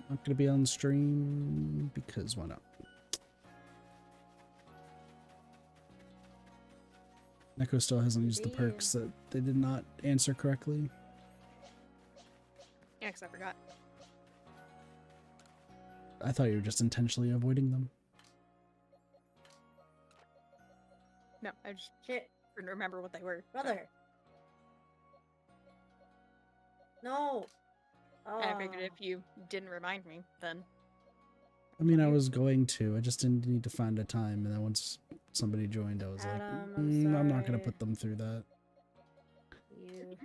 Not gonna be on stream because why not? Neko still hasn't used the perks that they did not answer correctly. Yeah, because I forgot. I thought you were just intentionally avoiding them. No, I just couldn't remember what they were. Brother. No. Oh. And I figured if you didn't remind me, then. I mean, I was going to. I just didn't need to find a time, and then once somebody joined, I was like, I'm not gonna put them through that. You.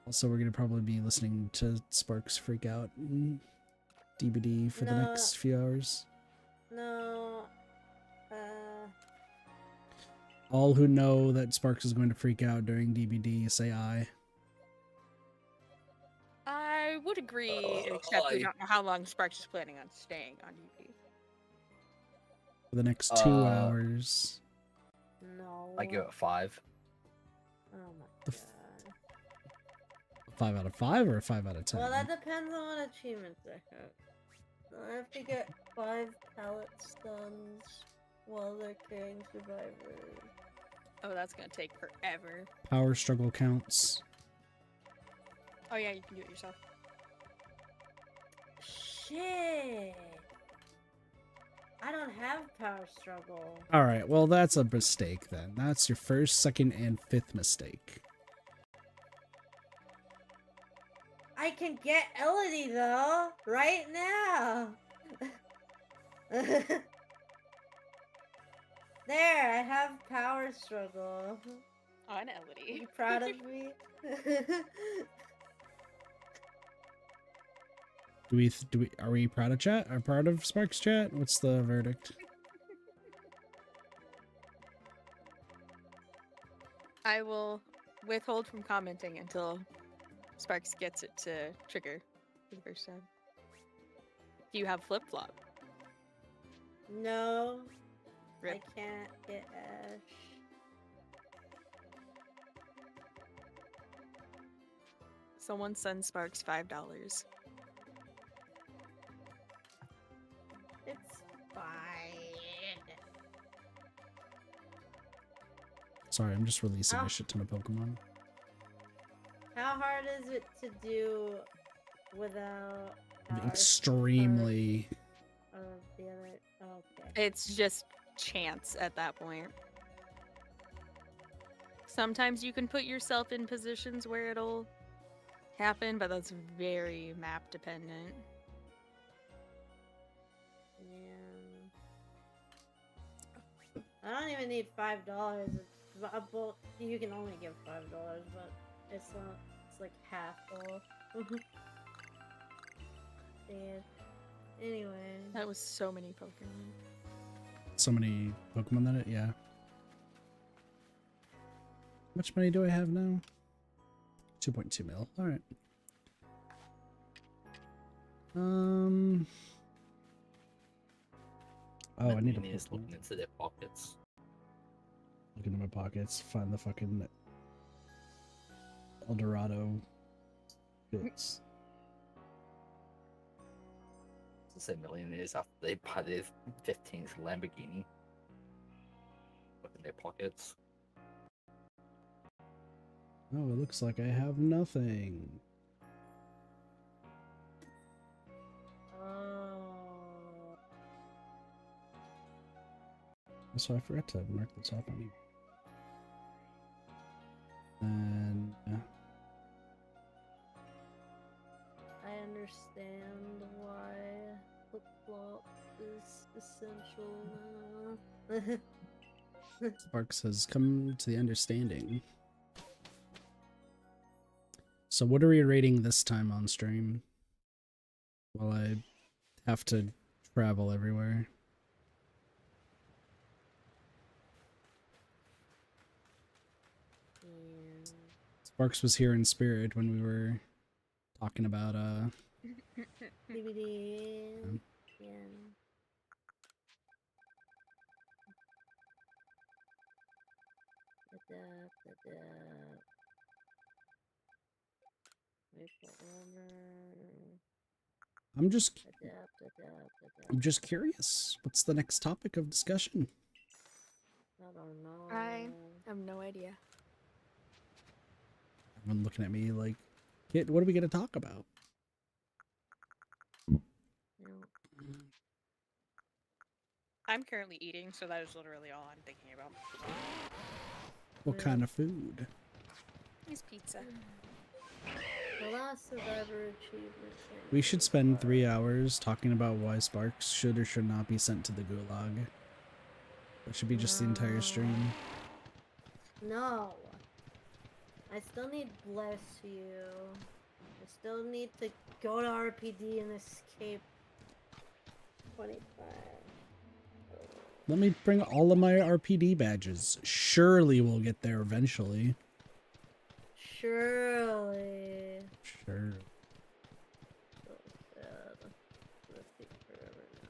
Also, we're gonna probably be listening to Sparks freak out in DBD for the next few hours. No. All who know that Sparks is going to freak out during DBD, say aye. I would agree, except we don't know how long Sparks is planning on staying on DP. For the next 2 hours. No. I give it 5. Oh my god. 5 out of 5 or 5 out of 10? Well, that depends on what achievements I have. I have to get 5 pallet stuns while they're carrying survivors. Oh, that's gonna take forever. Power struggle counts. Oh yeah, you can do it yourself. Shit! I don't have power struggle. Alright, well that's a mistake then. That's your first, second, and fifth mistake. I can get Elodie though, right now! There, I have power struggle. Oh, and Elodie. Are you proud of me? Are we proud of chat? Are proud of Sparks chat? What's the verdict? I will withhold from commenting until Sparks gets it to trigger for the first time. Do you have flip-flop? No. Rip. I can't get Ash. Someone send Sparks $5. It's fine. Sorry, I'm just releasing a shit ton of Pokemon. How hard is it to do without Extremely. the other? Okay. It's just chance at that point. Sometimes you can put yourself in positions where it'll happen, but that's very map dependent. Yeah. I don't even need $5. You can only give $5, but it's not. It's like half full. Sad. Anyway. That was so many Pokemon. So many Pokemon that yeah. How much money do I have now? 2.2 mil. Alright. Oh, I need to look into their pockets. Look into my pockets, find the fucking El Dorado bits. It's a millionaires after they buy their 15th Lamborghini. Look in their pockets. Oh, it looks like I have nothing. Oh. So I forgot to mark the top on you. And I understand why flip-flop is essential now. Sparks has come to the understanding. So what are we rating this time on stream? While I have to travel everywhere. Sparks was here in spirit when we were talking about DVD. Yeah. Maple over. I'm just Adapt. curious. What's the next topic of discussion? I don't know. I have no idea. Everyone looking at me like, kid, what are we gonna talk about? No. I'm currently eating, so that is literally all I'm thinking about. What Yeah. kind of food? Is pizza. The last survivor achievement. We should spend 3 hours talking about why Sparks should or should not be sent to the gulag. That should be just the entire stream. No. I still need bless you. I still need to go to RPD and escape 25. Let me bring all of my RPD badges. Surely we'll get there eventually. Surely. Sure. So sad. It'll take forever now.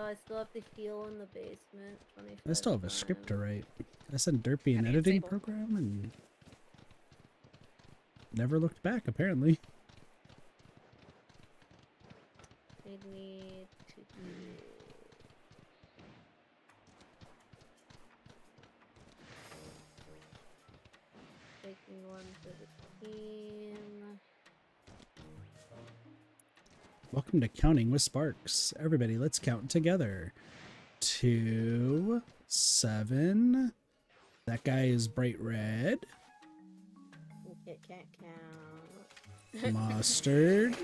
Oh, I still have to heal in the basement. 25 I still have a script to times. write. I sent Derpy an Have you editing disabled? program and never looked back, apparently. I need to do... Taking one for the team. Welcome to Counting with Sparks. Everybody, let's count together. 2, 7. That guy is bright red. Okay, can't count. Mustard.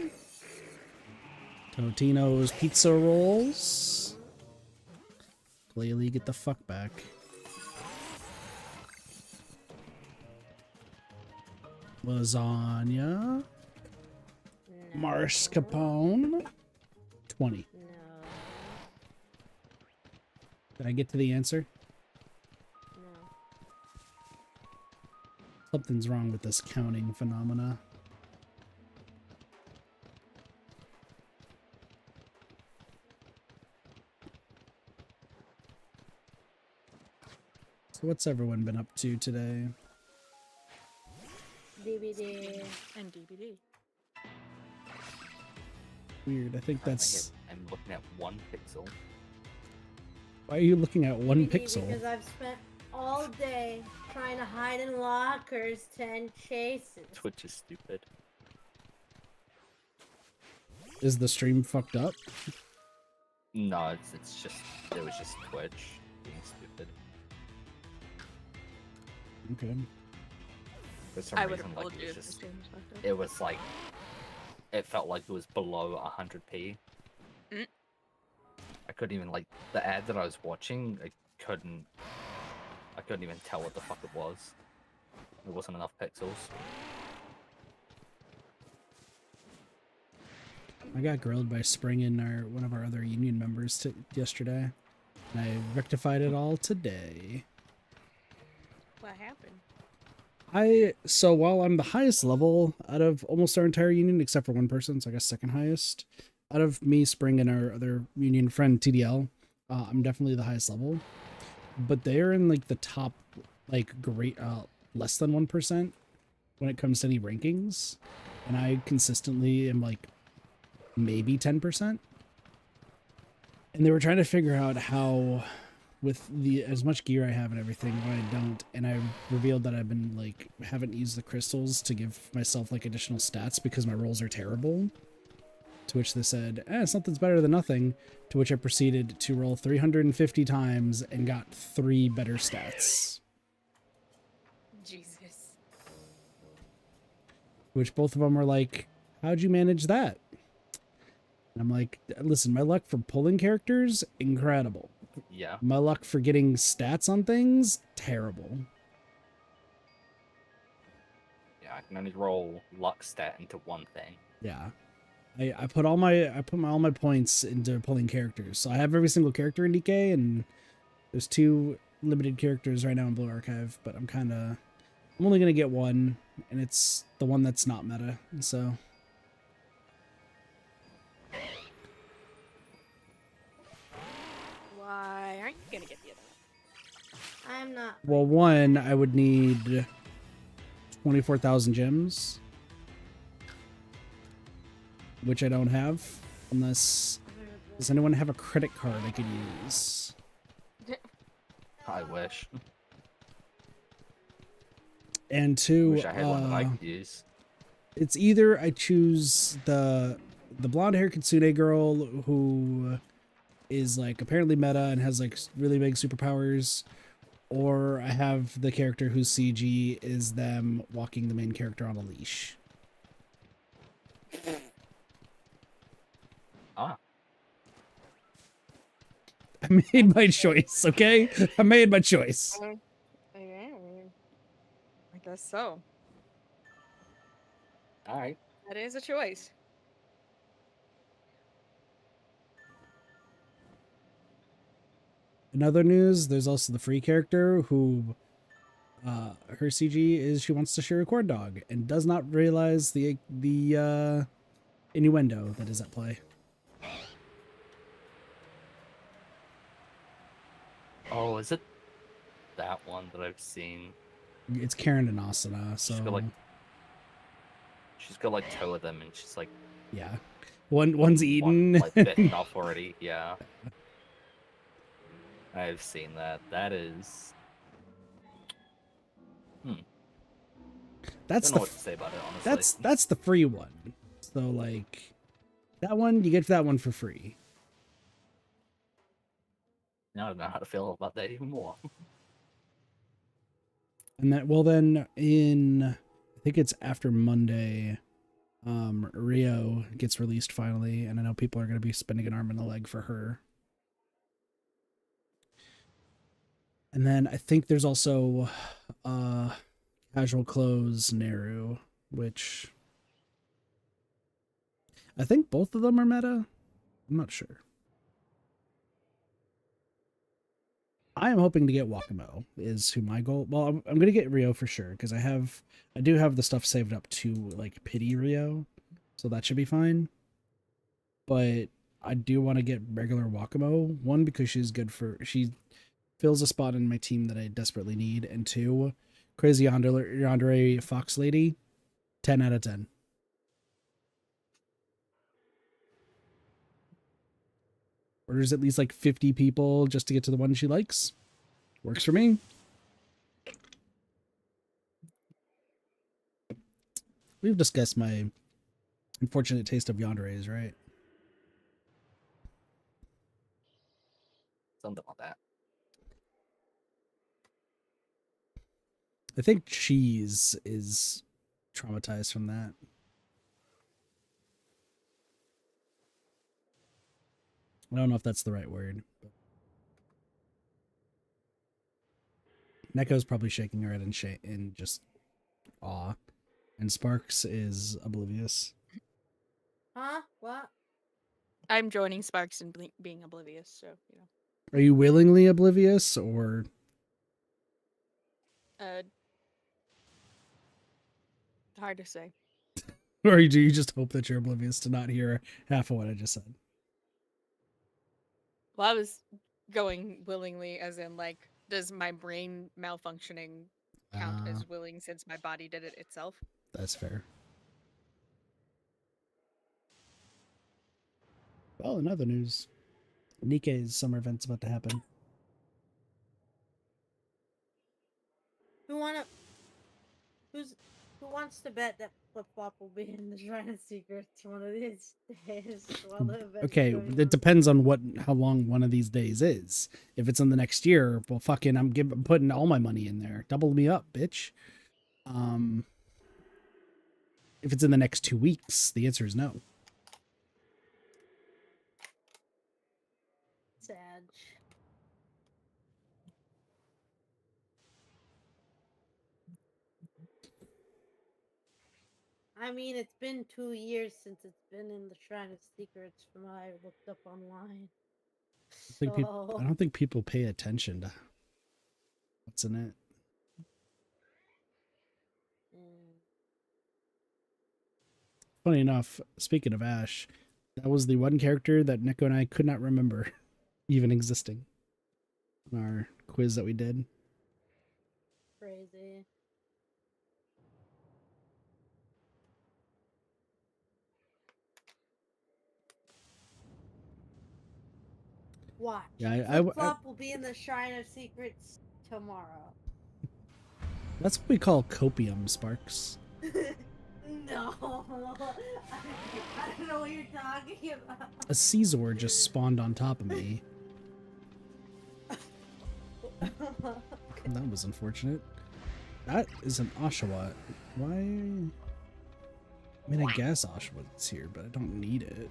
Totino's pizza rolls. Clearly, get the fuck back. Lasagna. No. Mascarpone. 20. No. Did I get to the answer? No. Something's wrong with this counting phenomena. So what's everyone been up to today? DVD. And DVD. Weird. I think that's... I'm looking at 1 pixel. Why are you looking at 1 DVD pixel? Because I've spent all day trying to hide in lockers to end chases. Twitch is stupid. Is the stream fucked up? No, it's just it was just Twitch being stupid. Okay. For some I would reason, have like told it you was if the just stream was fucked up. it was like it felt like it was below 100p. Mm. I couldn't even like the ad that I was watching. I couldn't even tell what the fuck it was. There wasn't enough pixels. I got grilled by Spring and one of our other union members yesterday. And I rectified it all today. What happened? So while I'm the highest level out of almost our entire union, except for one person, so I guess second highest, out of me, Spring, and our other union friend TDL, I'm definitely the highest level. But they're in like the top, like less than 1% when it comes to any rankings, and I consistently am like maybe 10%. And they were trying to figure out how, with as much gear I have and everything, when I don't, and I revealed that I've been like haven't used the crystals to give myself like additional stats because my rolls are terrible. To which they said, something's better than nothing. To which I proceeded to roll 350 times and got 3 better stats. Jesus. Which both of them were like, how'd you manage that? And I'm like, listen, my luck for pulling characters, incredible. Yeah. My luck for getting stats on things, terrible. Yeah, I can only roll luck stat into one thing. Yeah. I put all my points into pulling characters. So I have every single character in DK, and there's 2 limited characters right now in Blue Archive, but I'm only gonna get one, and it's the one that's not meta, so. Why aren't you gonna get the other one? I'm not. Well, one, I would need 24,000 gems, which I don't have, unless does anyone have a credit card I could use? I wish. And I two, wish I had one that I could use. it's either I choose the blonde hair Kitsune girl who is like apparently meta and has like really big superpowers, or I have the character whose CG is them walking the main character on a leash. Ah, I made my choice, okay? I made my choice. Yeah, I guess so. all right. That is a choice. In other news, there's also the free character who her CG is she wants to share a corn dog and does not realize the innuendo that is at play. Oh, is it that one that I've seen? It's Karen and Asuna, so She's got like two of them, and she's like yeah. One's eaten. one, like bitten off already. Yeah, I've seen that. That is. That's Don't know the what to say about it, honestly. that's the free one. So like that one you get that one for free. Now I don't know how to feel about that even more. And that well then in I think it's after Monday, Rio gets released finally, and I know people are gonna be spending an arm and a leg for her. And then I think there's also Casual Clothes Neru, which I think both of them are meta. I'm not sure. I am hoping to get Wakamo is who my goal. Well, I'm gonna get Rio for sure because I do have the stuff saved up to like pity Rio, so that should be fine. But I do want to get regular Wakamo, one because she fills a spot in my team that I desperately need, and two, Crazy Yandere Fox Lady, 10 out of 10. Orders at least like 50 people just to get to the one she likes. Works for me. We've discussed my unfortunate taste of yanderes, right? Something like that. I think Cheese is traumatized from that. I don't know if that's the right word. But Neko's probably shaking her head in just awe. And Sparks is oblivious. Huh? What? I'm joining Sparks and being oblivious, so you know. Are you willingly oblivious or Hard to say. do you just hope that you're oblivious to not hear half of what I just said? Well, I was going willingly, as in like, does my brain malfunctioning count as willing since my body did it itself? That's fair. Well, in other news, Nikkei's summer event's about to happen. Who wants to bet that Flip Flop will be in the Shrine of Secrets one of these days? While the event's Okay, going it on? depends on how long one of these days is. If it's in the next year, well, fucking, I'm putting all my money in there. Double me up, bitch. If it's in the next 2 weeks, the answer is no. Sad. I mean, it's been 2 years since it's been in the Shrine of Secrets from what I looked up online. I don't think people pay attention to what's in it. Funny enough, speaking of Ash, that was the one character that Neko and I could not remember even existing in our quiz that we did. Crazy. Watch. Yeah, Flip Flop will be in the Shrine of Secrets tomorrow. that's what we call copium, Sparks. No. I don't know what you're talking about. A Caesar just spawned on top of me. That was unfortunate. That is an Oshawott. Why? I mean, I guess Oshawott's here, but I don't need it.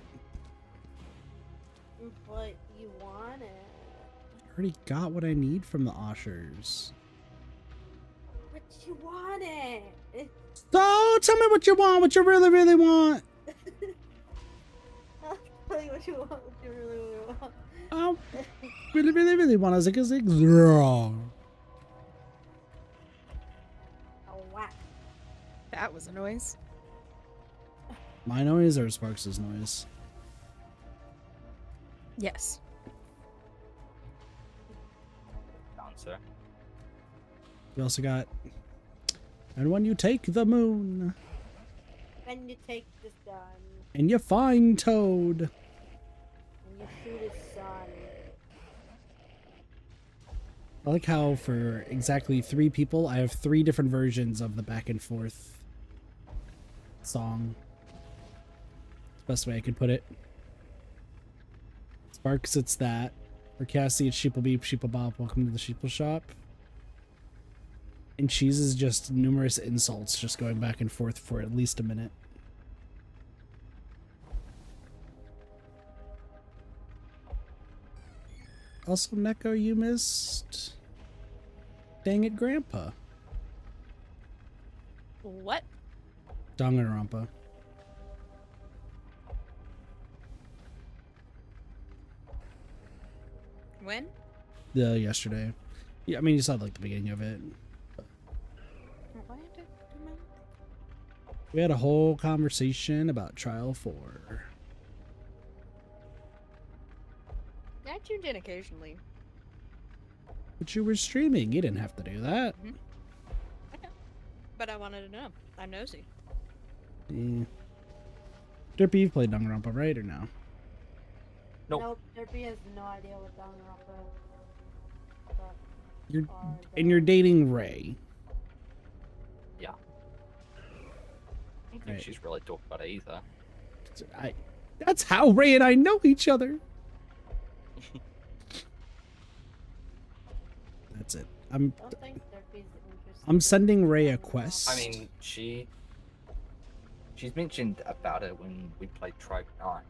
But you want it. I already got what I need from the Oshers. But you want it. So, tell me what you want, what you really, really want. I'll tell you what you want, what you really, really want. Really, really, really want a zig zig. Oh, whack. That was a noise. My noise or Sparks' noise? Yes. Answer. We also got. And when you take the moon, When you take this gun, and you find Toad. and you shoot his son. I like how for exactly 3 people, I have 3 different versions of the back and forth song. It's the best way I could put it. Sparks, it's that. For Cassie, it's Sheeple Beep, Sheeple Bop, welcome to the Sheeple Shop. And Cheese is just numerous insults just going back and forth for at least a minute. Also, Neko, you missed... Dang it, Grandpa. What? Danganronpa. When? Yesterday. Yeah, I mean, you saw like the beginning of it. Why did I do my... We had a whole conversation about Trial 4. I tuned in occasionally. But you were streaming. You didn't have to do that. I know. But I wanted to know. I'm nosy. Yeah. Derpy, you've played Danganronpa, right? Or no? Nope. Derpy has no idea what Danganronpa is. But You're and you're dating Ray. Yeah. I don't think Right. she's really talked about it either. That's how Ray and I know each other. That's it. don't think Derpy's interested. I'm sending Ray a in quest. I mean, she's mentioned about it when we played Tribe 9.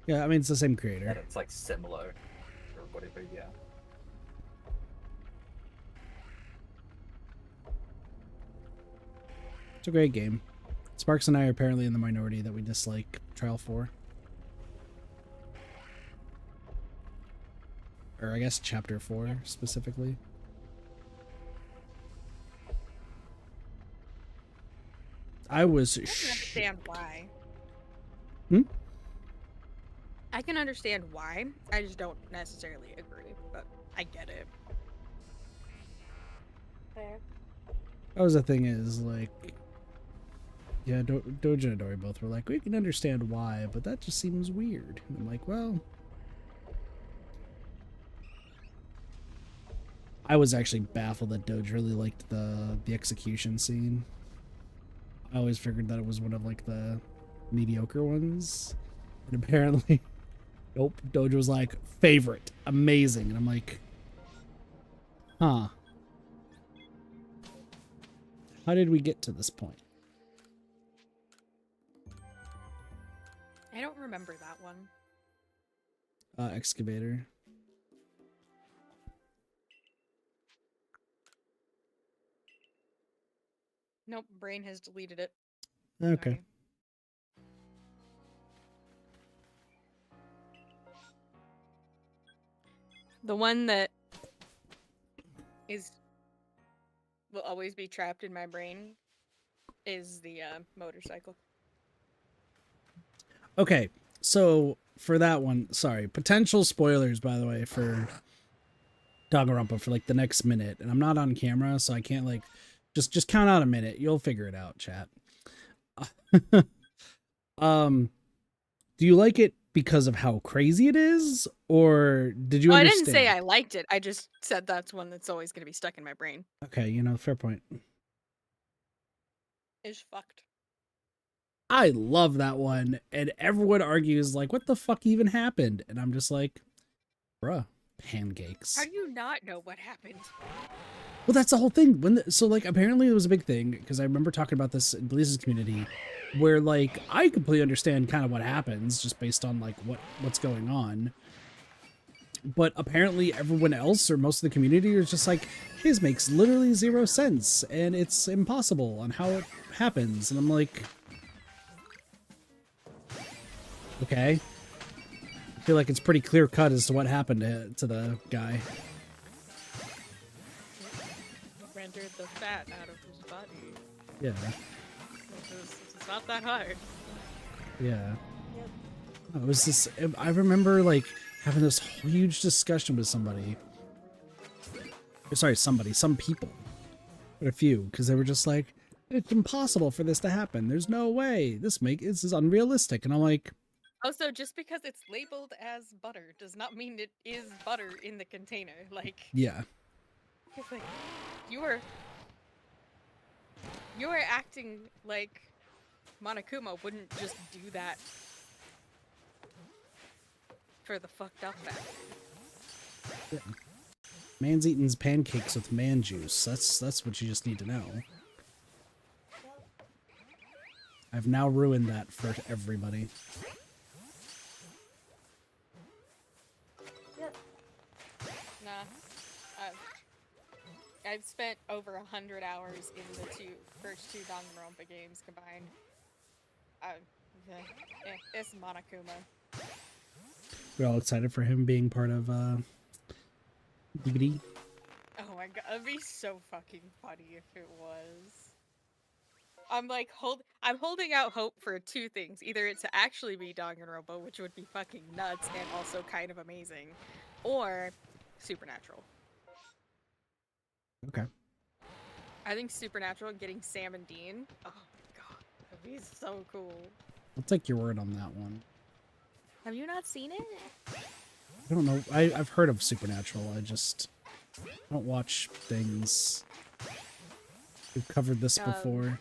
Yeah, I mean it's the same That creator. it's like similar or whatever, yeah. It's a great game. Sparks and I are apparently in the minority that we dislike Trial 4. Or I guess Chapter 4 specifically. I was I can understand why. Hmm? I can understand why. I just don't necessarily agree, but I get it. Fair. That was the thing is like, yeah, Doja and Dory both were like, we can understand why, but that just seems weird. And I'm like, well, I was actually baffled that Doge really liked the execution scene. I always figured that it was one of like the mediocre ones, and apparently, nope. Doge was like favorite, amazing, and I'm like, huh? How did we get to this point? I don't remember that one. Excavator. Nope, brain has deleted it. Okay. Sorry. The one that will always be trapped in my brain is the motorcycle. Okay, so for that one, sorry, potential spoilers, by the way, for Danganronpa for like the next minute, and I'm not on camera, so I can't like just count out a minute. You'll figure it out, chat. Do you like it because of how crazy it is, or did you Oh, I understand? didn't say I liked it. I just said that's one that's always going to be stuck in my brain. Okay, fair point. Is fucked. I love that one, and everyone argues like, "What the fuck even happened?" And I'm just like, "Bruh, pancakes." How do you not know what happened? Well, that's the whole thing. So like, apparently it was a big thing because I remember talking about this in Blaze's community, where like I completely understand kind of what happens just based on like what's going on. But apparently everyone else or most of the community is just like, his makes literally 0 sense and it's impossible on how it happens. And I'm like, okay. I feel like it's pretty clear cut as to what happened to the guy. Rendered the fat out of his body. Yeah. It's not that hard. Yeah. Yep. It was this, I remember like having this huge discussion with somebody. Sorry, some people. But a few, because they were just like, it's impossible for this to happen. There's no way. This is unrealistic. And I'm like, Also, just because it's labeled as butter does not mean it is butter in the container. Like, yeah. it's like you are acting like Monokuma wouldn't just do that for the fucked up fact. Man's eating pancakes with man juice. That's what you just need to know. I've now ruined that for everybody. Yep. Nah, I've spent over 100 hours in the first two Danganronpa games combined. It's Monokuma. We're all excited for him being part of DVD. Oh my god, it'd be so fucking funny if it was. I'm like, I'm holding out hope for two things. Either it to actually be Danganronpa, which would be fucking nuts and also kind of amazing, or Supernatural. Okay. I think Supernatural getting Sam and Dean. Oh my god, that'd be so cool. I'll take your word on that one. Have you not seen it? I don't know. I've heard of Supernatural. I don't watch things. We've covered this before.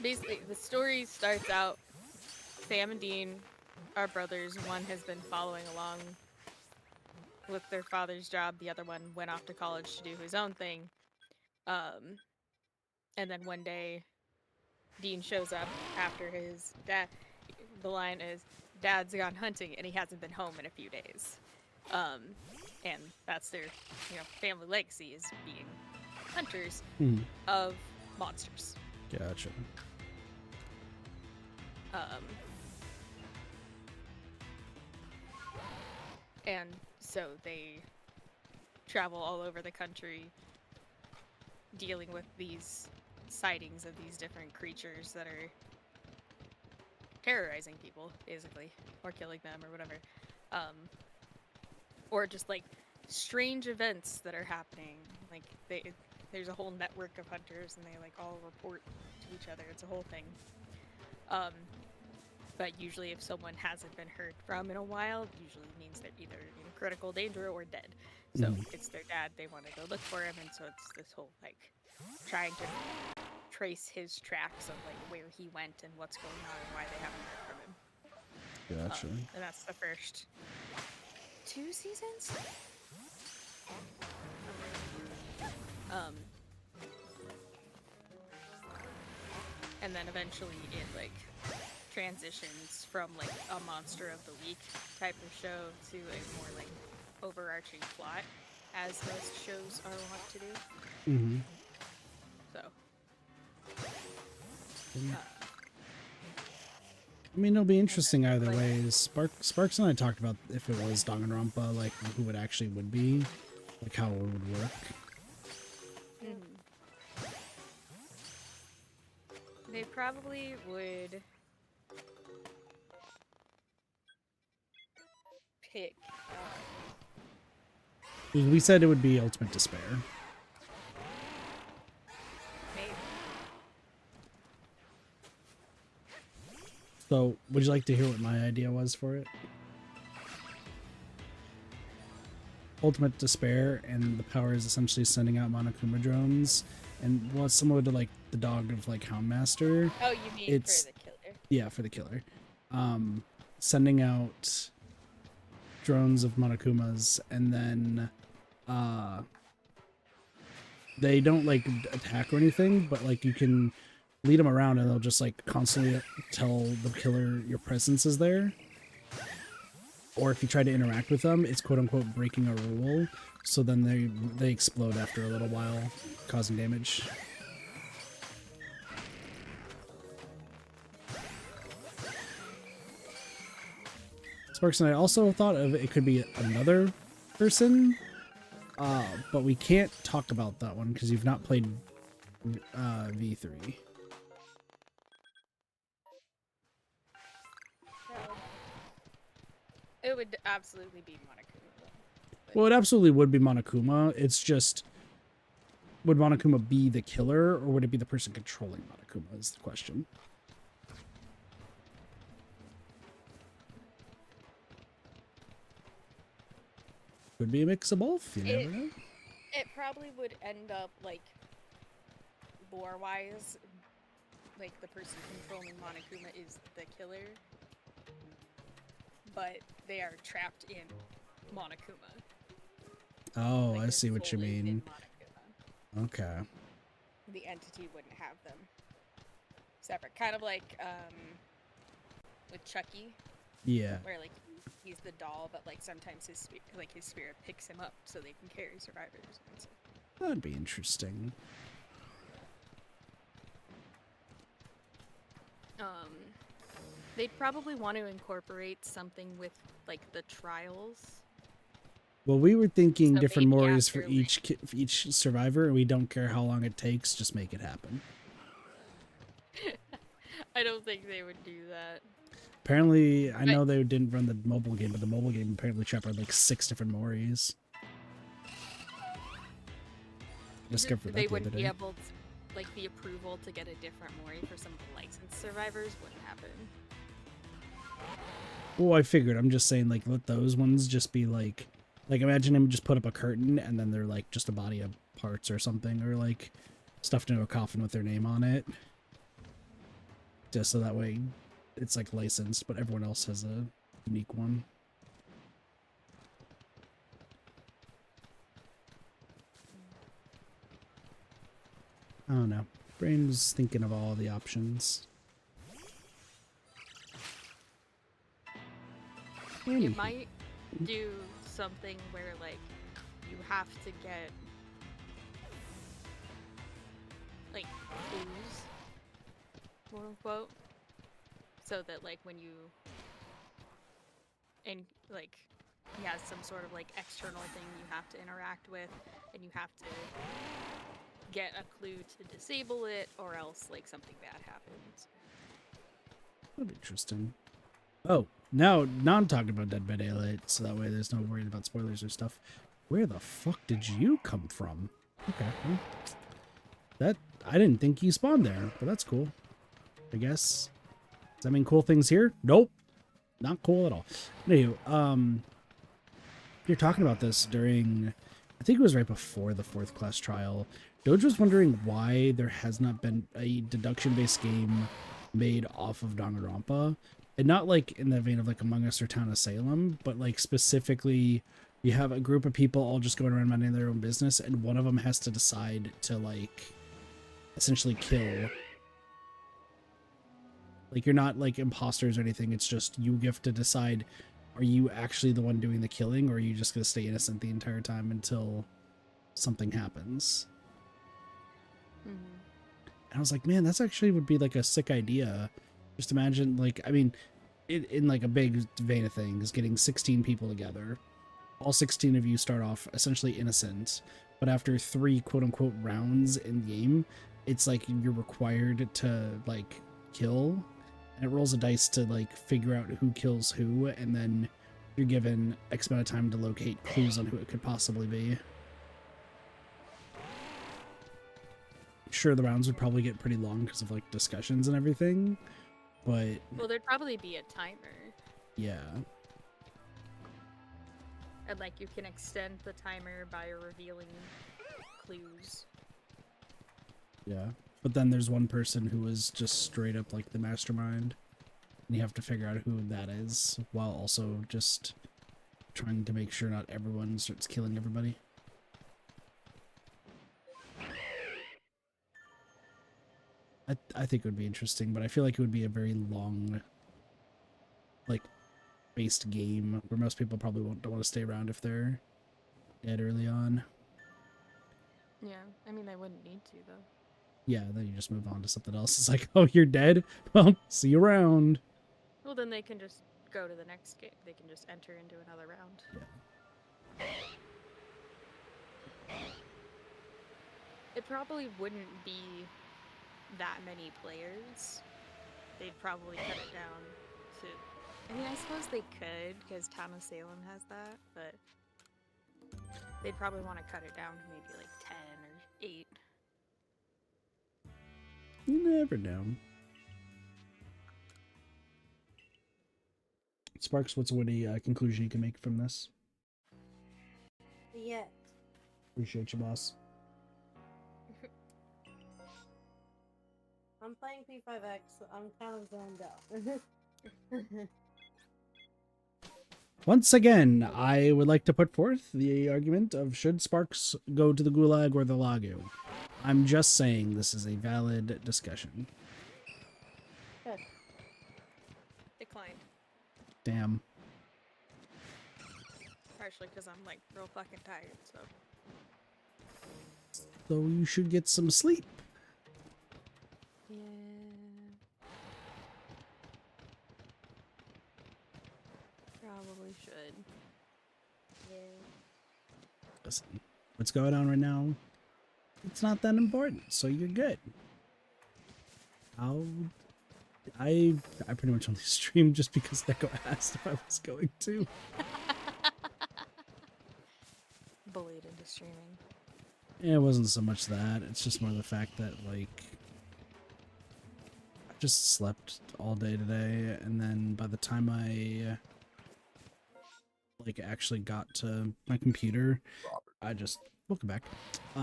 Basically, the story starts out, Sam and Dean are brothers. One has been following along with their father's job. The other one went off to college to do his own thing. And then one day, Dean shows up after his dad. The line is, Dad's gone hunting and he hasn't been home in a few days. And that's their, family legacy is being hunters of monsters. Gotcha. And so they travel all over the country dealing with these sightings of these different creatures that are terrorizing people, basically, or killing them or whatever. Or just like strange events that are happening. Like there's a whole network of hunters and they like all report to each other. It's a whole thing. But usually if someone hasn't been heard from in a while, it usually means they're either in critical danger or dead. So it's their dad, they want to go look for him, and so it's this whole like trying to trace his tracks of like where he went and what's going on and why they haven't heard from him. Gotcha. And that's the first 2 seasons? And then eventually it like transitions from like a monster of the week type of show to a more like overarching plot, as most shows are wont to do. So I mean, it'll be interesting either way. Sparks and I talked about if it was Danganronpa, like who it actually would be, like how it would work. They probably would pick. We said it would be Ultimate Despair. Maybe. So, would you like to hear what my idea was for it? Ultimate Despair, and the power is essentially sending out Monokuma drones, and what's similar to like the dog of like Houndmaster. Oh, you mean It's for the killer? yeah, for the killer. Sending out drones of Monokumas, and then they don't like attack or anything, but like you can lead them around and they'll just like constantly tell the killer your presence is there. Or if you try to interact with them, it's quote unquote breaking a rule. So then they explode after a little while, causing damage. Sparks and I also thought of it could be another person, but we can't talk about that one because you've not played V3. It would absolutely be Monokuma. Well, it absolutely would be Monokuma. It's just, would Monokuma be the killer, or would it be the person controlling Monokuma is the question. Could be a mix of both, you never know. It probably would end up, like, lore-wise, like, the person controlling Monokuma is the killer, but they are trapped in Monokuma. Oh, Like, I their see what you soul is in mean. Monokuma. Okay. The entity wouldn't have them separate. Kind of like, with Chucky, Yeah. where, like, he's the doll, but, like, sometimes his spirit picks him up so they can carry survivors and stuff. That'd be interesting. They'd probably want to incorporate something with, like, the trials. Well, we were thinking So different maybe mores for after, each each survivor, and we don't care how long it takes. Just make it happen. I don't think they would do that. Apparently, I know they didn't run the mobile game, but the mobile game apparently shepherded like 6 different Moris. Discovered that They the other wouldn't be day. able to, like, the approval to get a different Mori for some of the licensed survivors wouldn't happen. Well, I figured. I'm just saying, like, let those ones just be like imagine him just put up a curtain and then they're like just a body of parts or something, or like stuffed into a coffin with their name on it. Just so that way it's like licensed, but everyone else has a unique one. I don't know. Brain's thinking of all the options. You might do something where, like, you have to get, like, clues, quote unquote, so that, like, when you, and, like, he has some sort of, like, external thing you have to interact with, and you have to get a clue to disable it, or else, like, something bad happens. That'd be interesting. Oh, now I'm talking about Dead by Daylight, so that way there's no worry about spoilers or stuff. Where the fuck did you come from? Okay, well, that I didn't think you spawned there, but that's cool. I guess. Does that mean cool things here? Nope, not cool at all. Anywho, you're talking about this during, I think it was right before the 4th class trial. Doge was wondering why there has not been a deduction-based game made off of Danganronpa. And not like in the vein of like Among Us or Town of Salem, but like specifically you have a group of people all just going around minding their own business, and one of them has to decide to like essentially kill. Like, you're not like imposters or anything, it's just you have to decide, are you actually the one doing the killing, or are you just going to stay innocent the entire time until something happens? And I was like, man, that's actually would be like a sick idea. Just imagine, like, I mean, in like a big vein of things, getting 16 people together. All 16 of you start off essentially innocent, but after 3 quote-unquote rounds in game, it's like you're required to, like, kill, and it rolls a dice to, like, figure out who kills who, and then you're given X amount of time to locate clues on who it could possibly be. Sure, the rounds would probably get pretty long because of, like, discussions and everything, But Well, there'd probably be a timer, yeah, and like you can extend the timer by revealing clues. yeah. But then there's one person who is just straight up like the mastermind, and you have to figure out who that is while also just trying to make sure not everyone starts killing everybody. I think it would be interesting, but I feel like it would be a very long, like, based game where most people probably don't want to stay around if they're dead early on. Yeah, I mean, they wouldn't need to though. Yeah, then you just move on to something else. It's like, oh, you're dead? Well, see you around. Well, then they can just go to the next game. They can just enter into another round. Yeah. It probably wouldn't be that many players. They'd probably cut it down to... I mean, I suppose they could, because Town of Salem has that, but... They'd probably want to cut it down to maybe like 10 or 8. You never know. Sparks, what's a conclusion you can make from this? Yeah. Appreciate you, boss. I'm playing P5X, so I'm kind of zoned out. Once again, I would like to put forth the argument of should Sparks go to the Gulag or the Lagu? I'm just saying this is a valid discussion. Good. Declined. Damn. Partially because I'm like real fucking tired, so... So you should get some sleep. Yeah... Probably should. Yeah. Listen, what's going on right now? It's not that important, so you're good. I pretty much only streamed just because Neko asked if I was going to. Bullied into streaming. It wasn't so much that. It's just more the fact that, like, I just slept all day today, and then by the time I, like, actually got to my computer, I just... Welcome back. I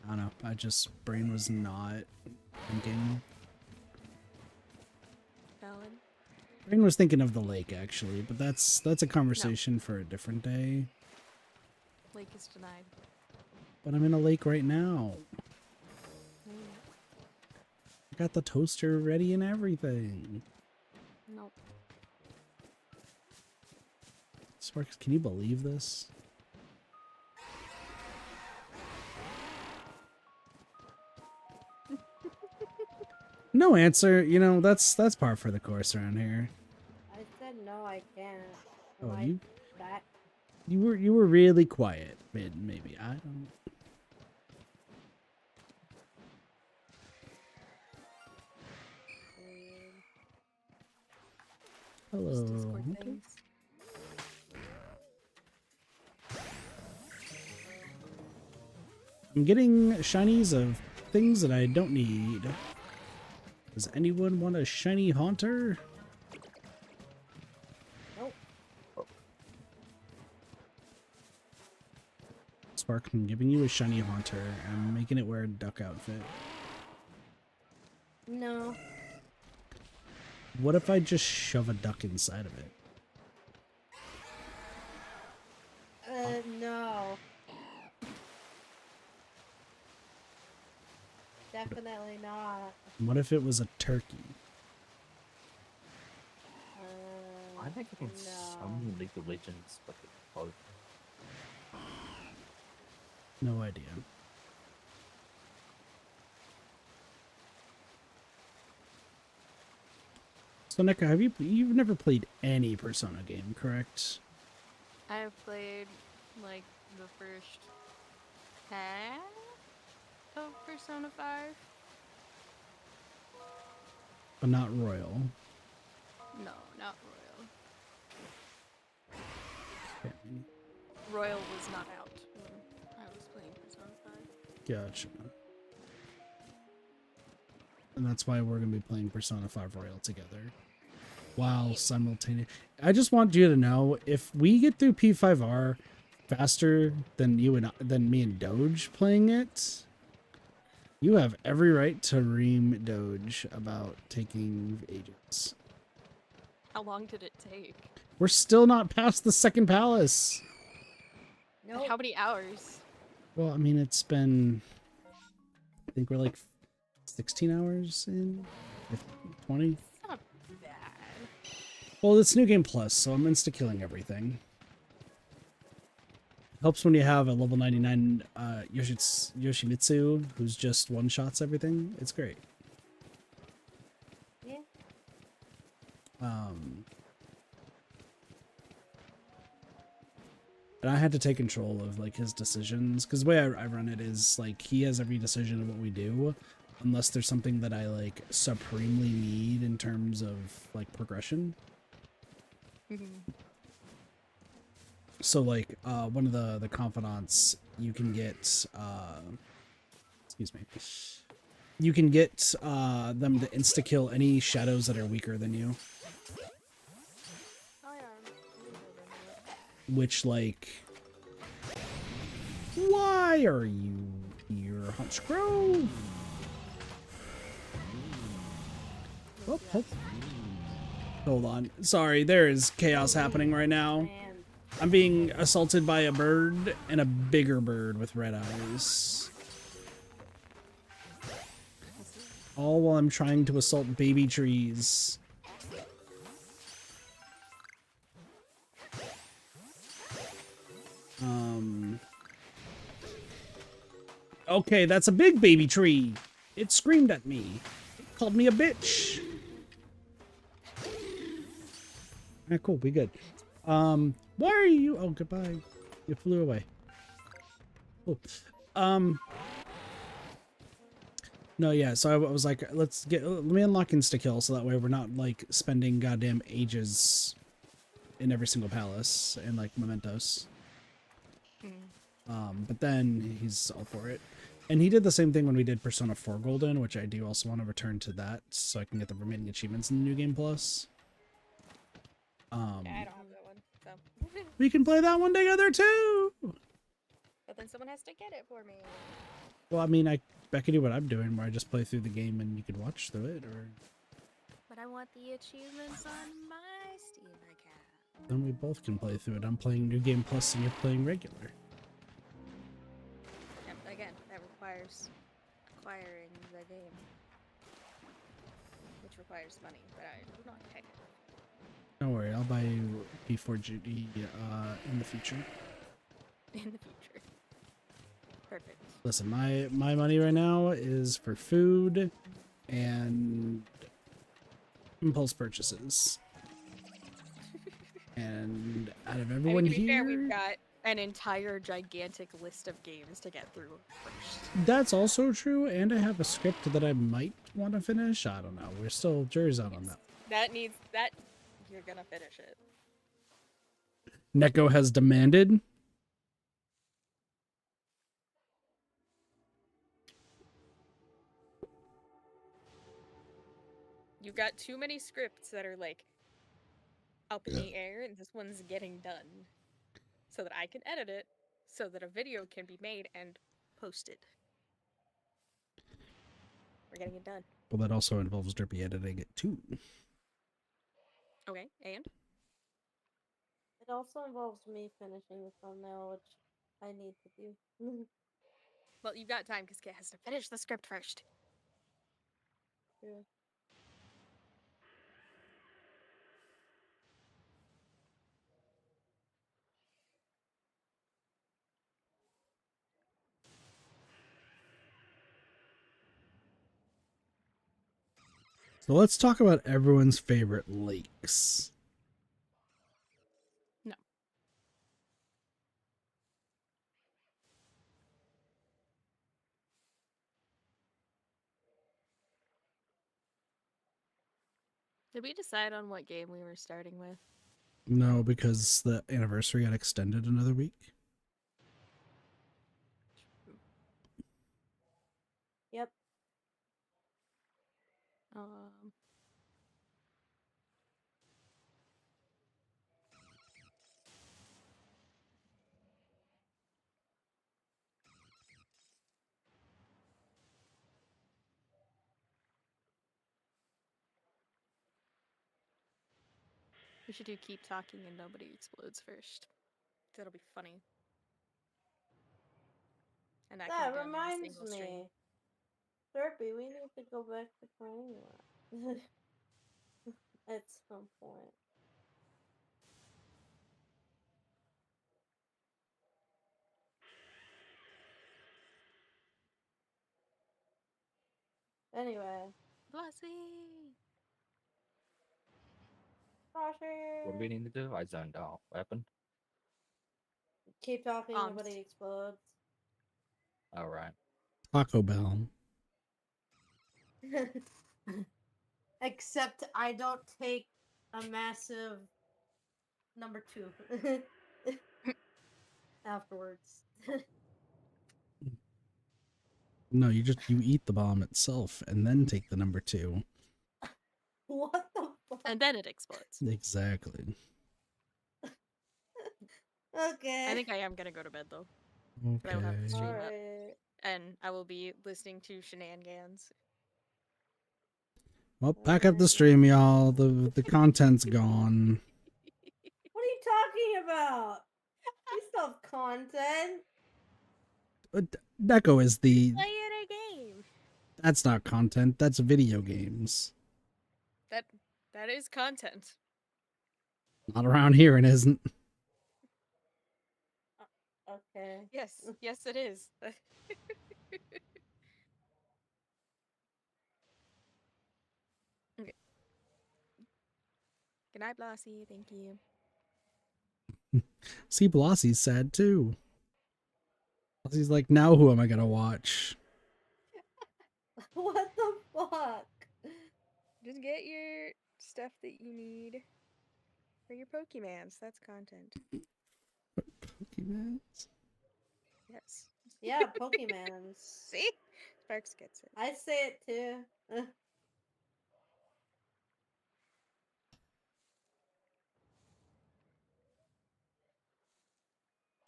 don't know. Brain was not thinking. Valid. Brain was thinking of the lake, actually, but that's a conversation for a different day. Lake is denied. But I'm in a lake right now. Mm. I got the toaster ready and everything. Nope. Sparks, can you believe this? No answer. You know, that's par for the course around here. I said no, I can't. Oh, Am I back? you were really quiet. Maybe I don't. Weird. Just Hello. Discord Okay. things. I'm getting shinies of things that I don't need. Does anyone want a shiny haunter? Nope. Spark, I'm giving you a shiny haunter. I'm making it wear a duck outfit. No. What if I just shove a duck inside of it? No. Definitely not. What if it was a turkey? I think in no. some League of Legends, like both. No idea. So Neko, you've never played any Persona game, correct? I have played like the first half of Persona 5. But not Royal. No, not Royal. Okay. Royal was not out when I was playing Persona 5. Gotcha. And that's why we're going to be playing Persona 5 Royal together. While simultaneous. I just want you to know, if we get through P5R faster than than me and Doge playing it, you have every right to ream Doge about taking ages. How long did it take? We're still not past the second palace. And Nope. how many hours? Well, I mean, it's been, I think we're like 16 hours in, 20. It's not bad. Well, it's New Game Plus, so I'm insta-killing everything. Helps when you have a level 99 Yoshimitsu who's just one-shots everything. It's great. Yeah. And I had to take control of like his decisions, because the way I run it is like he has every decision of what we do, unless there's something that I like supremely need in terms of like progression. So like one of the confidants, you can get excuse me, you can get them to insta kill any shadows that are weaker than you, Oh, yeah. which like, why are you here, Hunchcrow? Oh, hold on, sorry, there is chaos happening right now. Man. I'm being assaulted by a bird and a bigger bird with red eyes. All while I'm trying to assault baby trees. Okay, that's a big baby tree. It screamed at me. It called me a bitch. Ah, cool, we good. Why are you? Oh, goodbye. You flew away. Cool. No, yeah. So I was like, let me unlock insta kill, so that way we're not like spending goddamn ages in every single palace and like mementos. But then he's all for it, and he did the same thing when we did Persona 4 Golden, which I do also want to return to that, so I can get the remaining achievements in the New Game Plus. Yeah, I don't have that one, so. We can play that one together too. But then someone has to get it for me. Well, I mean, I could do what I'm doing, where I just play through the game and you could watch through it, or But I want the achievements on my Steam account. then we both can play through it. I'm playing New Game Plus and you're playing regular. Yep, again, that requires acquiring the game. Which requires money, but I do not have it. Don't worry, I'll buy you before Judy in the future. In the future. Perfect. Listen, my money right now is for food and impulse purchases. And out of everyone to be fair, here, we've got an entire gigantic list of games to get through first. that's also true. And I have a script that I might want to finish. I don't know. We're still jury's out on that. That needs that. You're gonna finish it. Neko has demanded. You've got too many scripts that are like up in the air, and this one's getting done, so that I can edit it, so that a video can be made and posted. We're getting it done. Well, that also involves Derpy editing it too. Okay, and It also involves me finishing the thumbnail, which I need to do. well, you've got time because Kit has to finish the script first. Yeah. So let's talk about everyone's favorite lakes. No. Did we decide on what game we were starting with? No, because the anniversary got extended another week. Yep. Um, we should do keep talking and nobody explodes first. That'll be funny. And that can That be done in a reminds single stream. me. Derpy, we need to go back to playing that. At some point. Anyway. Blessy! What do we need to do? I zoned out. What happened? Keep talking, Bombs. nobody explodes. All right. Taco Bell. Except I don't take a massive number 2 afterwards. No, you eat the bomb itself and then take the number 2. What the fuck? And then it explodes. Exactly. Okay. I think I am gonna go to bed though. But I will have the Okay. stream up. Alright. And I will be listening to shenanigans. Well, back up the stream, y'all. The content's gone. What are you talking about? We still have content. Neko is the. Play in a game. That's not content. That's video games. That is content. Not around here, it isn't. Okay. Yes, yes it is. Okay. Good night, Blossie. Thank you. See, Blossie's sad too. Blossie's like, now who am I gonna watch? What the fuck? Just get your stuff that you need for your Pokemans. That's content. Pokemans? Yes. Yeah, Pokemans. See? Sparks gets it. I say it too.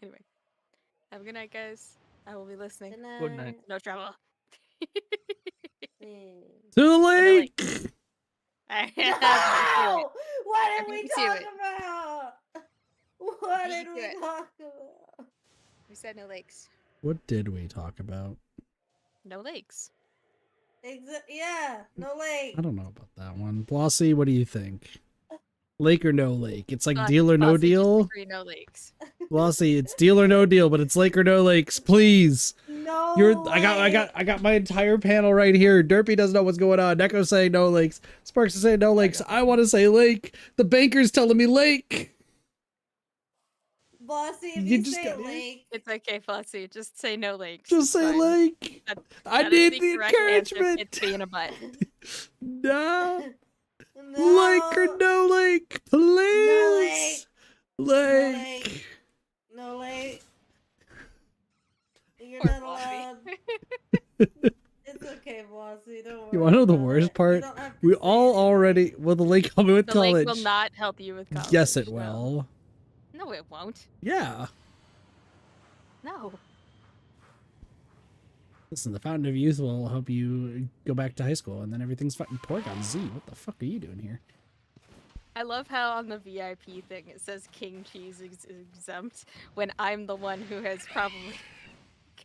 Anyway. Have a good night, guys. I will be listening. Good night. Good night. No trouble. To the lake! lake! I No! What I did we beat you to talk it. about? What beat did you we to it. talk about? We said no lakes. What did we talk about? No lakes. Yeah, no lake. I don't know about that one. Blossie, what do you think? Lake or no lake? It's like Blossie- deal or no Blossie deal. disagree, no lakes. Blossie, it's deal or no deal, but it's lake or no lakes, please. No. I got my entire panel right here. Derpy doesn't know what's going on. Neko's saying no lakes. Sparks is saying no lakes. I want to say lake. The banker's telling me lake. Bossy, if You you, just say got it. lake, It's okay, Flossie. Just say no lakes. Just It's say fine. lake. I That is need the correct answer. encouragement. It's being a butt. No. no. Lake or no lake, please. Lake. No lake. You're Poor not Bossy. allowed. It's okay, Bossy. Don't worry. You want to know the about worst it. part? You don't have to We say all it. already. Will the lake help me with The college? lake will not help you with college. Yes, it no. will. No, it won't. Yeah. No. Listen, the Fountain of Youth will help you go back to high school, and then everything's fine. Porygon Z, what the fuck are you doing here? I love how on the VIP thing it says King Cheese is exempt when I'm the one who has probably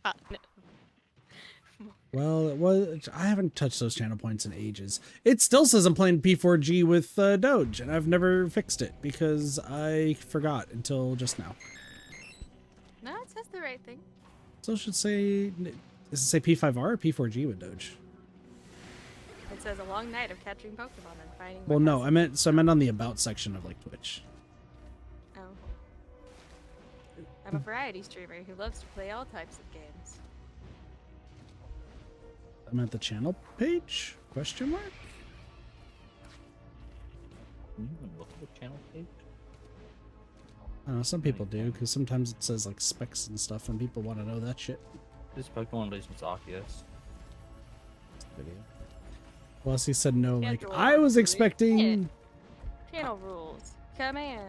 gotten it. Well, it was. I haven't touched those channel points in ages. It still says I'm playing P4G with Doge, and I've never fixed it because I forgot until just now. No, it says the right thing. So it should say. Does it say P5R or P4G with Doge? It says a long night of catching Pokemon and finding. Well, what no, has I meant on the about section of like Twitch. Oh. I'm a variety streamer who loves to play all types of games. I meant the channel page? Question mark? Can you even look at the channel page? I don't know, some people do, because sometimes it says like specs and stuff, and people want to know that shit. This Pokemon Legends Arceus. Video. Bossy said no like. Schedule I was to it. expecting. Channel rules. Commands.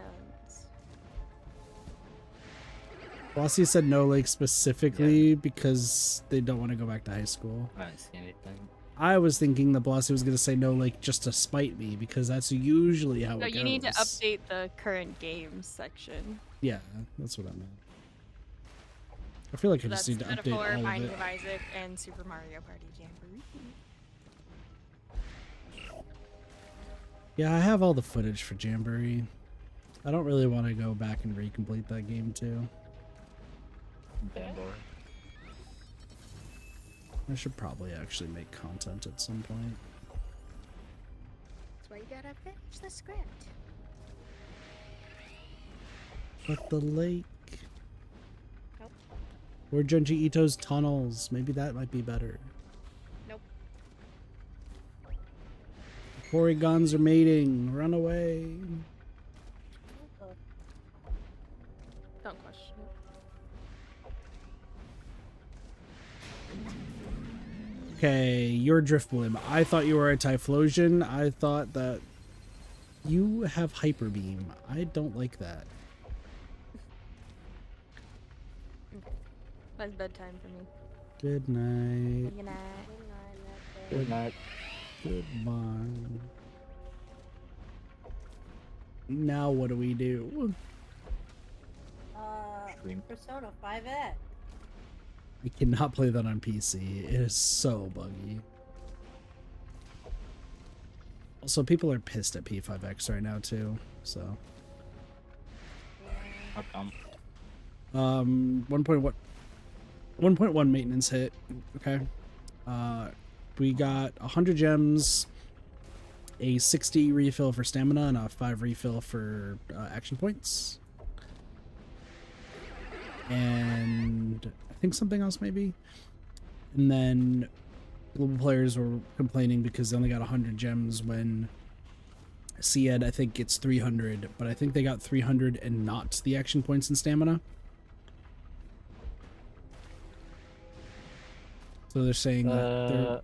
Bossy said no like specifically because they don't want to go back to high school. I don't see anything. I was thinking that Bossy was going to say no like just to spite me because that's usually how No, it goes. you need to update the current games section. Yeah, that's what I meant. I feel like I So just that's need to update Metaphor, all of Binding it. of Isaac, and Super Mario Party Jamboree. Yeah, I have all the footage for Jamboree. I don't really want to go back and recomplete that game too. Bamboy. I should probably actually make content at some point. That's why you gotta finish the script. But the lake. Nope. Or Junji Ito's tunnels. Maybe that might be better. Nope. Porygons are mating. Run away. Don't question it. Okay, you're Driftblim. I thought you were a Typhlosion. I thought that you have Hyper Beam. I don't like that. That's bedtime for me. Good night. Good night. Good night. Goodbye. Now what do we do? Stream. Persona 5X. We cannot play that on PC. It is so buggy. Also, people are pissed at P5X right now too. So, How come? 1.1 maintenance hit. Okay. We got 100 gems, a 60 refill for stamina, and a 5 refill for action points. And I think something else maybe. And then global players were complaining because they only got 100 gems when Cied, I think, gets 300, but I think they got 300 and not the action points and stamina. So they're saying that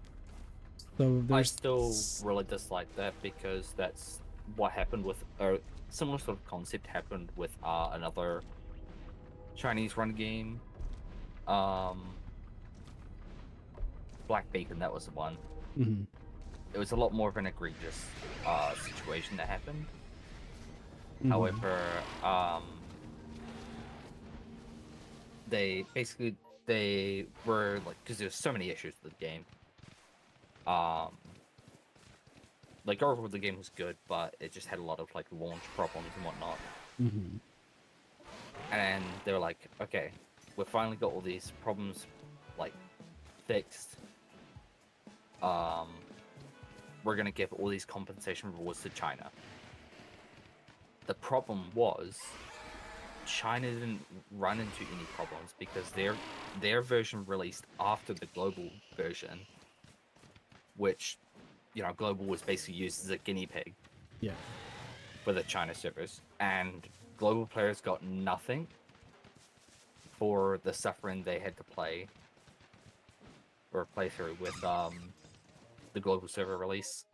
I still really dislike that because that's what happened with similar sort of concept happened with another Chinese run game. Black Beacon, that was the one. Mhm. It was a lot more of an egregious situation that happened. Mhm. However, they were like, because there's so many issues with the game. Like overall the game was good, but it just had a lot of like launch problems and whatnot. Mhm. And they were like, okay, we've finally got all these problems like fixed. We're gonna give all these compensation rewards to China. The problem was China didn't run into any problems because their version released after the global version, which, you know, global was basically used as a guinea pig. Yeah. For the China servers, and global players got nothing for the suffering they had to play through with the global server release.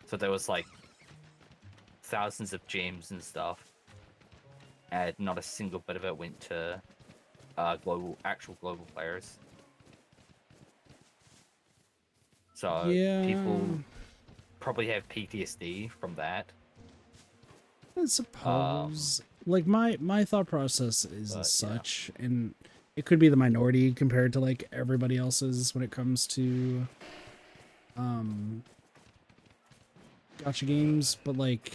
So there was like thousands of gems and stuff, and not a single bit of it went to actual global players. So Yeah. people probably have PTSD from that. I suppose. Like my thought process is But, as yeah. such, and it could be the minority compared to like everybody else's when it comes to gacha games, but like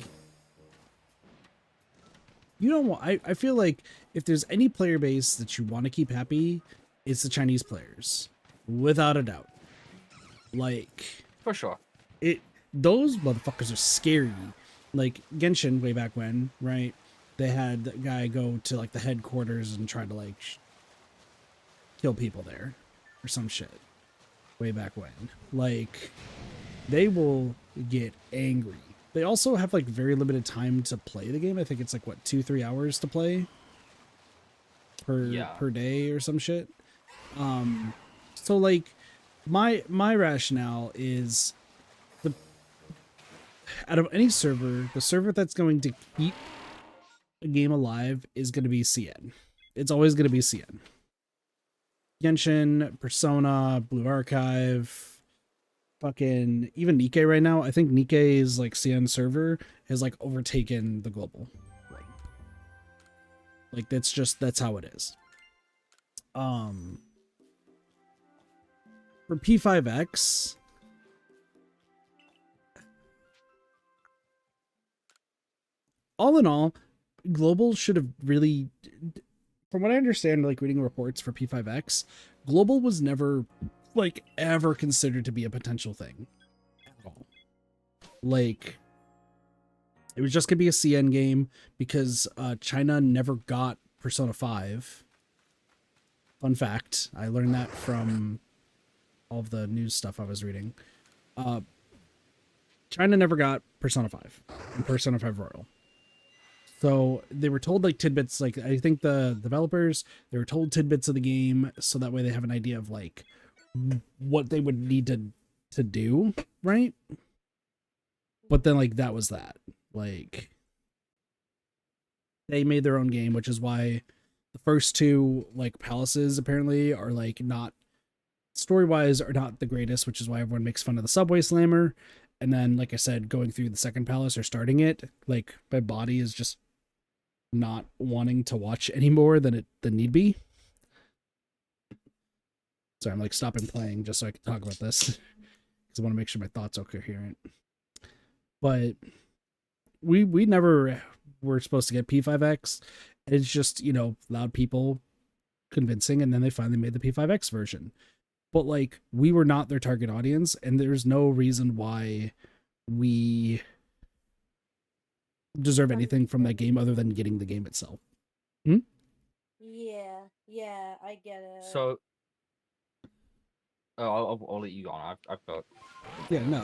you don't want I feel like if there's any player base that you want to keep happy, it's the Chinese players. Without a doubt. Like For sure. those motherfuckers are scary. Like Genshin way back when, right? They had that guy go to like the headquarters and try to like kill people there or some shit way back when. Like they will get angry. They also have like very limited time to play the game. I think it's like what 2-3 hours to play per day or some shit. So like my rationale is out of any server, the server that's going to keep a game alive is going to be CN. It's always going to be CN. Genshin, Persona, Blue Archive, fucking even Nikke right now. I think Nikke's like CN server has like overtaken the global. Like that's how it is. For P5X, all in all, global should have really, from what I understand, like reading reports for P5X, global was never like ever considered to be a potential thing at all. Like it was just gonna be a CN game because China never got Persona 5. Fun fact, I learned that from all of the news stuff I was reading. China never got Persona 5 and Persona 5 Royal. So they were told like tidbits, like I think the developers, they were told tidbits of the game so that way they have an idea of like what they would need to do, right? But then like that was that. Like they made their own game, which is why the first two like palaces apparently are like not story-wise are not the greatest, which is why everyone makes fun of the subway slammer. And then like I said, going through the second palace or starting it, like my body is just not wanting to watch any more than need be. So I'm like stopping playing just so I can talk about this because I want to make sure my thoughts are coherent. But we never were supposed to get P5X. It's just, you know, loud people convincing, and then they finally made the P5X version. But like we were not their target audience, and there's no reason why we deserve anything from that game other than getting the game itself. Yeah, I get it. So, I'll let you go on. I've got. Yeah, no,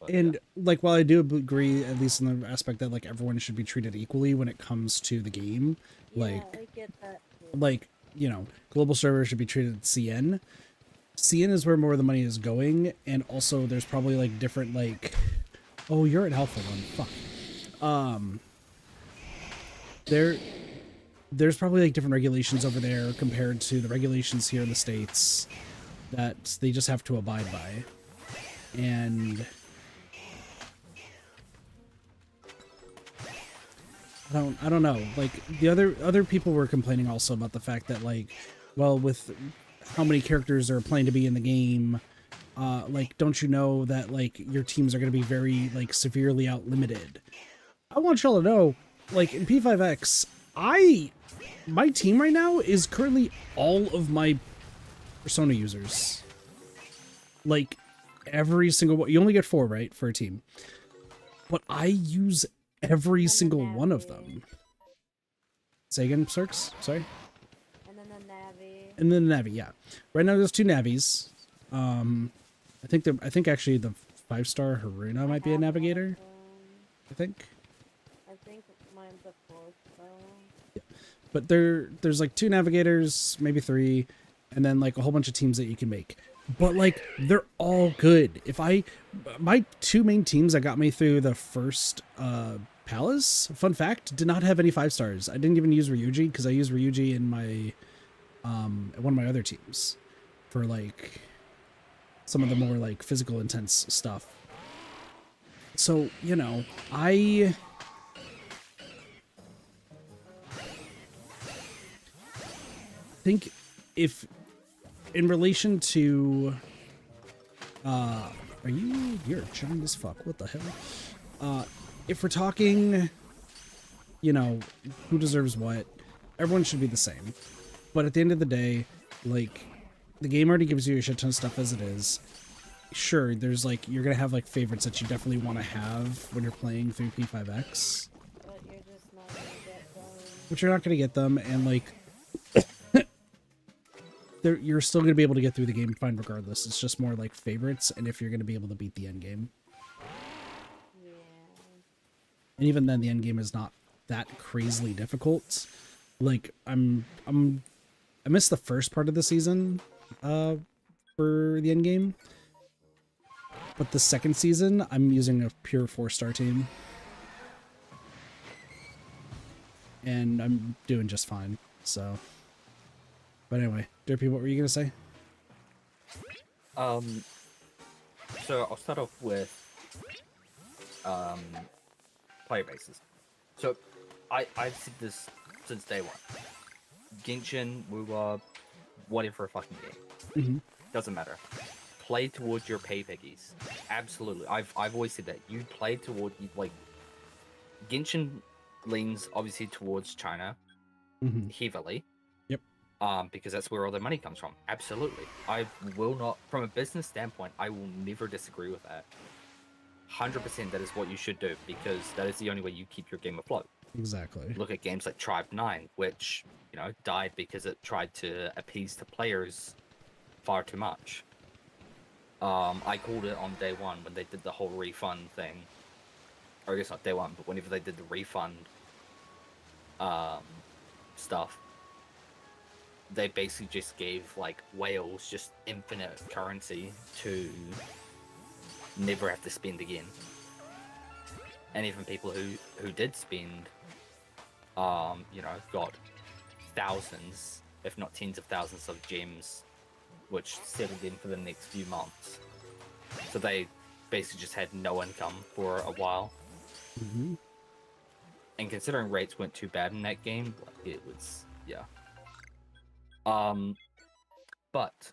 and like while I do agree, at least in the aspect that like everyone should be treated equally when it comes to the game, like I get that too. like you know, global servers should be treated CN. CN is where more of the money is going, and also there's probably like different like, oh, you're at Alpha One, fuck. There's probably like different regulations over there compared to the regulations here in the States that they just have to abide by, and I don't know. Like the other people were complaining also about the fact that like, well, with how many characters are playing to be in the game, like don't you know that like your teams are going to be very like severely out limited? I want y'all to know, like in P5X, my team right now is currently all of my Persona users. Like every single one. You only get 4, right, for a team, but I use every single one of them. Say again, Cirx? Sorry? And then the Navi. And then the Navi, yeah. Right now there's 2 Navis. I think actually the 5-star Haruna might be a navigator. I think mine's a 4-star. Yeah. But there's like 2 navigators, maybe 3, and then like a whole bunch of teams that you can make. But like they're all good. My 2 main teams that got me through the first palace, fun fact, did not have any 5 stars. I didn't even use Ryuji because I used Ryuji in my one of my other teams for like some of the more like physical intense stuff. So, you know, I think if in relation to you're chilling as fuck, what the hell? If we're talking, you know, who deserves what, everyone should be the same. But at the end of the day, like, the game already gives you a shit ton of stuff as it is. Sure, there's like, you're gonna have like favorites that you definitely want to have when you're playing through P5X. But you're just not gonna get them. But you're not gonna get them, and like, you're still gonna be able to get through the game fine regardless. It's just more like favorites, and if you're gonna be able to beat the end game. Yeah. And even then, the end game is not that crazily difficult. Like, I missed the first part of the season, for the end game. But the second season, I'm using a pure 4-star team. And I'm doing just fine, so. But anyway, Derpy, what were you going to say? So I'll start off with player bases. So I've said this since day one. Genshin, WoW, whatever fucking game. Mm-hmm. Doesn't matter. Play towards your pay piggies. Absolutely. I've always said that. You play toward, like, Genshin leans obviously towards China heavily. Yep. Because that's where all their money comes from. Absolutely. I will not, from a business standpoint, I will never disagree with that. 100% that is what you should do, because that is the only way you keep your game afloat. Exactly. Look at games like Tribe 9, which, you know, died because it tried to appease the players far too much. I called it on day one when they did the whole refund thing. Or I guess not day one, but whenever they did the refund stuff, they basically just gave, like, whales just infinite currency to never have to spend again. And even people who did spend, you know, got thousands, if not tens of thousands of gems, which settled in for the next few months. So they basically just had no income for a while. Mm-hmm. And considering rates weren't too bad in that game, it was, yeah. But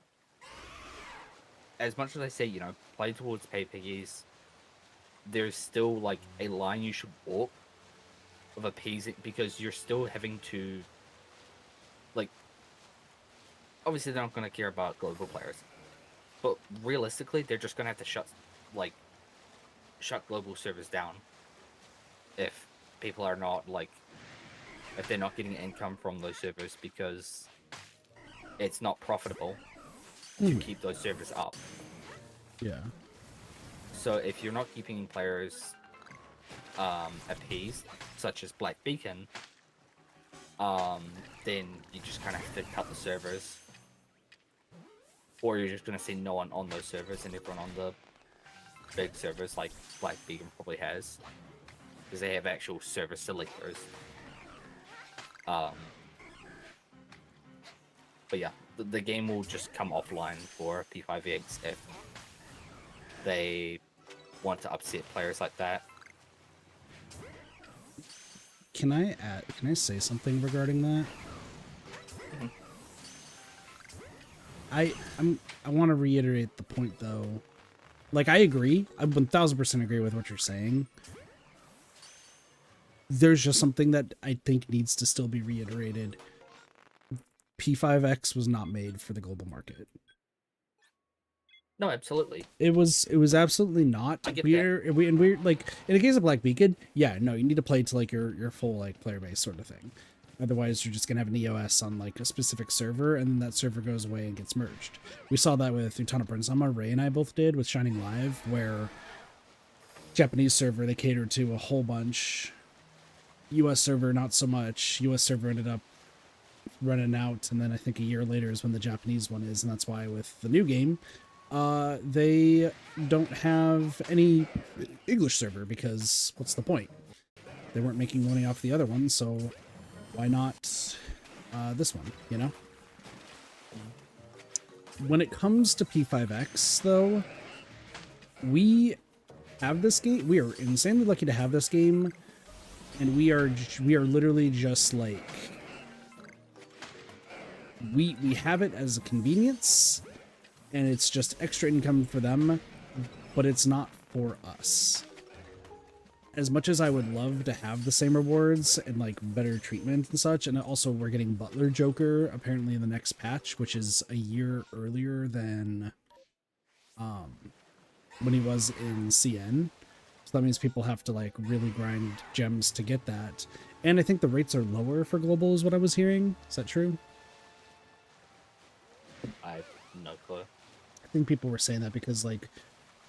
as much as I say, you know, play towards pay piggies, there's still, like, a line you should walk of appeasing, because you're still having to, like, obviously they're not going to care about global players, but realistically they're just going to have to shut global servers down if people are not, like, if they're not getting income from those servers, because it's not profitable to keep those servers up. Yeah. So if you're not keeping players appeased, such as Black Beacon, then you just kind of have to cut the servers, or you're just going to see no one on those servers, and everyone on the big servers like Black Beacon probably has, because they have actual server selectors. But yeah, the game will just come offline for P5X if they want to upset players like that. Can I say something regarding that? I want to reiterate the point though. Like, I agree. I 1000% agree with what you're saying. There's just something that I think needs to still be reiterated. P5X was not made for the global market. No, absolutely. It was absolutely not. I get we're like, in the case of Black Beacon, yeah, no, you need to play to, like, your full, like, player base sort of thing. Otherwise, you're just gonna have an EOS on, like, a specific server, and that server goes away and gets merged. We saw that with Utana Brinsama. Ray and I both did with Shining Live, where Japanese server, they catered to a whole bunch. US server, not so much. US server ended up running out, and then I think a year later is when the Japanese one is, and that's why with the new game, they don't have any English server, because what's the point? They weren't making money off the other one, so why not this one, you know? When it comes to P5X, though, we have this game. We are insanely lucky to have this game, and we are literally just like, we have it as a convenience, and it's just extra income for them, but it's not for us. As much as I would love to have the same rewards and, like, better treatment and such, and also we're getting Butler Joker apparently in the next patch, which is a year earlier than when he was in CN. So that means people have to, like, really grind gems to get that. And I think the rates are lower for global is what I was hearing. Is that true? I have no clue. I think people were saying that because, like,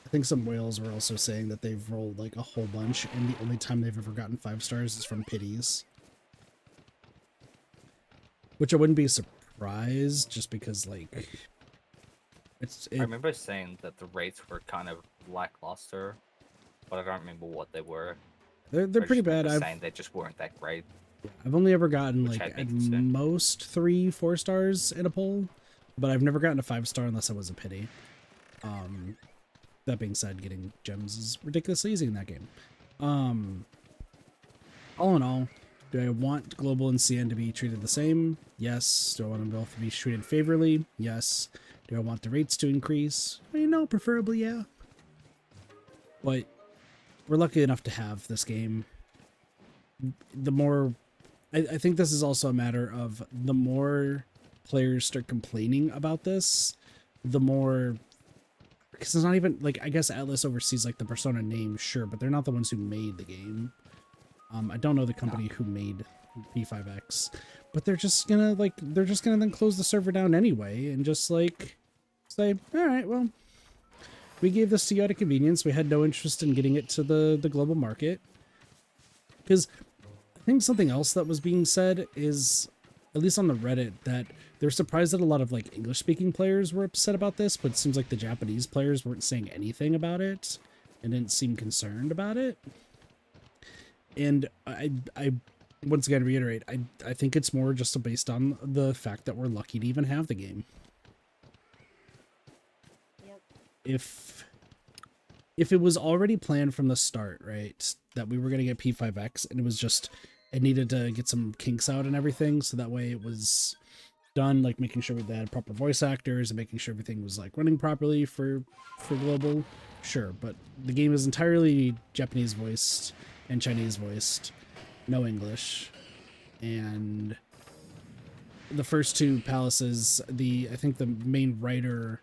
I think some whales were also saying that they've rolled, like, a whole bunch, and the only time they've ever gotten 5 stars is from pities. Which I wouldn't be surprised, just because, like, I remember saying that the rates were kind of lackluster, but I don't remember what they were. they're I pretty just bad. remember saying they just weren't that great. I've only ever gotten Which like had me at concerned. most 3-4 stars in a poll, but I've never gotten a 5-star unless it was a pity. That being said, getting gems is ridiculously easy in that game. All in all, do I want Global and CN to be treated the same? Yes. Do I want them both to be treated favorably? Yes. Do I want the rates to increase? I mean, no, preferably, yeah. But we're lucky enough to have this game. The more... I think this is also a matter of the more players start complaining about this, the more... Because it's not even... Like, I guess Atlas oversees, like, the Persona name, sure, but they're not the ones who made the game. I don't know the company who made P5X, but they're just gonna then close the server down anyway and just like say, all right, well, we gave this to you out of convenience. We had no interest in getting it to the global market. Because I think something else that was being said is, at least on the Reddit, that they're surprised that a lot of like English speaking players were upset about this, but it seems like the Japanese players weren't saying anything about it and didn't seem concerned about it. And I once again reiterate, I think it's more just based on the fact that we're lucky to even have the game. Yep. If it was already planned from the start, right, that we were gonna get P5X and it needed to get some kinks out and everything, so that way it was done, like making sure we had proper voice actors and making sure everything was like running properly for global, sure, but the game is entirely Japanese voiced and Chinese voiced, no English, and the first two palaces, I think the main writer,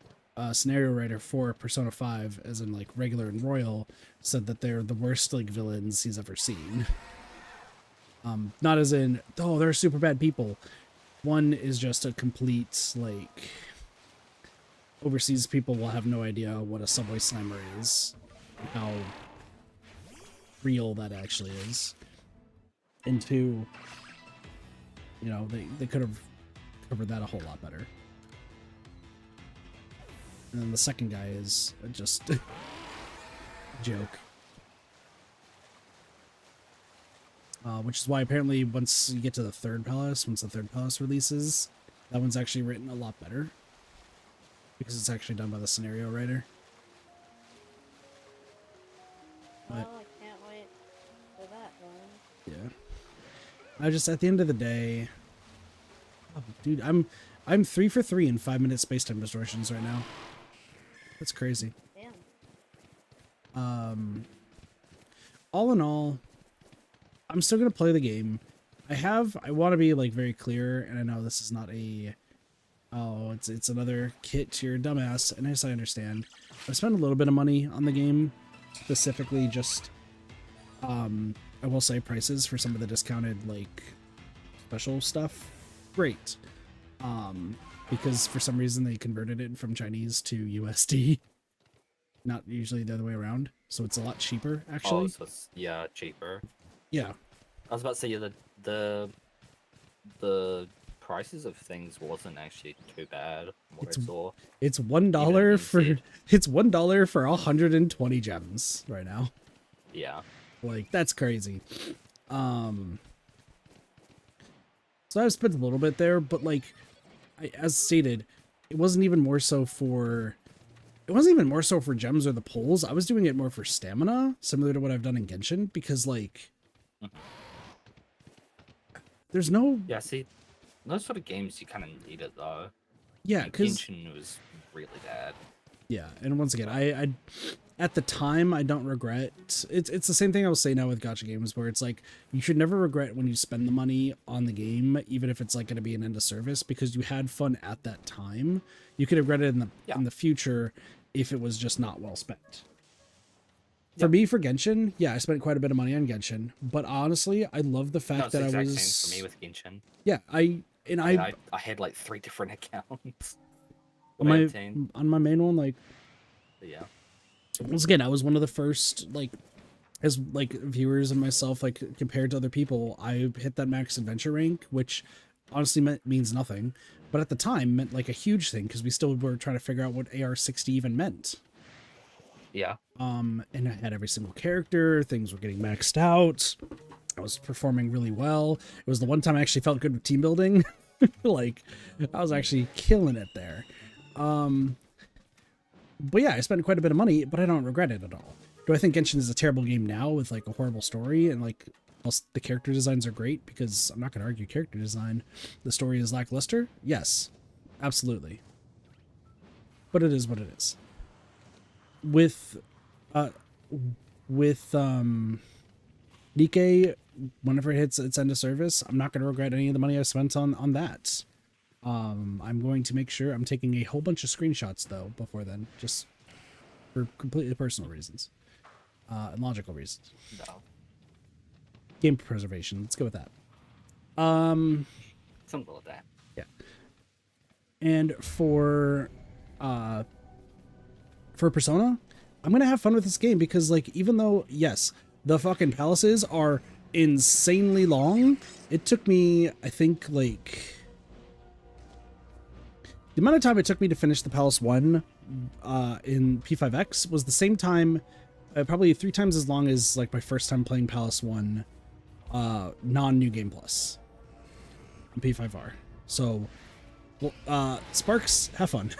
scenario writer for Persona 5, as in like regular and royal, said that they're the worst like villains he's ever seen. Not as in, oh, they're super bad people. One is just a complete like overseas people will have no idea what a subway slammer is, how real that actually is. And two, you know, they could have covered that a whole lot better. And then the second guy is just a joke. Which is why apparently once you get to the third palace releases, that one's actually written a lot better. Because it's actually done by the scenario writer. But, Well, I can't wait for that one. yeah. I just, at the end of the day... Oh, dude, I'm 3 for 3 in 5-minute space-time distortions right now. That's crazy. Damn. All in all, I'm still gonna play the game. I want to be like very clear, and I know this is not a... Oh, it's another kit to your dumbass, and I understand. I've spent a little bit of money on the game, specifically just, I will say prices for some of the discounted, like, special stuff. Great. Because for some reason they converted it from Chinese to USD. Not usually the other way around. So it's a lot cheaper, actually. Oh, so it's, yeah, cheaper. Yeah. I was about to say, yeah, the prices of things wasn't actually too bad from what I saw. It's $1 for it's $1 for 120 gems right now. Yeah. Like, that's crazy. So I've spent a little bit there, but like, as stated, it wasn't even more so for gems or the pulls. I was doing it more for stamina, similar to what I've done in Genshin, because like, there's no... Yeah, see, those sort of games you kind of need it though. Yeah, Like, because... Genshin was really bad. Yeah, and once again, I at the time, I don't regret. It's the same thing I was saying now with gacha games, where it's like, you should never regret when you spend the money on the game, even if it's like going to be an end of service, because you had fun at that time. You could regret it in the future if it was just not well spent. For me, for Genshin, yeah, I spent quite a bit of money on Genshin, but honestly, I love the fact that I was... Same for me with Genshin. Yeah, I had like 3 different accounts. on my main one, like... But yeah. Once again, I was one of the first, like, as like viewers and myself, like compared to other people, I hit that max adventure rank, which honestly means nothing, but at the time meant like a huge thing because we still were trying to figure out what AR-60 even meant. Yeah. And I had every single character, things were getting maxed out. I was performing really well. It was the one time I actually felt good with team building. Like, I was actually killing it there. But yeah, I spent quite a bit of money, but I don't regret it at all. Do I think Genshin is a terrible game now with like a horrible story and like the character designs are great? Because I'm not going to argue character design. The story is lackluster. Yes, absolutely. But it is what it is. With Nikke, whenever it hits its end of service, I'm not going to regret any of the money I spent on that. I'm going to make sure I'm taking a whole bunch of screenshots though before then, just for completely personal reasons, and logical reasons. No. Game preservation. Let's go with that. Something like that. Yeah. And for Persona, I'm gonna have fun with this game because, like, even though yes, the fucking palaces are insanely long, it took me, I think, like the amount of time it took me to finish the Palace 1 in P5X was the same time, probably 3 times as long as like my first time playing Palace 1 non-New Game Plus on P5R. So, Sparks, have fun.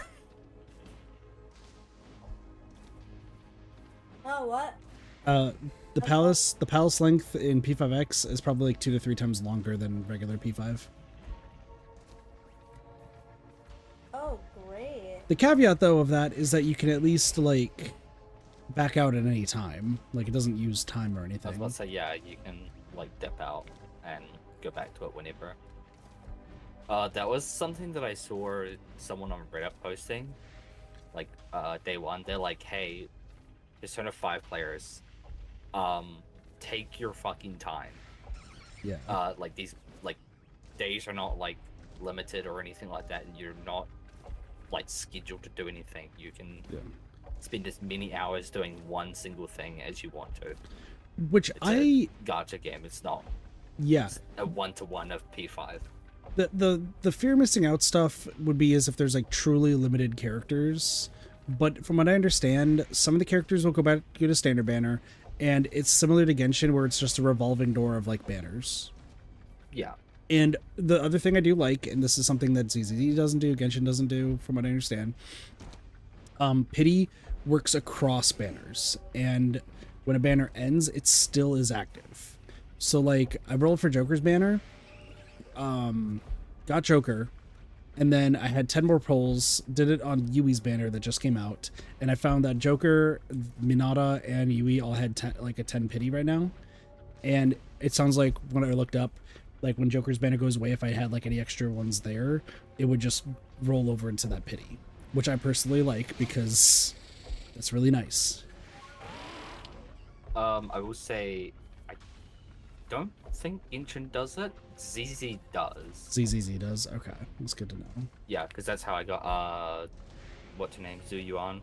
Oh, what? The palace length in P5X is probably like 2 to 3 times longer than regular P5. Oh, great. The caveat, though, of that is that you can at least, like, back out at any time. Like, it doesn't use time or I was anything. about to say, yeah, you can like dip out and go back to it whenever. That was something that I saw someone on Reddit posting, like day one. They're like, "Hey, Persona 5 players, take your fucking time. Yeah. Like these like days are not like limited or anything like that, and you're not like scheduled to do anything. You can spend as many hours doing one single thing as you want to." Which It's a gacha game. It's not a one-to-one of P5. The fear missing out stuff would be as if there's like truly limited characters, but from what I understand, some of the characters will go to standard banner, and it's similar to Genshin where it's just a revolving door of like banners. Yeah. And the other thing I do like, and this is something that ZZZ doesn't do, Genshin doesn't do, from what I understand, pity works across banners, and when a banner ends, it still is active. So like, I rolled for Joker's banner, got Joker, and then I had 10 more pulls, did it on Yui's banner that just came out, and I found that Joker, Minata, and Yui all had like a 10 pity right now. And it sounds like when I looked up, like when Joker's banner goes away, if I had like any extra ones there, it would just roll over into that pity, which I personally like because that's really nice. I will say, I don't think Genshin does it. ZZ does. ZZZ does. Okay, that's good to know. Yeah, because that's how I got what's her name, Zhu Yuan.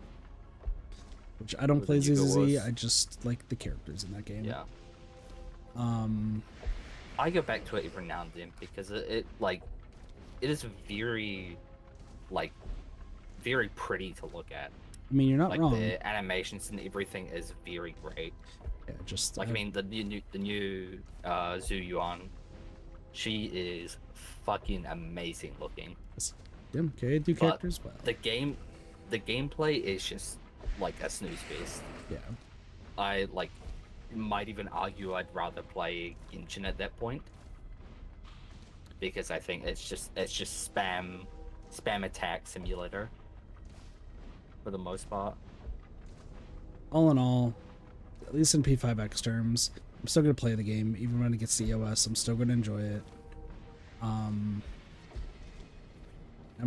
Which I don't Who play the Yuga ZZZ. was. I just like the characters in that game. Yeah. I go back to it every now and then because it is very, like, very pretty to look at. I mean, you're not Like wrong. the animations and everything is very great. Yeah, just Like I mean, the new Zhu Yuan, she is fucking amazing looking. yeah, okay, do But characters well. the gameplay is just like a snooze fest. Yeah, I like might even argue I'd rather play Genshin at that point because I think it's just spam attack simulator for the most part. all in all, at least in P5X terms, I'm still gonna play the game even when it gets to EOS. I'm still gonna enjoy it. I'm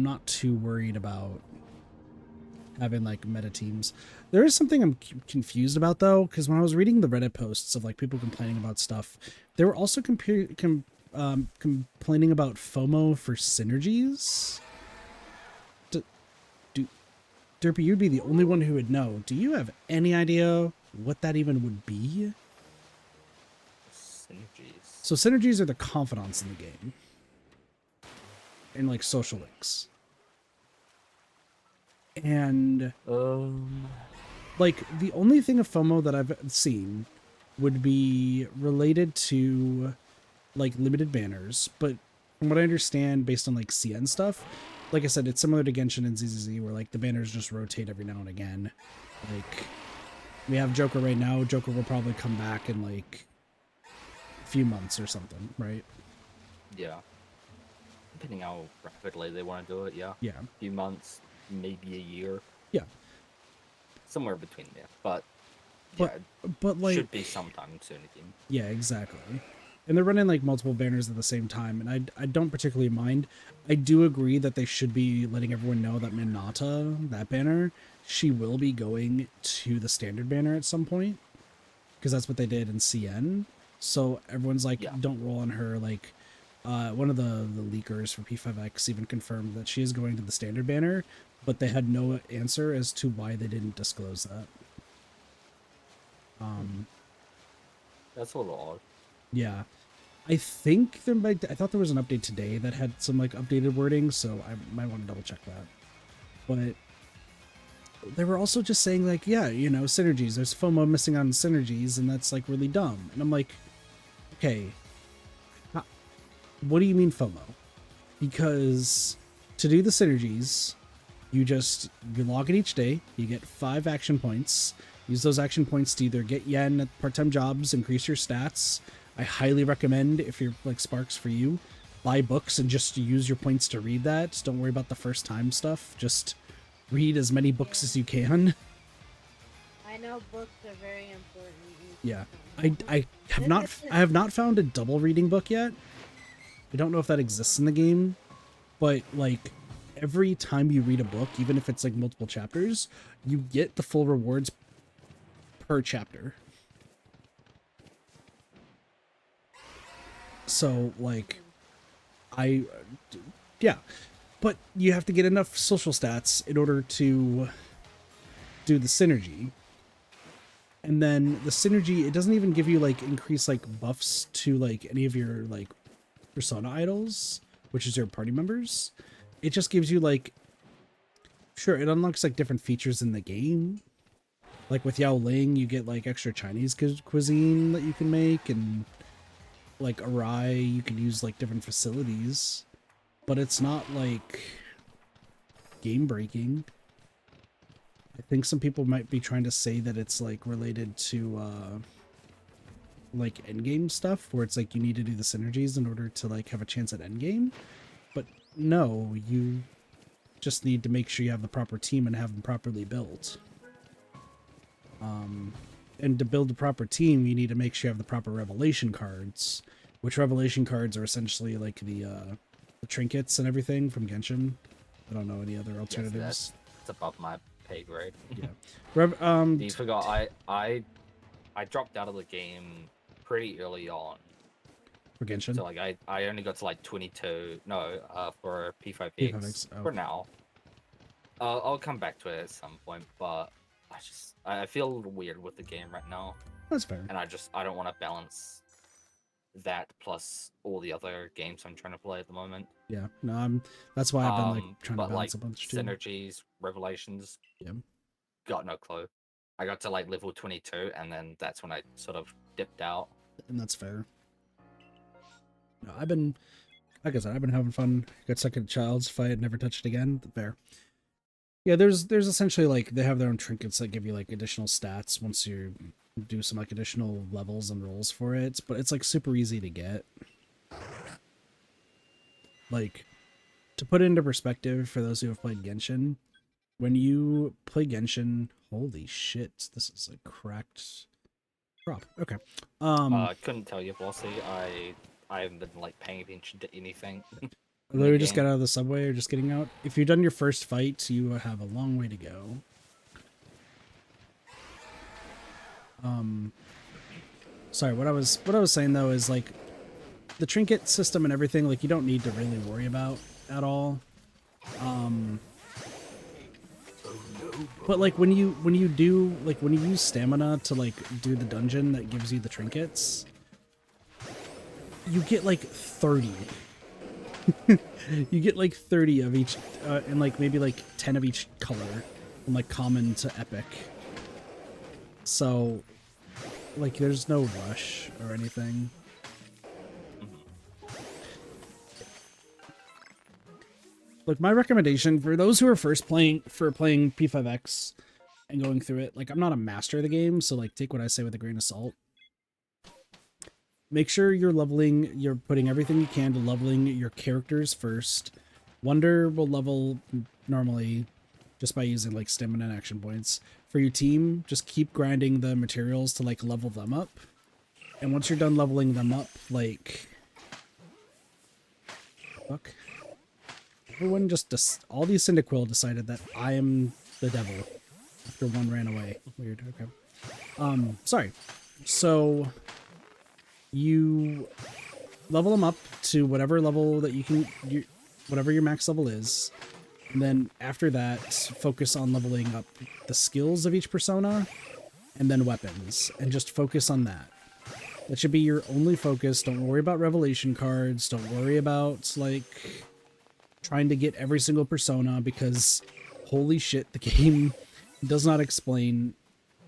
not too worried about having like meta teams. There is something I'm confused about though, because when I was reading the Reddit posts of like people complaining about stuff, they were also complaining about FOMO for synergies. Derpy, you'd be the only one who would know. Do you have any idea what that even would be? Synergies. So synergies are the confidants in the game. and like social links. And like the only thing of FOMO that I've seen would be related to like limited banners, but from what I understand based on like CN stuff, like I said, it's similar to Genshin and ZZZ where like the banners just rotate every now and again. Like we have Joker right now. Joker will probably come back in like a few months or something, right? Yeah. Depending how rapidly they want to do it, yeah. Yeah. A few months, maybe a year. Yeah. Somewhere between there. But but like should be sometime soon again. Yeah, exactly. And they're running like multiple banners at the same time, and I don't particularly mind. I do agree that they should be letting everyone know that Minata, that banner, she will be going to the standard banner at some point, because that's what they did in CN. So everyone's like, don't roll on her. Like, one of the leakers for P5X even confirmed that she is going to the standard banner, but they had no answer as to why they didn't disclose that. That's a little odd. Yeah. I think there might, I thought there was an update today that had some like updated wording, so I might want to double check that. But they were also just saying like, yeah, you know, synergies, there's FOMO missing on synergies, and that's like really dumb. And I'm like, okay, what do you mean FOMO? Because to do the synergies, you log it each day, you get 5 action points, use those action points to either get yen at part-time jobs, increase your stats. I highly recommend, if you're like Sparks for you, buy books and just use your points to read that. Don't worry about the first time stuff. Just read as many books as you can. I know books are very important. Yeah. I have not found a double reading book yet. I don't know if that exists in the game, but like every time you read a book, even if it's like multiple chapters, you get the full rewards per chapter. So like yeah, but you have to get enough social stats in order to do the synergy. And then the synergy, it doesn't even give you like increased like buffs to like any of your like persona idols, which is your party members. It just gives you like, sure, it unlocks like different features in the game. Like with Yao Ling, you get like extra Chinese cuisine that you can make, and like Arai, you can use like different facilities, but it's not like game breaking. I think some people might be trying to say that it's like related to like endgame stuff, where it's like you need to do the synergies in order to like have a chance at endgame. But no, you just need to make sure you have the proper team and have them properly built. And to build a proper team, you need to make sure you have the proper revelation cards, which revelation cards are essentially like the trinkets and everything from Genshin. I don't know any other alternatives. Yes, that's above my pay grade. Yeah. You forgot I dropped out of the game pretty early on. For Genshin? So like I only got to like 22. No, for P5X for now. I'll come back to it at some point, but I feel a little weird with the game right now. That's fair. And I don't want to balance that plus all the other games I'm trying to play at the moment. Yeah, no, that's why I've been like trying to balance like, a bunch too. Synergies, revelations. Yeah. Got no clue. I got to like level 22, and then that's when I sort of dipped out. And that's fair. No, I've been, like I said, I've been having fun. Got stuck in a child's fight, never touched it again. Fair. Yeah, there's essentially like they have their own trinkets that give you like additional stats once you do some like additional levels and rolls for it, but it's like super easy to get. Like, to put it into perspective for those who have played Genshin, when you play Genshin, holy shit, this is a cracked drop. Okay. I couldn't tell you, Bossy. I haven't been like paying attention to anything. Literally just got out of the subway or just getting out. If you've done your first fight, you have a long way to go. Sorry, what I was saying though is like the trinket system and everything, like you don't need to really worry about at all. But like when you use stamina to like do the dungeon that gives you the trinkets, you get like 30. You get like 30 of each, and like maybe like 10 of each color, from like common to epic. So, like, there's no rush or anything. Look, my recommendation for those who are first playing P5X and going through it, like, I'm not a master of the game, so like take what I say with a grain of salt. Make sure you're putting everything you can to leveling your characters first. Wonder will level normally just by using like stamina and action points. For your team, just keep grinding the materials to like level them up. And once you're done leveling them up, like, fuck. Everyone just all these Cyndaquil decided that I am the devil after one ran away. Weird. Okay. Sorry. So you level them up to whatever level that you can, whatever your max level is. And then after that, focus on leveling up the skills of each persona and then weapons, and just focus on that. That should be your only focus. Don't worry about revelation cards. Don't worry about like trying to get every single persona, because holy shit, the game does not explain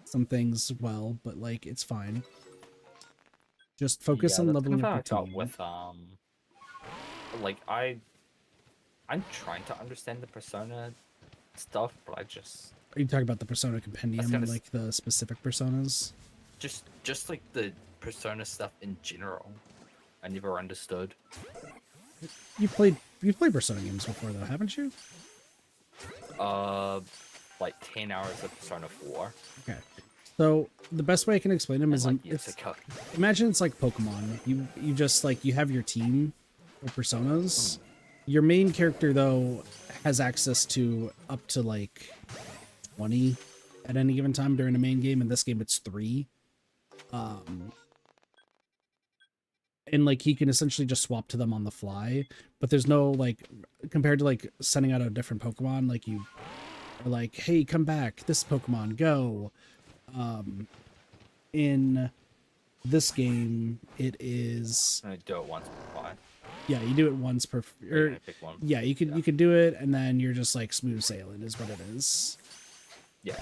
some things well, but like it's fine. Just focus on leveling up your team. With like I'm trying to understand the persona stuff, but I just... Are you talking about the Persona Compendium and like the specific personas? Just like the persona stuff in general. I never understood. You've played Persona games before though, haven't you? Like 10 hours of Persona 4. Okay. So the best way I can explain them is like imagine it's like Pokemon. You just like you have your team of personas. Your main character though has access to up to like 20 at any given time during a main game. In this game it's 3. And like he can essentially just swap to them on the fly, but there's no like, compared to like sending out a different Pokemon, like you are like, hey, come back, this Pokemon, go. In this game it is I do it once per fly. Yeah, you do it once per Pick one. Yeah, you could do it and then you're just like smooth sailing is what it is. Yeah.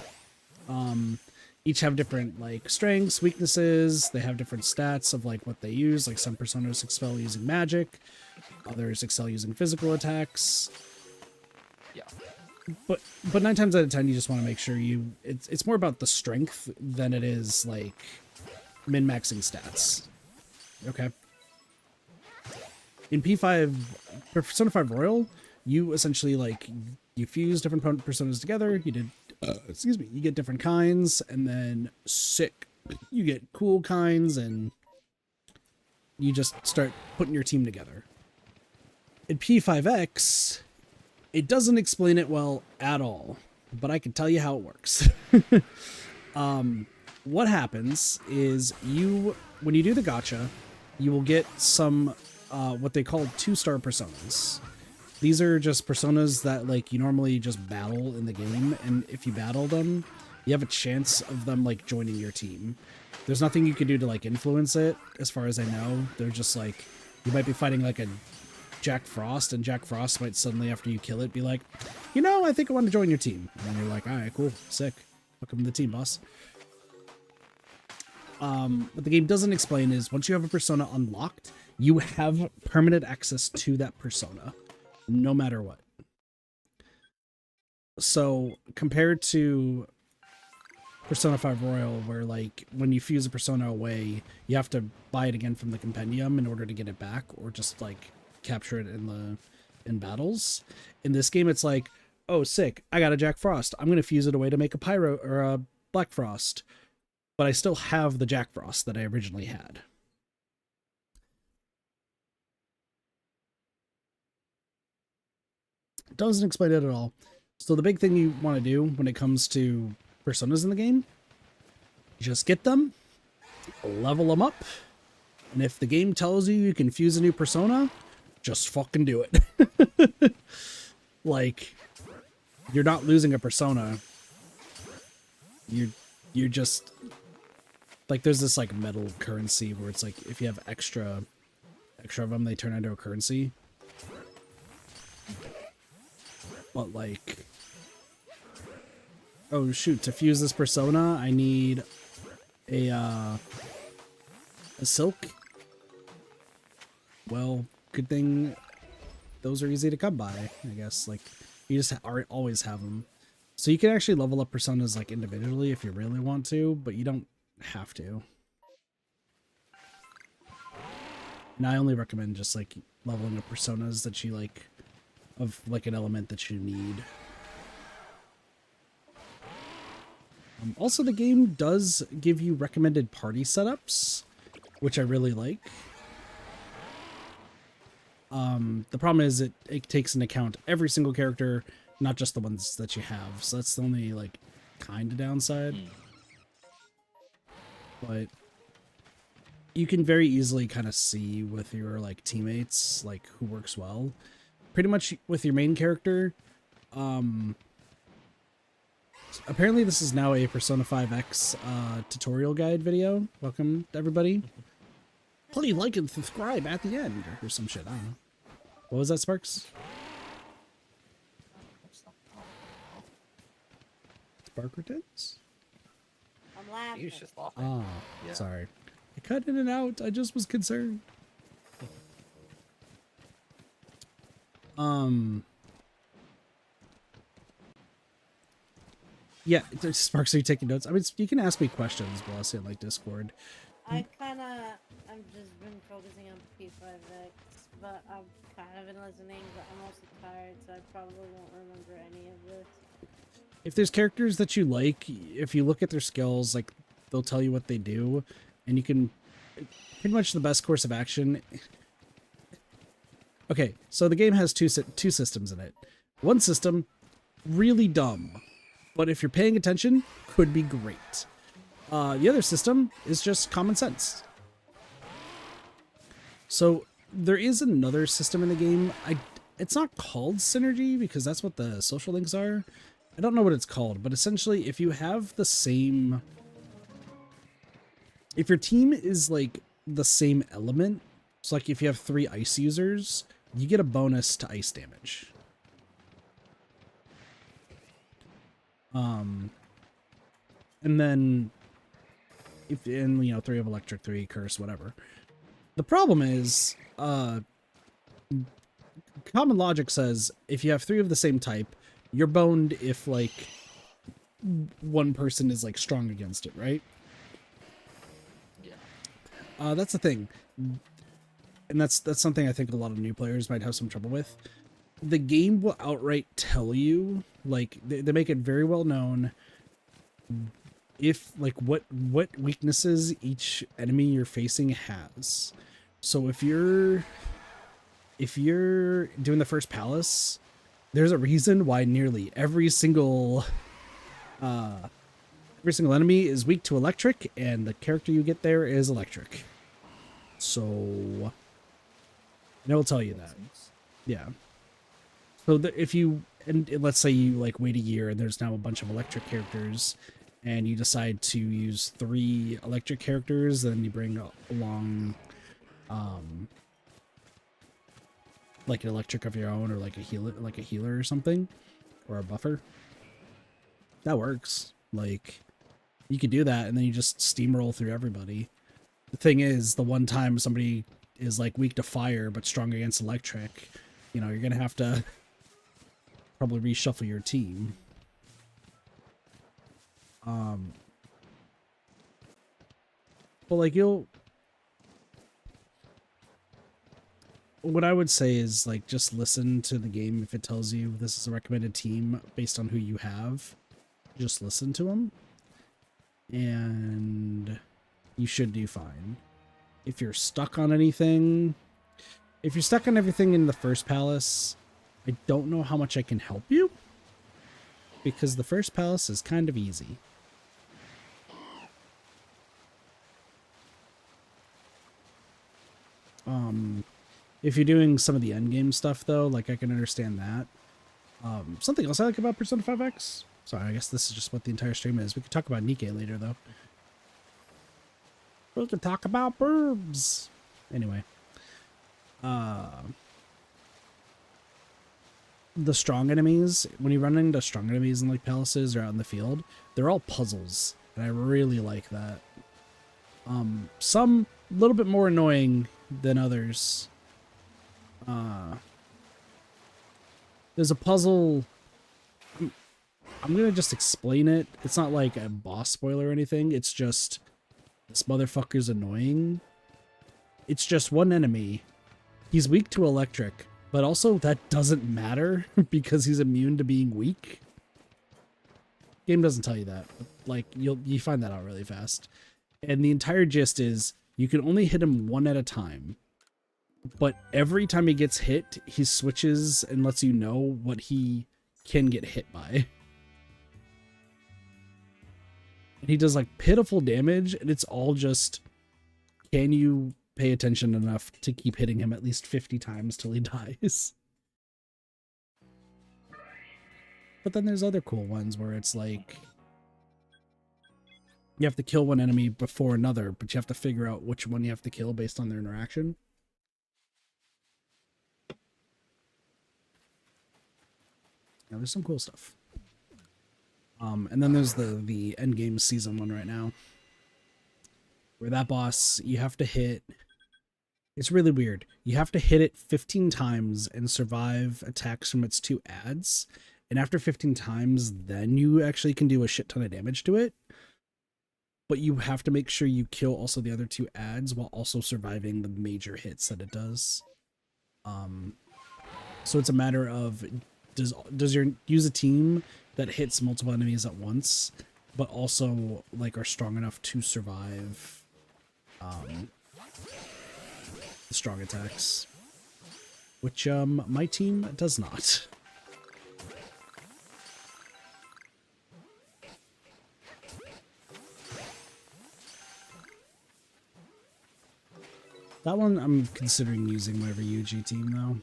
Each have different like strengths, weaknesses. They have different stats of like what they use. Like some personas excel using magic, others excel using physical attacks. Yeah. But 9 times out of 10, you just want to make sure it's more about the strength than it is like min-maxing stats. Okay. In P5, Persona 5 Royal, you essentially like you fuse different personas together. You did. Excuse me, you get different kinds, and then you get cool kinds, and you just start putting your team together. In P5X, it doesn't explain it well at all, but I can tell you how it works. What happens is when you do the gacha, you will get some what they call 2-star personas. These are just personas that like you normally just battle in the game, and if you battle them, you have a chance of them like joining your team. There's nothing you can do to like influence it, as far as I know. They're just like, you might be fighting like a Jack Frost, and Jack Frost might suddenly, after you kill it, be like, you know, I think I want to join your team. And then you're like, all right, cool, sick. Welcome to the team, boss. What the game doesn't explain is once you have a persona unlocked, you have permanent access to that persona, no matter what. So compared to Persona 5 Royal, where like when you fuse a persona away, you have to buy it again from the compendium in order to get it back, or just like capture it in battles. In this game, it's like, oh sick, I got a Jack Frost. I'm gonna fuse it away to make a Pyro or a Black Frost, but I still have the Jack Frost that I originally had. Doesn't explain it at all. So the big thing you want to do when it comes to personas in the game, just get them, level them up, and if the game tells you can fuse a new persona, just fucking do it. Like, you're not losing a persona. You're just like, there's this like metal currency where it's like if you have extra of them, they turn into a currency. but like, oh shoot, to fuse this persona, I need a silk. Well, good thing those are easy to come by, I guess. Like, you just always have them. So you can actually level up personas like individually if you really want to, but you don't have to. And I only recommend just like leveling up personas that you like, of like an element that you need. Also, the game does give you recommended party setups, which I really like. The problem is it takes into account every single character, not just the ones that you have. So that's the only like kind of downside. But you can very easily kind of see with your like teammates like who works well. Pretty much with your main character. Apparently this is now a Persona 5X tutorial guide video. Welcome everybody. Please like and subscribe at the end or some shit. I don't know. What was that, Sparks? Sparkertons? I'm laughing. He was just laughing. Ah, Yeah. sorry. I cut in and out. I just was concerned. Yeah, Sparks, are you taking notes? I mean, you can ask me questions while I see it like Discord. I'm just been focusing on P5X, but I've kind of been listening, but I'm also tired, so I probably won't remember any of this. If there's characters that you like, if you look at their skills, like, they'll tell you what they do, and you can... Pretty much the best course of action... Okay, so the game has two systems in it. One system, really dumb, but if you're paying attention, could be great. The other system is just common sense. So there is another system in the game. It's not called synergy because that's what the social links are. I don't know what it's called, but essentially if you have the same... If your team is like the same element, so like if you have 3 ice users, you get a bonus to ice damage. And then if in 3 of electric, 3 curse, whatever. The problem is common logic says if you have 3 of the same type, you're boned if like one person is like strong against it, right? Yeah. That's the thing. And that's something I think a lot of new players might have some trouble with. The game will outright tell you, like, they make it very well known if, like, what weaknesses each enemy you're facing has. So if you're doing the first palace, there's a reason why nearly every single enemy is weak to electric, and the character you get there is electric. So, and it'll tell you that. Yeah. So if you, and let's say you like wait a year and there's now a bunch of electric characters, and you decide to use 3 electric characters, then you bring along, like an electric of your own, or like a healer or something, or a buffer. That works. Like, you could do that, and then you just steamroll through everybody. The thing is, the one time somebody is like weak to fire but strong against electric, you're gonna have to probably reshuffle your team. But like what I would say is like just listen to the game. If it tells you this is a recommended team based on who you have, just listen to them, and you should do fine. If you're stuck on anything, if you're stuck on everything in the first palace, I don't know how much I can help you, because the first palace is kind of easy. If you're doing some of the endgame stuff though, like I can understand that. Something else I like about Persona 5X. Sorry, I guess this is just what the entire stream is. We could talk about Nikke later though. We could talk about boobs. Anyway. the strong enemies, when you run into strong enemies in like palaces or out in the field, they're all puzzles, and I really like that. Some a little bit more annoying than others. There's a puzzle. I'm gonna just explain it. It's not like a boss spoiler or anything. It's just this motherfucker's annoying. It's just one enemy. He's weak to electric, but also that doesn't matter because he's immune to being weak. Game doesn't tell you that. But like you find that out really fast. And the entire gist is you can only hit him one at a time. But every time he gets hit, he switches and lets you know what he can get hit by. And he does like pitiful damage, and it's all just, can you pay attention enough to keep hitting him at least 50 times till he dies? But then there's other cool ones where it's like, you have to kill one enemy before another, but you have to figure out which one you have to kill based on their interaction. Yeah, there's some cool stuff. And then there's the endgame season one right now, where that boss, you have to hit, it's really weird. You have to hit it 15 times and survive attacks from its 2 adds. And after 15 times, then you actually can do a shit ton of damage to it. But you have to make sure you kill also the other 2 adds while also surviving the major hits that it does. So it's a matter of, use a team that hits multiple enemies at once, but also like are strong enough to survive the strong attacks, which my team does not. That one I'm considering using my Ryuji team though.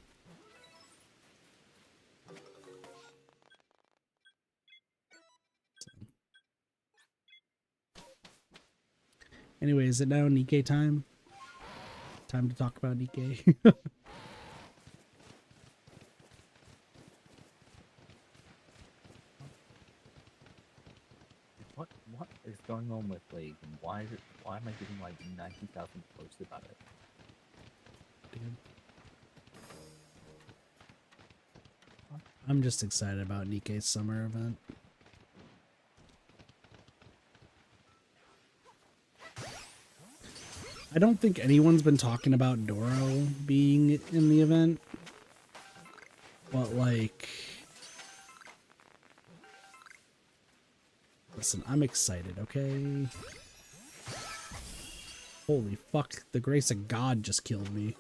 Anyway, is it now Nikke time? Time to talk about Nikke. What is going on with League, and why am I getting like 90,000 posts about it? I'm just excited about Nikke's summer event. I don't think anyone's been talking about Doro being in the event, but like, listen, I'm excited, okay? Holy fuck, the grace of God just killed me.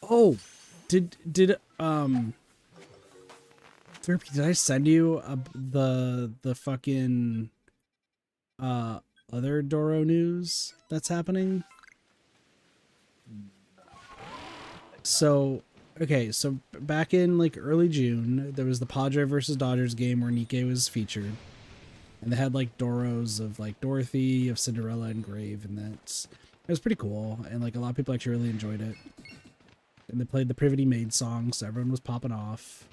Oh, did Derpy, did I send you the fucking other Doro news that's happening? So, okay, so back in like early June, there was the Padre versus Dodgers game where Nikke was featured. And they had like Doros of like Dorothy, of Cinderella and Grave, and it was pretty cool. And like a lot of people actually really enjoyed it. And they played the Privity Maid song, so everyone was popping off.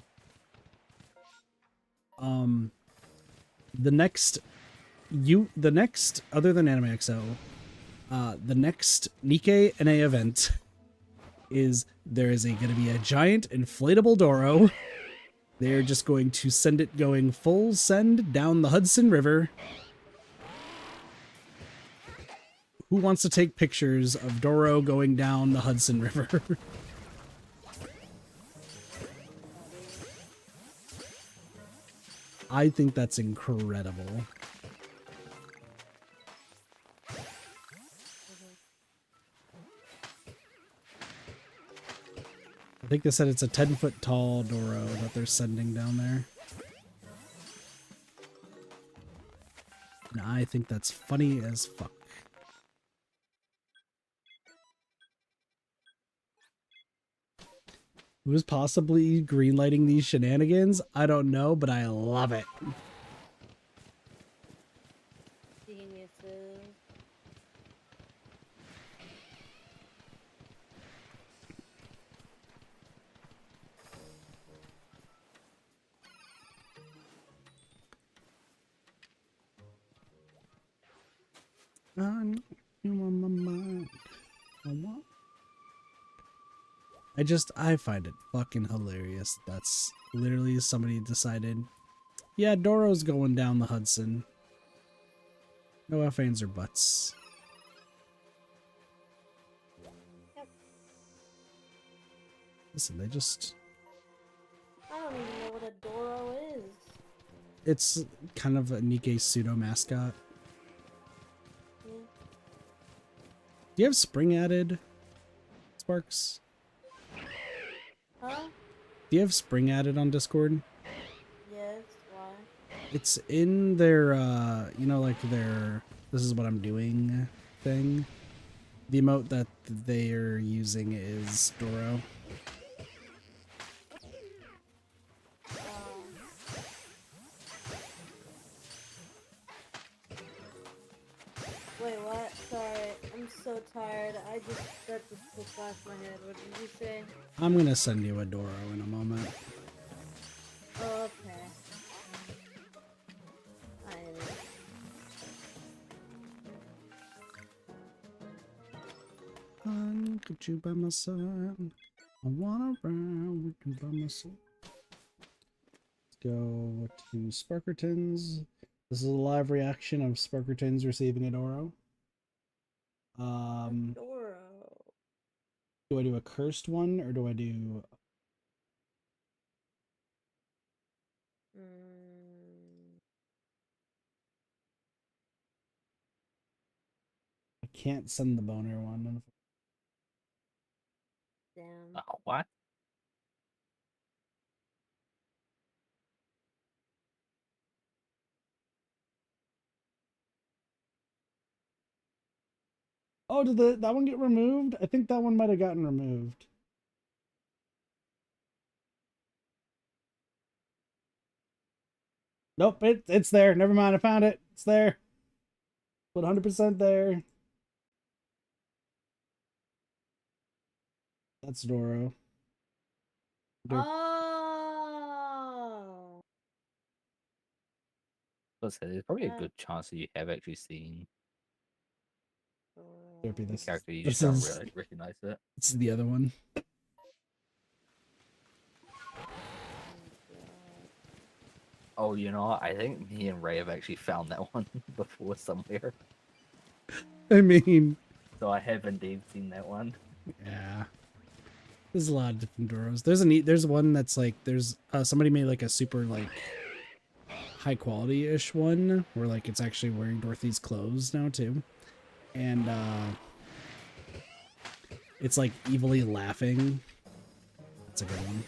The next, other than Anime XO, the next Nikke NA event is going to be a giant inflatable Doro. They're just going to send it going full send down the Hudson River. Who wants to take pictures of Doro going down the Hudson River? I think that's incredible. I think they said it's a 10-foot tall Doro that they're sending down there. And I think that's funny as fuck. Who's possibly greenlighting these shenanigans? I don't know, but I love it. Geniuses. I know you on my mind. I find it fucking hilarious. That's literally somebody decided, yeah, Doro's going down the Hudson. No F ands or buts. Yep. Listen, they just... I don't even know what a Doro is. It's kind of a Nikkei pseudo mascot. Yeah. Do you have spring added, Sparks? Huh? Do you have spring added on Discord? Yes, why? It's in their, you know, like their "this is what I'm doing" thing. The emote that they are using is Doro. Wait, what? Sorry, I'm so tired. I just got this slipped off my head. What did you say? I'm gonna send you a Doro in a moment. Oh, okay. I am. Look at you by my side. I wanna ride with you by my side. Let's go to Sparkertons. This is a live reaction of Sparkertons receiving a Doro. Doro. Do I do a cursed one or do I do... I can't send the boner one. Damn. Oh, what? Oh, did that one get removed? I think that one might have gotten removed. Nope, it's there. Never mind, I found it. It's there. 100% there. That's Doro. Oh. Let's say there's probably a Yeah. good chance that you have actually seen Derpy, the this character. You this just don't is really recognize it. this is the other one. Oh, you know what? I think me and Ray have actually found that one before somewhere. I mean, So I have indeed seen that one. yeah. There's a lot of different Doros. There's one that's like somebody made like a super like high quality ish one where like it's actually wearing Dorothy's clothes now too. And it's like evilly laughing. That's a good one.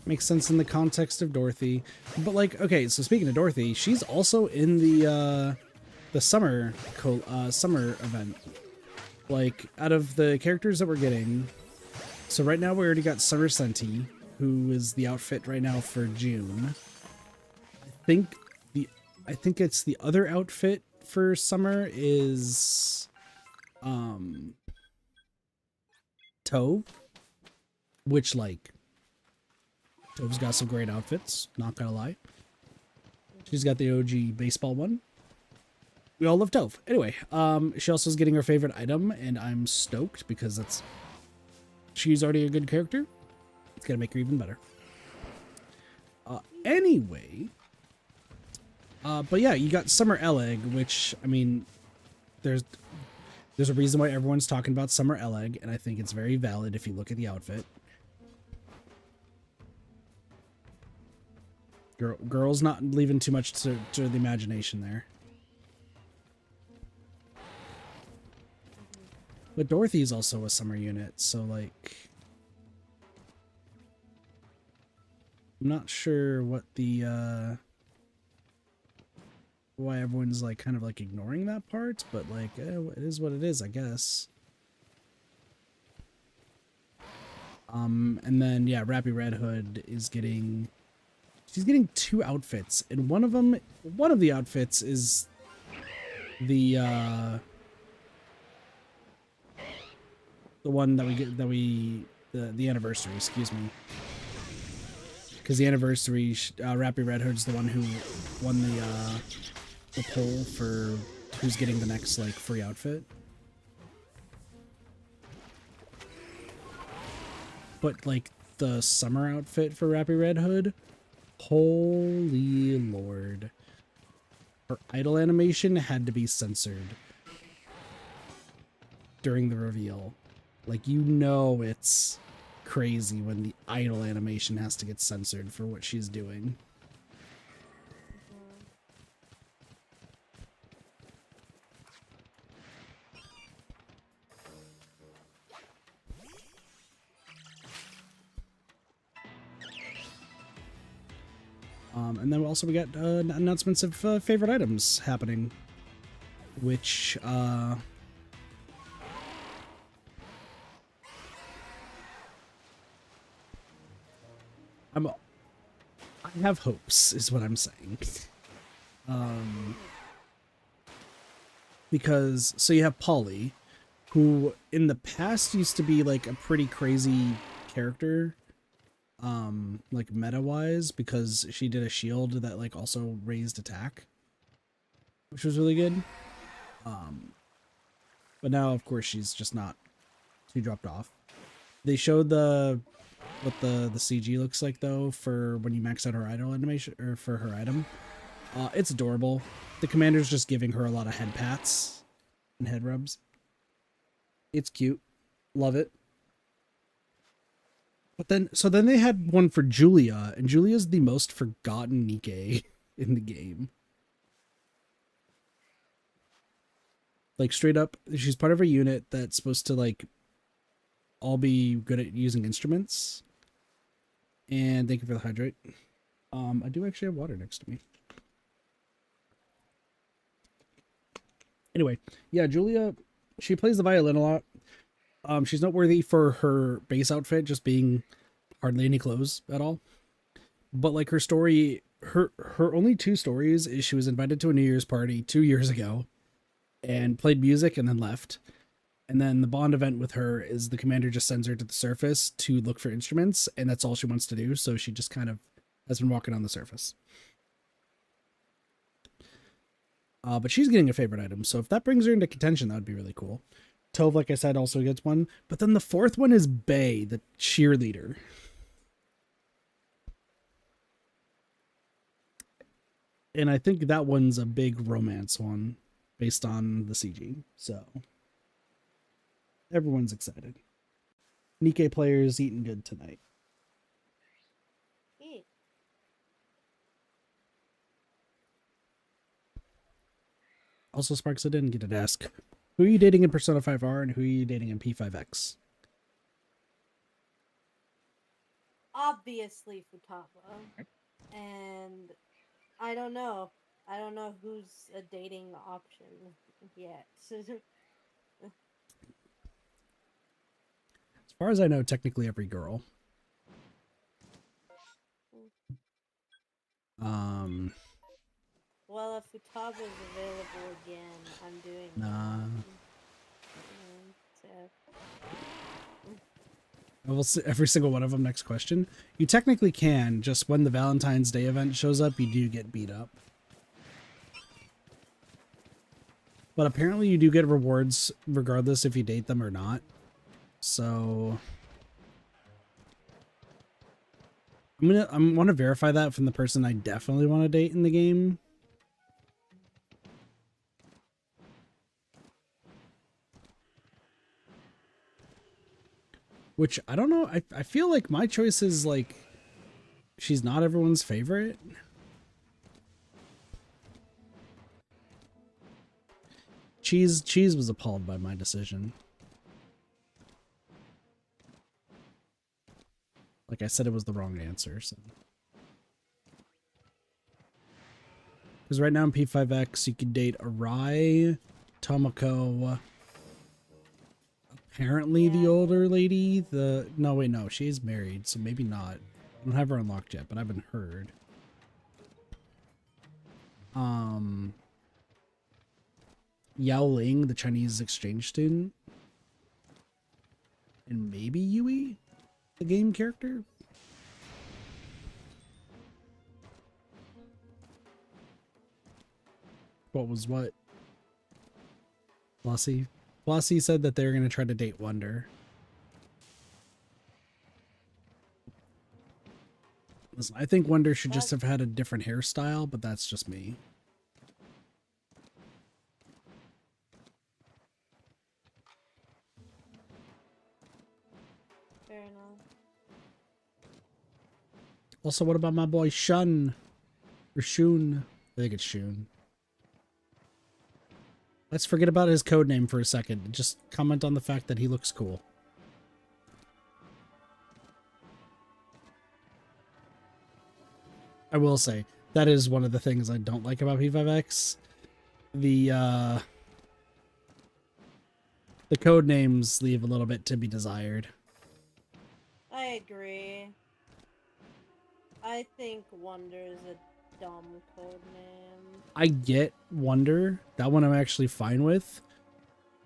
Makes sense in the context of Dorothy. But like, okay, so speaking of Dorothy, she's also in the summer event. Like, out of the characters that we're getting, so right now we already got Summer Senti, who is the outfit right now for June. I think it's the other outfit for summer is Tove, which like Tove's got some great outfits, not gonna lie. She's got the OG baseball one. We all love Tove. Anyway, she also is getting her favorite item, and I'm stoked because she's already a good character. It's gonna make her even better. Anyway, but yeah, you got Summer Eleg, which I mean, there's a reason why everyone's talking about Summer Eleg, and I think it's very valid if you look at the outfit. Girl's not leaving too much to the imagination there. But Dorothy's also a summer unit, so like I'm not sure what the why everyone's like kind of like ignoring that part, but like it is what it is, I guess. And then yeah, Rappy Red Hood is getting she's getting 2 outfits, and one of the outfits is the one that we get the anniversary, excuse me. because the anniversary, Rappy Red Hood's the one who won the poll for who's getting the next like free outfit. But like the summer outfit for Rappy Red Hood, holy lord. Her idle animation had to be censored during the reveal. Like, you know it's crazy when the idle animation has to get censored for what she's doing. And then also we got announcements of favorite items happening, which I have hopes, is what I'm saying. Because so you have Polly, who in the past used to be like a pretty crazy character, like meta-wise, because she did a shield that like also raised attack, which was really good. But now of course she's just not, she dropped off. They showed what the CG looks like though for when you max out her idle animation, or for her item. It's adorable. The commander's just giving her a lot of head pats and head rubs. It's cute. Love it. But then they had one for Julia, and Julia's the most forgotten Nikke in the game. Like straight up, she's part of a unit that's supposed to like all be good at using instruments. And thank you for the hydrate. I do actually have water next to me. Anyway, yeah, Julia, she plays the violin a lot. She's noteworthy for her base outfit just being hardly any clothes at all. But like her story, her only 2 stories is she was invited to a New Year's party 2 years ago and played music and then left. And then the bond event with her is the commander just sends her to the surface to look for instruments, and that's all she wants to do. So she just kind of has been walking on the surface. But she's getting a favorite item, so if that brings her into contention, that would be really cool. Tove, like I said, also gets one. But then the 4th one is Bay, the cheerleader. And I think that one's a big romance one based on the CG. So everyone's excited. Nikke players eating good tonight. Also, Sparks, I didn't get to ask, who are you dating in Persona 5R and who are you dating in P5X? Obviously Futaba. And I don't know. I don't know who's a dating option yet. As far as I know, technically every girl. Well, if Futaba is available again, I'm doing Nah. that. I will see every single one of them. Next question. You technically can, just when the Valentine's Day event shows up, you do get beat up. But apparently you do get rewards regardless if you date them or not. So I want to verify that from the person I definitely want to date in the game. Which, I don't know, I feel like my choice is, like, she's not everyone's favorite. Cheese was appalled by my decision. Like I said, it was the wrong answer, so. Because right now in P5X, you can date Arai, Tomoko, apparently the older lady, no wait, no, she's married, so maybe not. I don't have her unlocked yet, but I haven't heard. Yao Ling, the Chinese exchange student, and maybe Yui, the game character. What was what? Flossie? Flossie said that they were going to try to date Wonder. Listen, I think Wonder should just have had a different hairstyle, but that's just me. Fair enough. Also, what about my boy Shun? Or Shun? I think it's Shun. Let's forget about his code name for a second. Just comment on the fact that he looks cool. I will say, that is one of the things I don't like about P5X. The code names leave a little bit to be desired. I agree. I think Wonder is a dumb code name. I get Wonder. That one I'm actually fine with.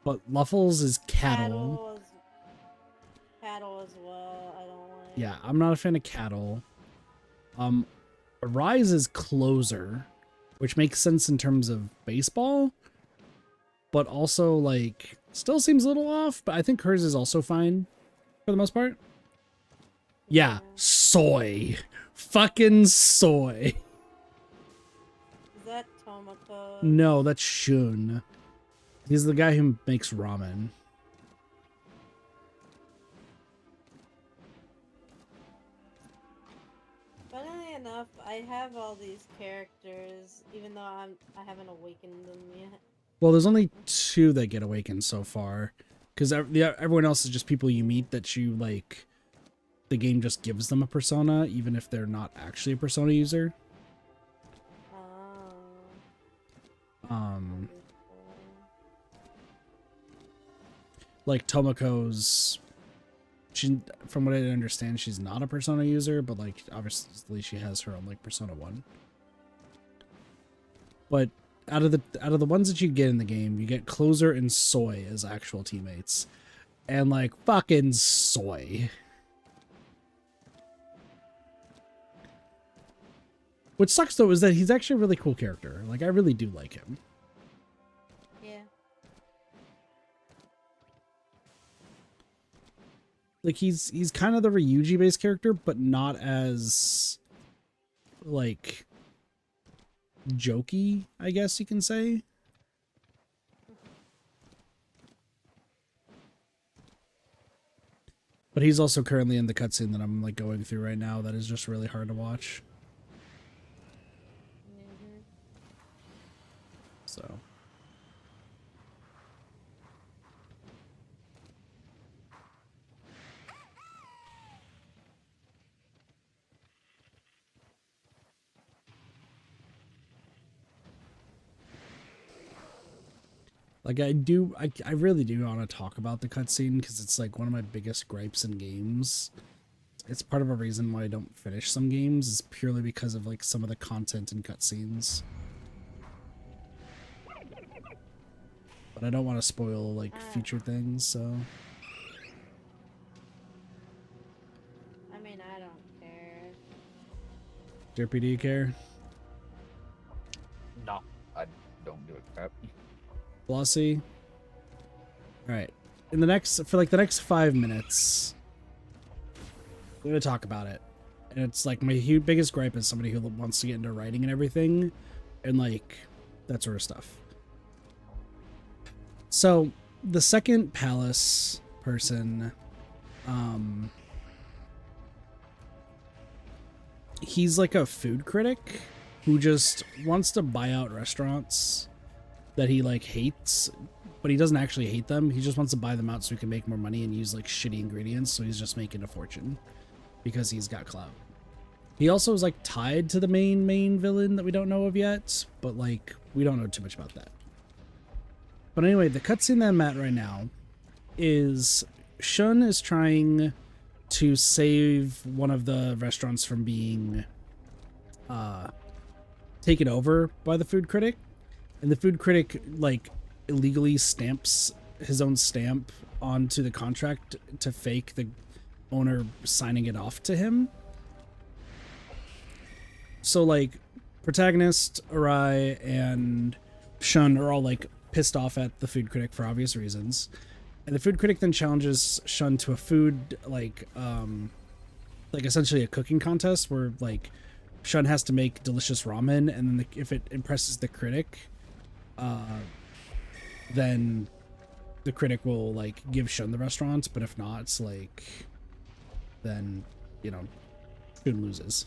But Luffles is Cattle. Cattle as well. I don't like. Yeah, I'm not a fan of Cattle. Rise is Closer, which makes sense in terms of baseball, but also, like, still seems a little off, but I think hers is also fine for the most part. Yeah, Soy. Fucking Soy. Is that Tomoko? No, that's Shun. He's the guy who makes ramen. Funnily enough, I have all these characters, even though I haven't awakened them yet. Well, there's only 2 that get awakened so far, because everyone else is just people you meet that you, like, the game just gives them a persona, even if they're not actually a persona user. Like Tomoko's, she, from what I understand, she's not a persona user, but like obviously she has her own like persona 1. But out of the ones that you get in the game, you get Closer and Soy as actual teammates, and like fucking Soy. What sucks though is that he's actually a really cool character. Like I really do like him. Yeah. Like he's kind of the Ryuji based character, but not as like jokey, I guess you can say. But he's also currently in the cutscene that I'm like going through right now that is just really hard to watch. So like I really do want to talk about the cutscene because it's like one of my biggest gripes in games. It's part of a reason why I don't finish some games is purely because of like some of the content and cutscenes. But I don't want to spoil like future things, so. I mean, I don't care. Derpy, do you care? No, I don't give a crap. Flossie? Alright. For like the next 5 minutes, we're gonna talk about it. And it's like my biggest gripe is somebody who wants to get into writing and everything, and like that sort of stuff. So, the second palace person, he's like a food critic who just wants to buy out restaurants that he like hates, but he doesn't actually hate them. He just wants to buy them out so he can make more money and use like shitty ingredients, so he's just making a fortune because he's got clout. He also is like tied to the main villain that we don't know of yet, but like we don't know too much about that. But anyway, the cutscene that I'm at right now is Shun is trying to save one of the restaurants from being taken over by the food critic. And the food critic, like, illegally stamps his own stamp onto the contract to fake the owner signing it off to him. So, like, protagonist, Arai, and Shun are all like pissed off at the food critic for obvious reasons. And the food critic then challenges Shun to a food like essentially a cooking contest where like Shun has to make delicious ramen, and then if it impresses the critic, then the critic will like give Shun the restaurant, but if not, it's like then, you know, Shun loses.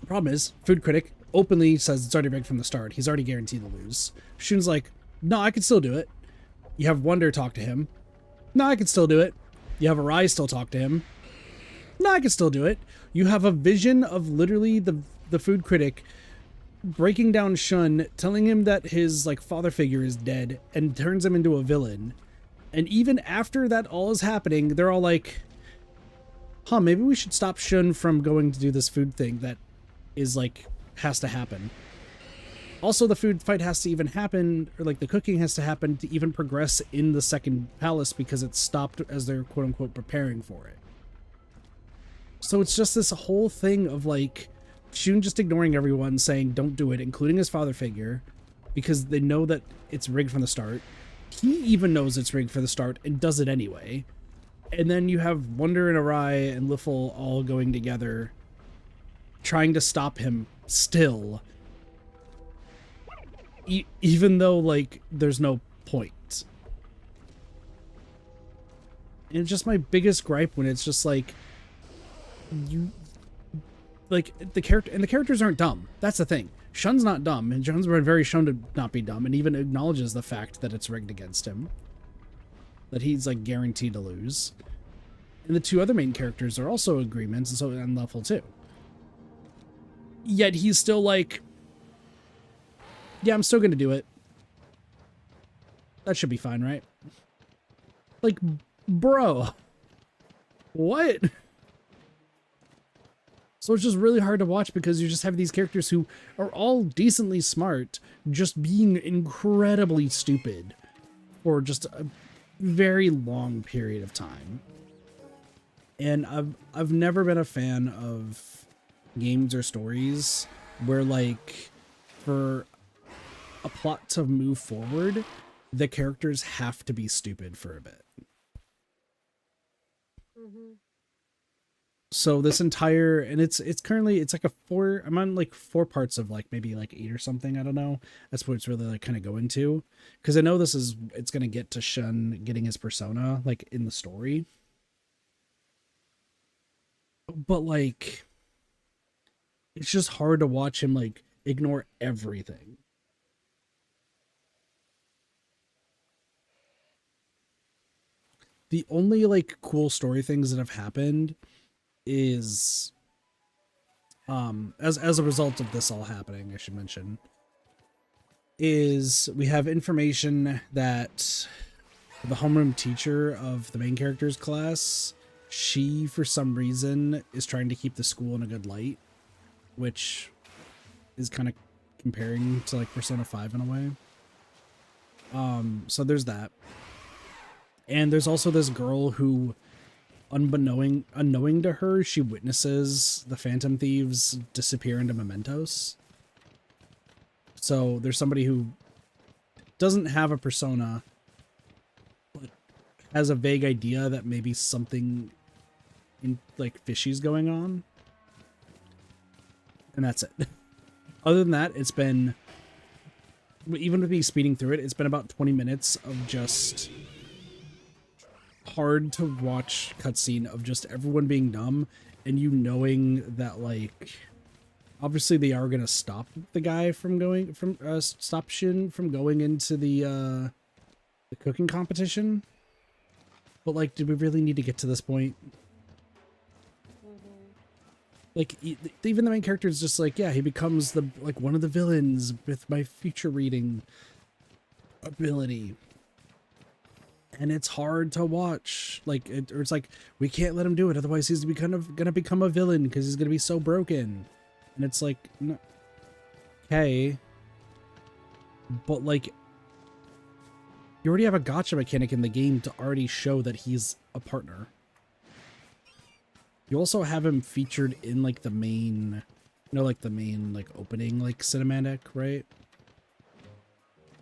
The problem is, food critic openly says it's already rigged from the start. He's already guaranteed to lose. Shun's like, no, I can still do it. You have Wonder talk to him. No, I can still do it. You have Arai still talk to him. No, I can still do it. You have a vision of literally the food critic breaking down Shun, telling him that his like father figure is dead, and turns him into a villain. And even after that all is happening, they're all like, huh, maybe we should stop Shun from going to do this food thing that is like has to happen. Also, the food fight has to even happen, or like the cooking has to happen to even progress in the second palace because it's stopped as they're quote unquote preparing for it. So it's just this whole thing of like Shun just ignoring everyone, saying don't do it, including his father figure, because they know that it's rigged from the start. He even knows it's rigged for the start and does it anyway. And then you have Wonder and Arai and Liffle all going together, trying to stop him still. Even though, like, there's no point. And it's just my biggest gripe when it's just like, you, like, the characters aren't dumb. That's the thing. Shun's not dumb, and Shun's been very shown to not be dumb, and even acknowledges the fact that it's rigged against him. That he's, like, guaranteed to lose. And the two other main characters are also agreements, and so on level 2. Yet he's still like, yeah, I'm still gonna do it. That should be fine, right? Like, bro. What? So it's just really hard to watch because you just have these characters who are all decently smart, just being incredibly stupid for just a very long period of time. And I've never been a fan of games or stories where, like, for a plot to move forward, the characters have to be stupid for a bit. Mm-hmm. So this entire, and it's currently, it's like I'm on like 4 parts of like maybe like 8 or something, I don't know. That's what it's really like kind of going to, because I know it's going to get to Shun getting his persona like in the story. But like, it's just hard to watch him like ignore everything. The only like cool story things that have happened is as a result of this all happening, I should mention, is we have information that the homeroom teacher of the main character's class, she for some reason is trying to keep the school in a good light, which is kind of comparing to like Persona 5 in a way. So there's that. And there's also this girl who, unknowing to her, she witnesses the Phantom Thieves disappear into mementos. So there's somebody who doesn't have a persona, but has a vague idea that maybe something like fishy's going on. And that's it. Other than that, it's been, even with me speeding through it, it's been about 20 minutes of just hard to watch cutscene of just everyone being dumb, and you knowing that like obviously they are gonna stop the guy from going stop Shin from going into the cooking competition, but like, did we really need to get to this point? Like, even the main character is just like, yeah, he becomes the like one of the villains with my future reading ability. And it's hard to watch, like, or it's like, we can't let him do it, otherwise he's gonna become a villain because he's gonna be so broken. And it's like, no, okay, but like, you already have a gacha mechanic in the game to already show that he's a partner. You also have him featured in like the main You know, like the main like opening like cinematic, right?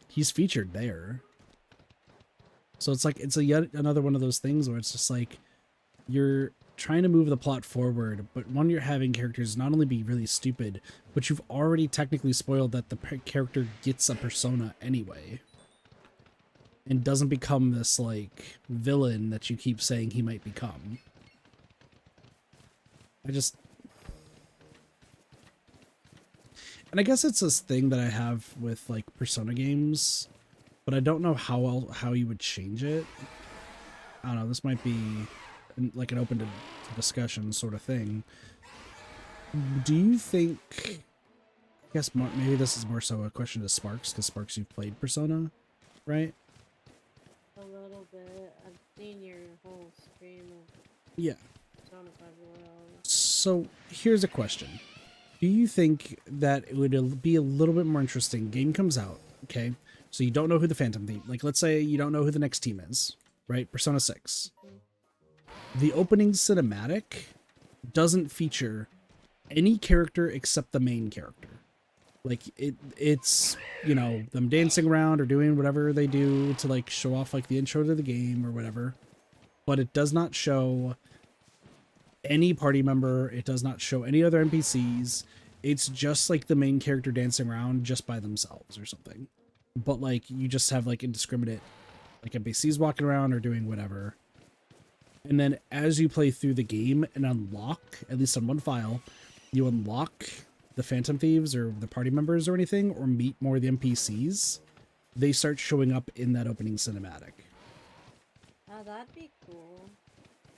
He's featured there. So it's like it's a yet another one of those things where it's just like you're trying to move the plot forward, but one, you're having characters not only be really stupid, but you've already technically spoiled that the character gets a persona anyway. And doesn't become this like villain that you keep saying he might become. And I guess it's this thing that I have with like Persona games, but I don't know how you would change it. I don't know, this might be like an open to discussion sort of thing. Do you think, I guess maybe this is more so a question to Sparks, because Sparks, you've played Persona, right? A little bit. I've seen your whole stream of Yeah. Persona 5 Royal. So here's a question. Do you think that it would be a little bit more interesting? Game comes out, okay? So you don't know who the Phantom Thief, like let's say you don't know who the next team is, right? Persona 6. The opening cinematic doesn't feature any character except the main character. Like it's, you know, them dancing around or doing whatever they do to like show off like the intro to the game or whatever. But it does not show any party member. It does not show any other NPCs. It's just like the main character dancing around just by themselves or something. But like you just have like indiscriminate like NPCs walking around or doing whatever. And then as you play through the game and unlock, at least on one file, you unlock the Phantom Thieves or the party members or anything, or meet more of the NPCs, they start showing up in that opening cinematic. Oh, that'd be cool.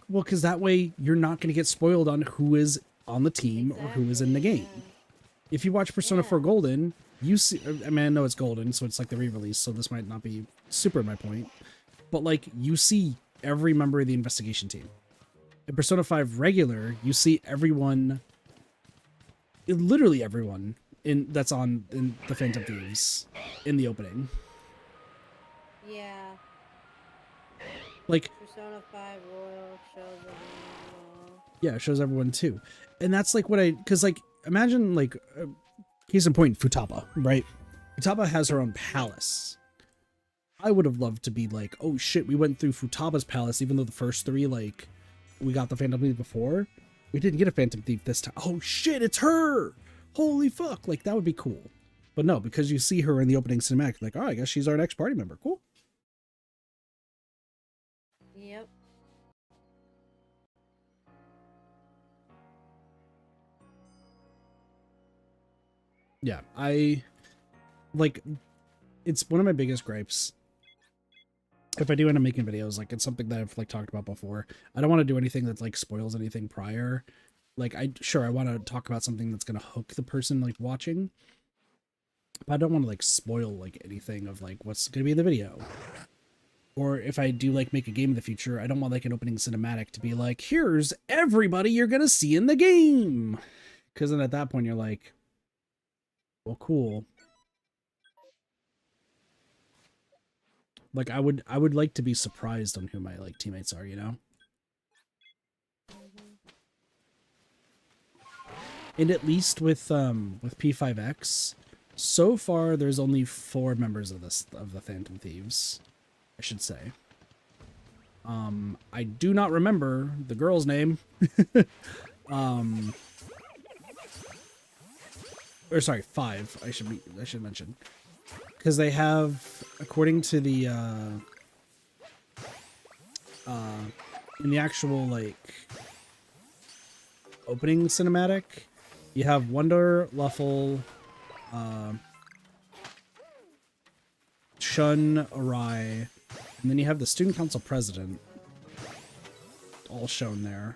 Well, because that way you're not going to get spoiled on who is on the team or who is in the game. Yeah. If you watch Persona 4 Golden, you see, I mean, I know it's Golden, so it's like the re-release, so this might not be super my point, but like you see every member of the investigation team. In Persona 5 regular, you see everyone, literally everyone in the Phantom Thieves in the opening. Yeah. Like Persona 5 Royal shows everyone. yeah, it shows everyone too. And that's like what because like imagine like case in point, Futaba, right? Futaba has her own palace. I would have loved to be like, oh shit, we went through Futaba's palace, even though the first three, like, we got the Phantom Thief before. We didn't get a Phantom Thief this time. Oh shit, it's her! Holy fuck, like, that would be cool. But no, because you see her in the opening cinematic, like, oh, I guess she's our next party member. Cool. Yep. Yeah, like, it's one of my biggest gripes. If I do end up making videos, like it's something that I've like talked about before. I don't want to do anything that like spoils anything prior. Like I want to talk about something that's going to hook the person like watching. But I don't want to like spoil like anything of like what's going to be in the video. Or if I do like make a game in the future, I don't want like an opening cinematic to be like, here's everybody you're going to see in the game. Because then at that point you're like, well, cool. Like I would like to be surprised on who my like teammates are, you know? And at least with P5X, so far there's only 4 members of the Phantom Thieves, I should say. I do not remember the girl's name. Or sorry, 5. I should mention. Because they have, according to the, in the actual, like, opening cinematic, you have Wonder, Luffle, Shun, Arai, and then you have the Student Council President, all shown there,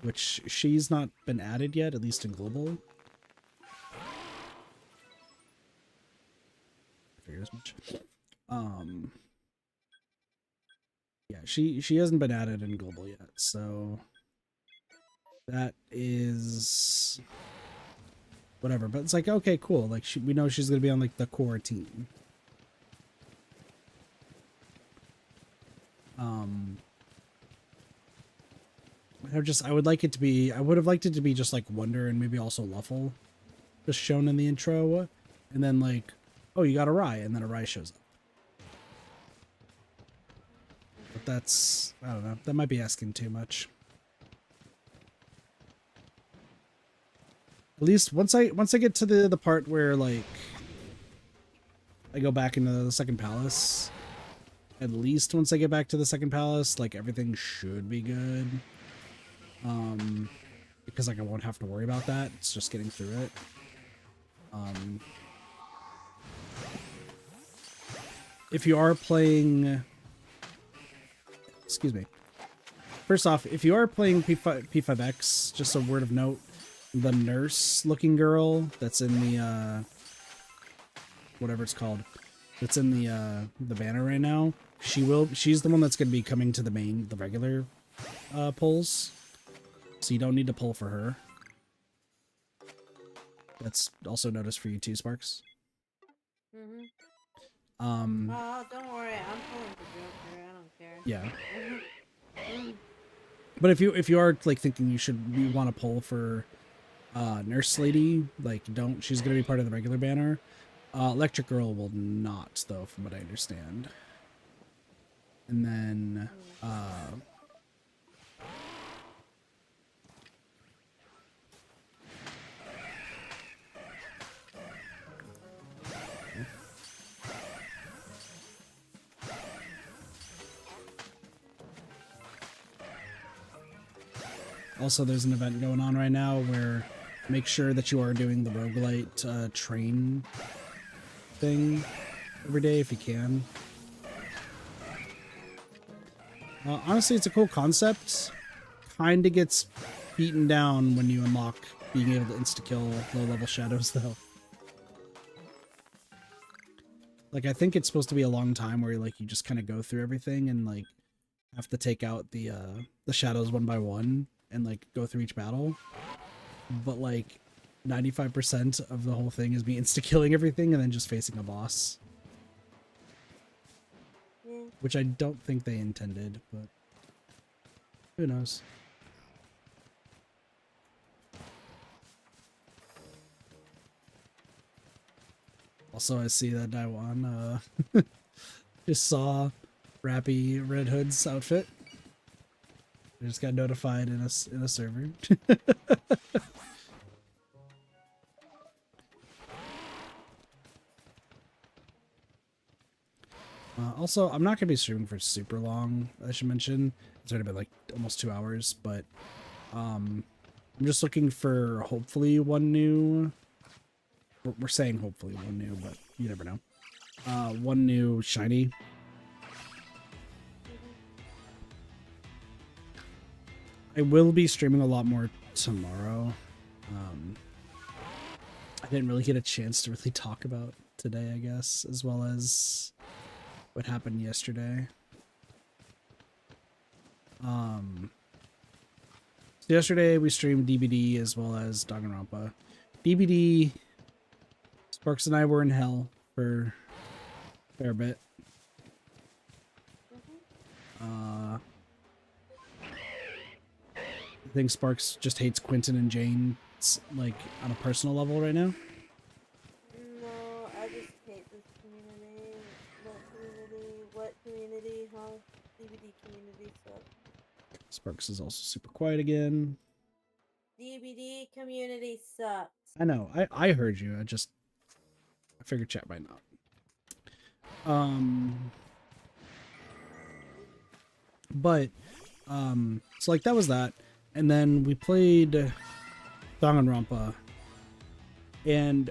which she's not been added yet, at least in Global. As much. Yeah, she hasn't been added in Global yet, so that is whatever. But it's like, okay, cool. Like we know she's gonna be on like the core team. I would like it to be, I would have liked it to be just like Wonder and maybe also Luffle just shown in the intro, and then like, oh, you got a Rye, and then a Rye shows up. But that's, I don't know, that might be asking too much. At least once I get to the part where like I go back into the second palace, at least once I get back to the second palace, like everything should be good. Because like I won't have to worry about that. It's just getting through it. If you are playing, excuse me. First off, if you are playing P5X, just a word of note, the nurse-looking girl that's in the whatever it's called, that's in the banner right now, she's the one that's going to be coming to the regular pulls. So you don't need to pull for her. That's also noticed for you too, Sparks. Mm-hmm. Um. Oh, don't worry, I'm pulling for Joker. I don't care. Yeah. Mm-hmm. But if you are like thinking you want to pull for Nurse Lady, like don't. She's gonna be part of the regular banner. Electric Girl will not, though, from what I understand. And then also, there's an event going on right now where make sure that you are doing the roguelite train thing every day if you can. Honestly, it's a cool concept. Kinda gets beaten down when you unlock being able to insta-kill low-level shadows, though. Like, I think it's supposed to be a long time where like you just kind of go through everything and like have to take out the shadows one by one and like go through each battle. But like 95% of the whole thing is me insta-killing everything and then just facing a boss. Yeah. Which I don't think they intended, but who knows. Also, I see that Daiwan just saw Rappy Red Hood's outfit. I just got notified in a server. Also, I'm not going to be streaming for super long, I should mention. It's already been like almost 2 hours, but I'm just looking for hopefully one new... We're saying hopefully one new, but you never know. One new shiny. I will be streaming a lot more tomorrow. I didn't really get a chance to really talk about today, I guess, as well as what happened yesterday. So yesterday we streamed DBD as well as Danganronpa. DBD, Sparks and I were in hell for a fair bit. I think Sparks just hates Quentin and Jane, like, on a personal level right now. No, I just hate this community. What community? Huh? DVD community sucks. Sparks is also super quiet again. DVD community sucks. I know, I heard you, I figured chat might not. But, so like that was that. And then we played Danganronpa. And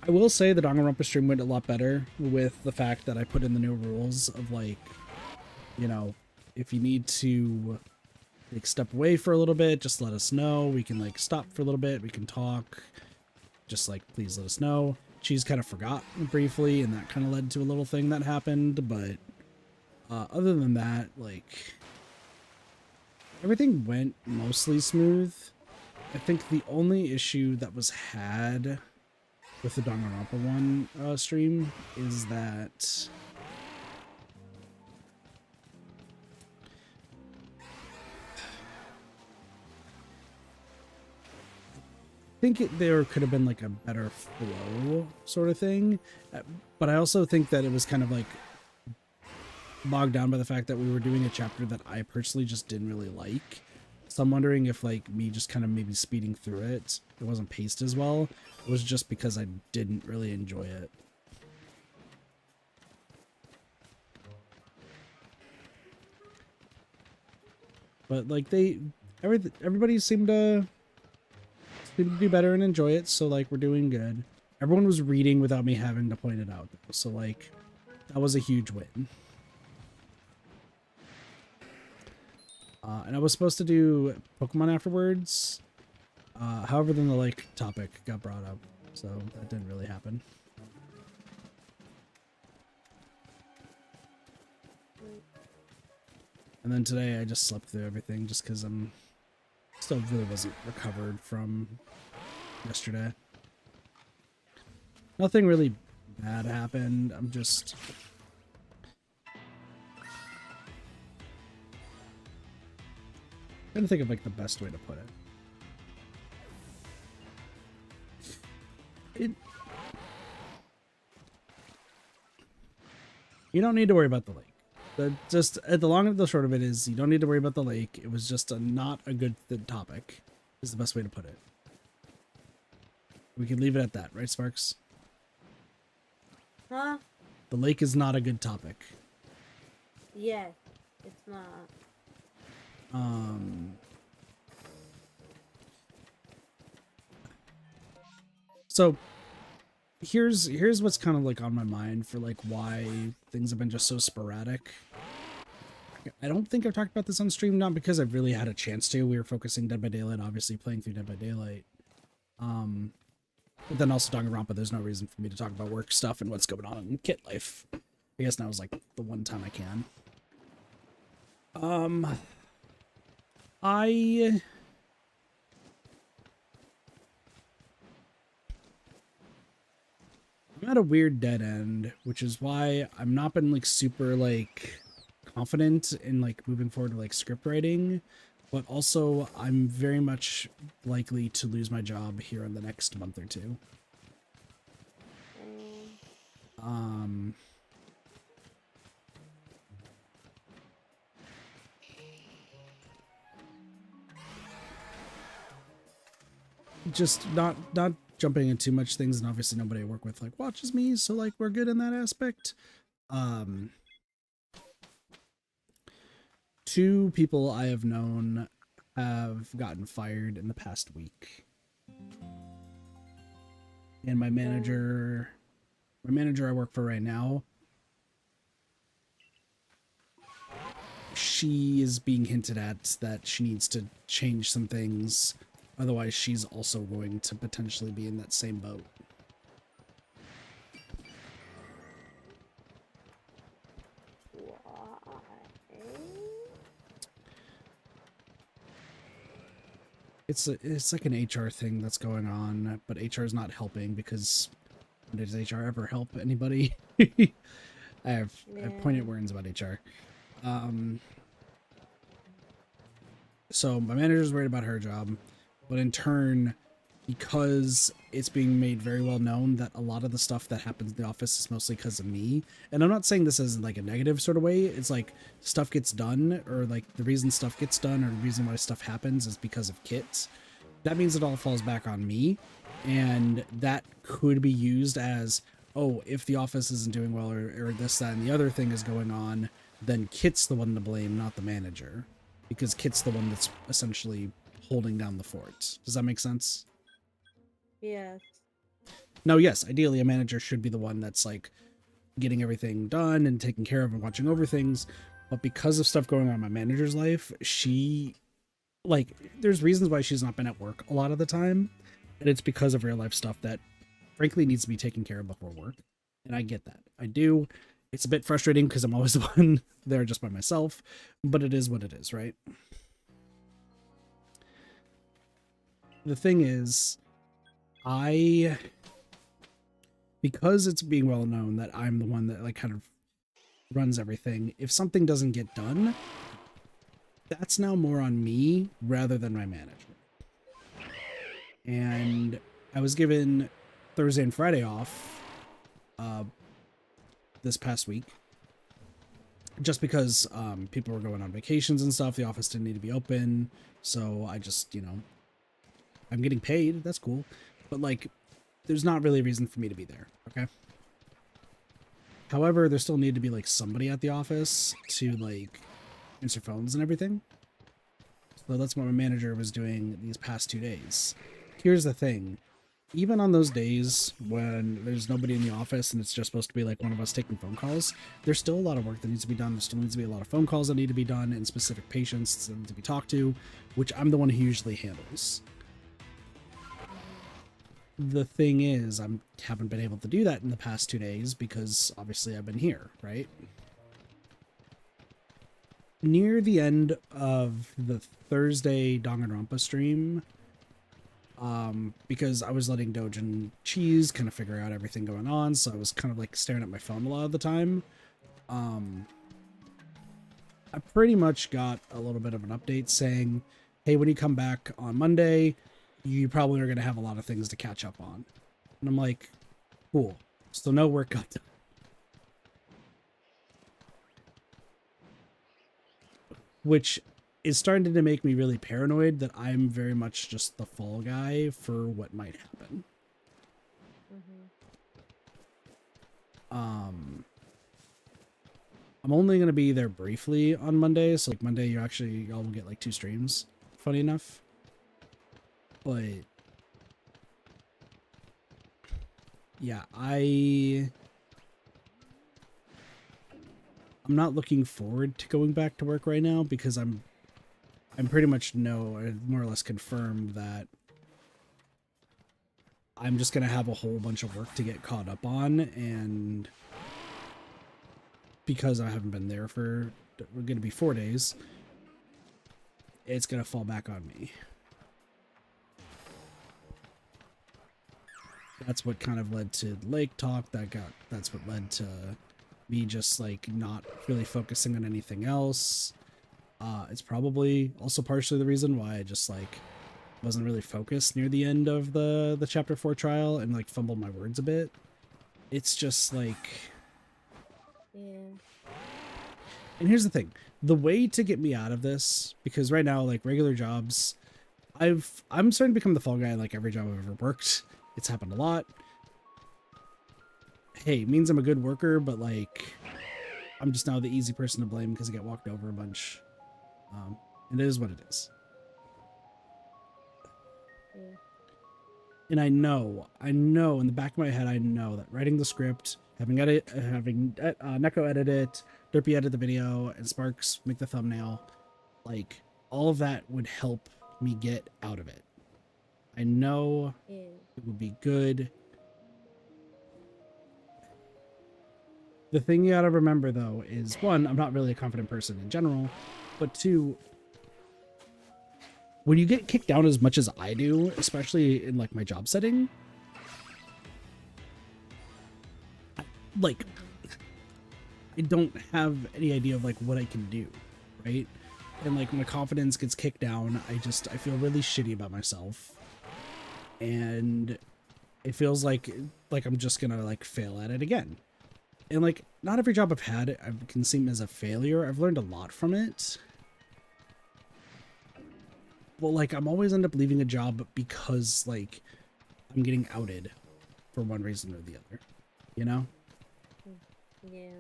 I will say the Danganronpa stream went a lot better with the fact that I put in the new rules of like, you know, if you need to like step away for a little bit, just let us know. We can like stop for a little bit. We can talk. Just like, please let us know. Cheese kind of forgot briefly, and that kind of led to a little thing that happened. But other than that, like, everything went mostly smooth. I think the only issue that was had with the Danganronpa one stream is that think there could have been like a better flow sort of thing, but I also think that it was kind of like bogged down by the fact that we were doing a chapter that I personally just didn't really like. So I'm wondering if like me just kind of maybe speeding through it wasn't paced as well. It was just because I didn't really enjoy it. But like everybody seemed to do better and enjoy it, so like we're doing good. Everyone was reading without me having to point it out, though, so like that was a huge win. And I was supposed to do Pokemon afterwards. However, then the lake topic got brought up, so that didn't really happen. And then today I just slept through everything just because I'm still really wasn't recovered from yesterday. Nothing really bad happened. I'm just trying to think of like the best way to put it. You don't need to worry about the lake. Just the long and the short of it is you don't need to worry about the lake. It was just not a good topic is the best way to put it. We can leave it at that, right, Sparks? Huh? The lake is not a good topic. Yes, it's not. So here's what's kind of like on my mind for like why things have been just so sporadic. I don't think I've talked about this on stream, not because I've really had a chance to. We were focusing Dead by Daylight, obviously playing through Dead by Daylight. But then also Danganronpa, there's no reason for me to talk about work stuff and what's going on in kit life. I guess now is like the one time I can. I'm at a weird dead end, which is why I'm not been like super like confident in like moving forward to like script writing, but also I'm very much likely to lose my job here in the next month or two. Just not jumping into too much things, and obviously nobody I work with like watches me, so like we're good in that aspect. Two people I have known have gotten fired in the past week, and my manager I work for right now, she is being hinted at that she needs to change some things. Otherwise, she's also going to potentially be in that same boat. It's like an HR thing that's going on, but HR is not helping because when does HR ever help anybody? I have pointed words about HR. So my manager's worried about her job. But in turn, because it's being made very well known that a lot of the stuff that happens in the office is mostly because of me. And I'm not saying this as like a negative sort of way. It's like stuff gets done, or like the reason stuff gets done or the reason why stuff happens is because of kits. That means it all falls back on me. And that could be used as, oh, if the office isn't doing well or this, that, and the other thing is going on, then Kit's the one to blame, not the manager. Because Kit's the one that's essentially holding down the fort. Does that make sense? Yes. No, yes, ideally a manager should be the one that's like getting everything done and taking care of and watching over things. But because of stuff going on in my manager's life, she, like, there's reasons why she's not been at work a lot of the time. And it's because of real life stuff that frankly needs to be taken care of before work. And I get that. I do. It's a bit frustrating because I'm always the one there just by myself, but it is what it is, right? The thing is, because it's being well known that I'm the one that like kind of runs everything, if something doesn't get done, that's now more on me rather than my manager. and I was given Thursday and Friday off this past week, just because people were going on vacations and stuff. The office didn't need to be open, so I just, I'm getting paid. That's cool, but like, there's not really a reason for me to be there. Okay. However, there still need to be like somebody at the office to like answer phones and everything. So that's what my manager was doing these past 2 days. Here's the thing. Even on those days when there's nobody in the office and it's just supposed to be like one of us taking phone calls, there's still a lot of work that needs to be done. There still needs to be a lot of phone calls that need to be done and specific patients that need to be talked to, which I'm the one who usually handles. The thing is, I haven't been able to do that in the past 2 days because obviously I've been here, right? Near the end of the Thursday Danganronpa stream, because I was letting Doge and Cheese kind of figure out everything going on, so I was kind of like staring at my phone a lot of the time. I pretty much got a little bit of an update saying, hey, when you come back on Monday, you probably are going to have a lot of things to catch up on. And I'm like, cool. So no work got done. Which is starting to make me really paranoid that I'm very much just the fall guy for what might happen. I'm only going to be there briefly on Monday, so like Monday y'all will get like 2 streams, funny enough. But yeah, I'm not looking forward to going back to work right now because I'm pretty much more or less confirmed that I'm just going to have a whole bunch of work to get caught up on, and because I haven't been there we're going to be 4 days, it's going to fall back on me. That's what kind of led to Lake Talk. That's what led to me just like not really focusing on anything else. It's probably also partially the reason why I just like wasn't really focused near the end of the chapter 4 trial and like fumbled my words a bit. It's just like, Yeah. and here's the thing, the way to get me out of this, because right now like regular jobs, I'm starting to become the fall guy in like every job I've ever worked. It's happened a lot. Hey, it means I'm a good worker, but like I'm just now the easy person to blame because I get walked over a bunch. And it is what it is. Yeah. And I know in the back of my head, I know that writing the script, having Neko edit it, Derpy edit the video, and Sparks make the thumbnail, like all of that would help me get out of it. I know it would be good. The thing you gotta remember though is, 1, I'm not really a confident person in general, but 2, when you get kicked down as much as I do, especially in like my job setting, like I don't have any idea of like what I can do, right? And like my confidence gets kicked down, I feel really shitty about myself. And it feels like I'm just gonna like fail at it again. And like not every job I've had I can seem as a failure. I've learned a lot from it. Well, like I'm always end up leaving a job because like I'm getting outed for one reason or the other, you know? Yeah.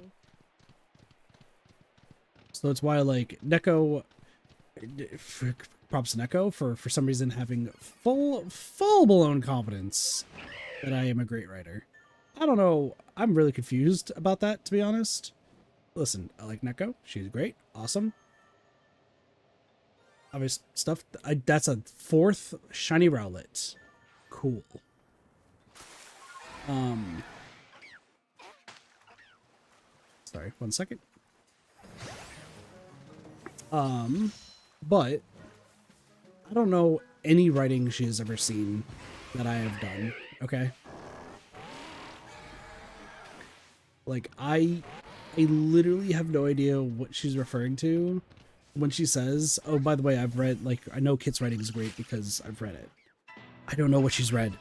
So that's why like Neko, props to Neko for some reason having full blown confidence that I am a great writer. I don't know. I'm really confused about that, to be honest. Listen, I like Neko. She's great. Awesome. Obvious stuff. That's a 4th shiny Rowlet. Cool. Sorry, 1 second. But I don't know any writing she has ever seen that I have done, okay? Like, I literally have no idea what she's referring to when she says, oh, by the way, I've read, like, I know Kit's writing is great because I've read it. I don't know what she's read.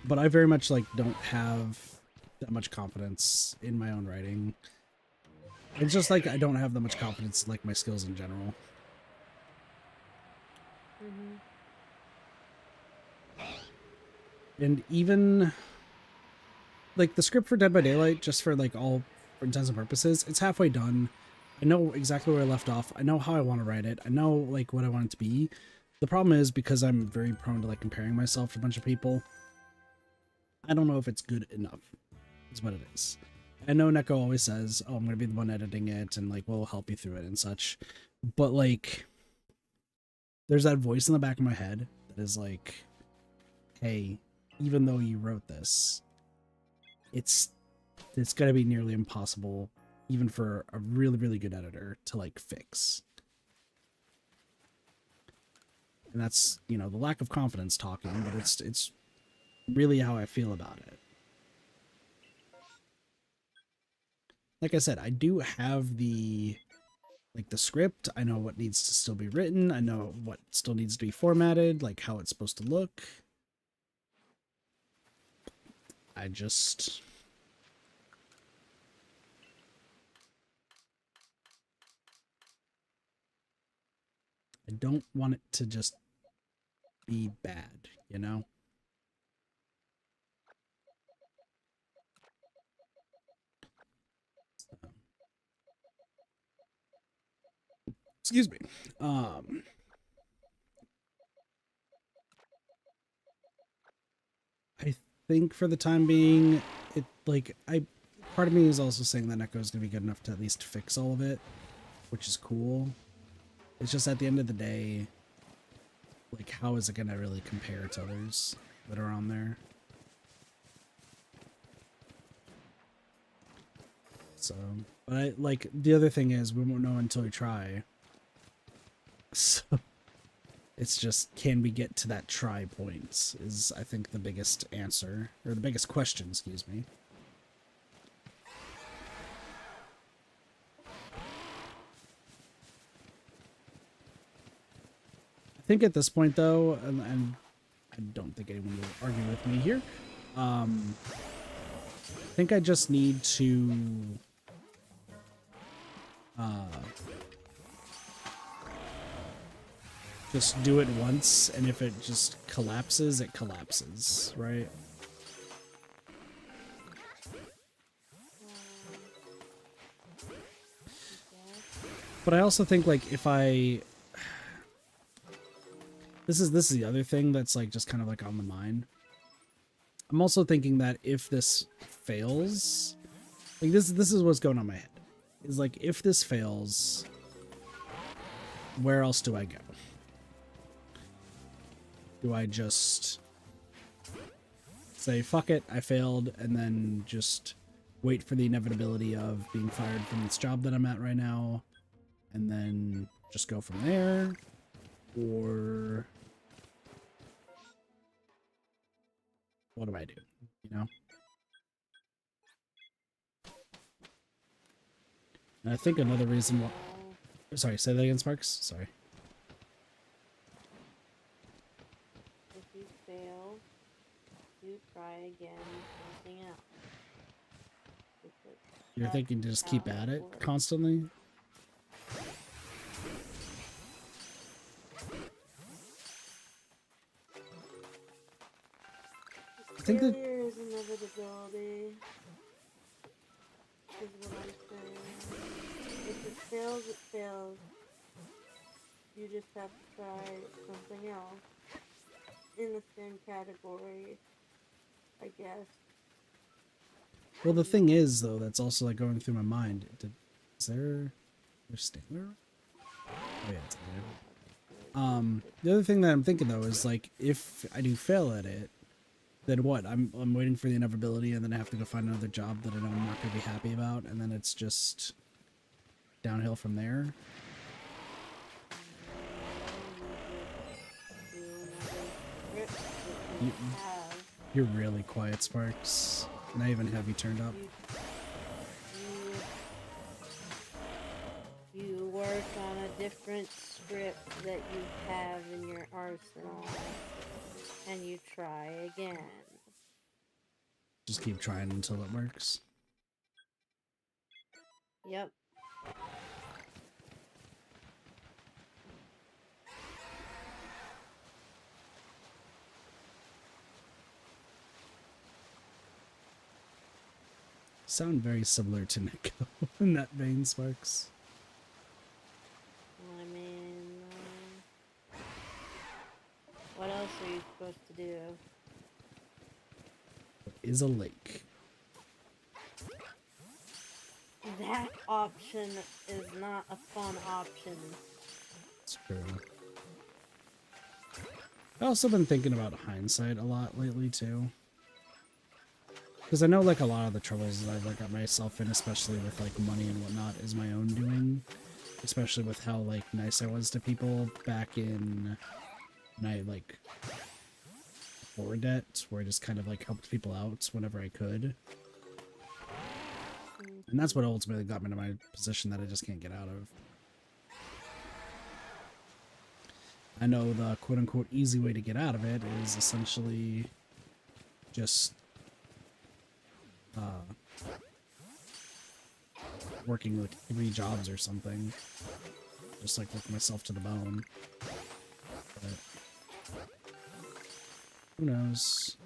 But I very much like don't have that much confidence in my own writing. It's just like I don't have that much confidence in, like, my skills in general. And even like the script for Dead by Daylight, just for like all intents and purposes, it's halfway done. I know exactly where I left off. I know how I want to write it. I know like what I want it to be. The problem is, because I'm very prone to like comparing myself to a bunch of people, I don't know if it's good enough, is what it is. I know Neko always says, oh, I'm going to be the one editing it and like we'll help you through it and such. But like, there's that voice in the back of my head that is like, hey, even though you wrote this, it's going to be nearly impossible, even for a really, really good editor, to like fix. And that's, you know, the lack of confidence talking, but it's really how I feel about it. Like I said, I do have the script. I know what needs to still be written. I know what still needs to be formatted, like how it's supposed to look. I don't want it to just be bad, you know? So, excuse me. I think for the time being, part of me is also saying that Neko is going to be good enough to at least fix all of it, which is cool. It's just at the end of the day, like, how is it going to really compare to others that are on there? So, but the other thing is, we won't know until we try. So, it's just, can we get to that try point is, I think, the biggest answer, or the biggest question, excuse me. I think at this point, though, and I don't think anyone will argue with me here, I think I just need to just do it once, and if it just collapses, it collapses, right? But I also think, like, if I... This is the other thing that's, like, just kind of, like, on the mind. I'm also thinking that if this fails... Like, this is what's going on in my head. Is, like, if this fails, where else do I go? Do I just say, fuck it, I failed, and then just wait for the inevitability of being fired from this job that I'm at right now, and then just go from there? Or what do I do, you know? And I think another reason why... Sorry, say that again, Sparks? Sorry. If you fail, you try again something else. You're thinking to just keep at it constantly? I think that... Failure is inevitability, is what I'm saying. If it fails, it fails. You just have to try something else in the same category, I guess. Well, the thing is, though, that's also, like, going through my mind. Is there... There's Statler? Oh, yeah, it's there. The other thing that I'm thinking, though, is, like, if I do fail at it, then what? I'm waiting for the inevitability, and then I have to go find another job that I know I'm not going to be happy about, and then it's just downhill from there. You're really quiet, Sparks. And I even have you turned up. different script that you have in your arsenal, and you try again. Just keep trying until it works. Yep. Sound very similar to Neko in that vein, Sparks. I mean, what else are you supposed to do? Is a lake. That option is not a fun option. It's true. I've also been thinking about hindsight a lot lately too. Because I know like a lot of the troubles that I've like got myself in, especially with like money and whatnot, is my own doing. Especially with how like nice I was to people back in when I like before debt, where I just kind of like helped people out whenever I could. And that's what ultimately got me to my position that I just can't get out of. I know the quote-unquote easy way to get out of it is essentially just working like 3 jobs or something. Just like work myself to the bone. But who knows?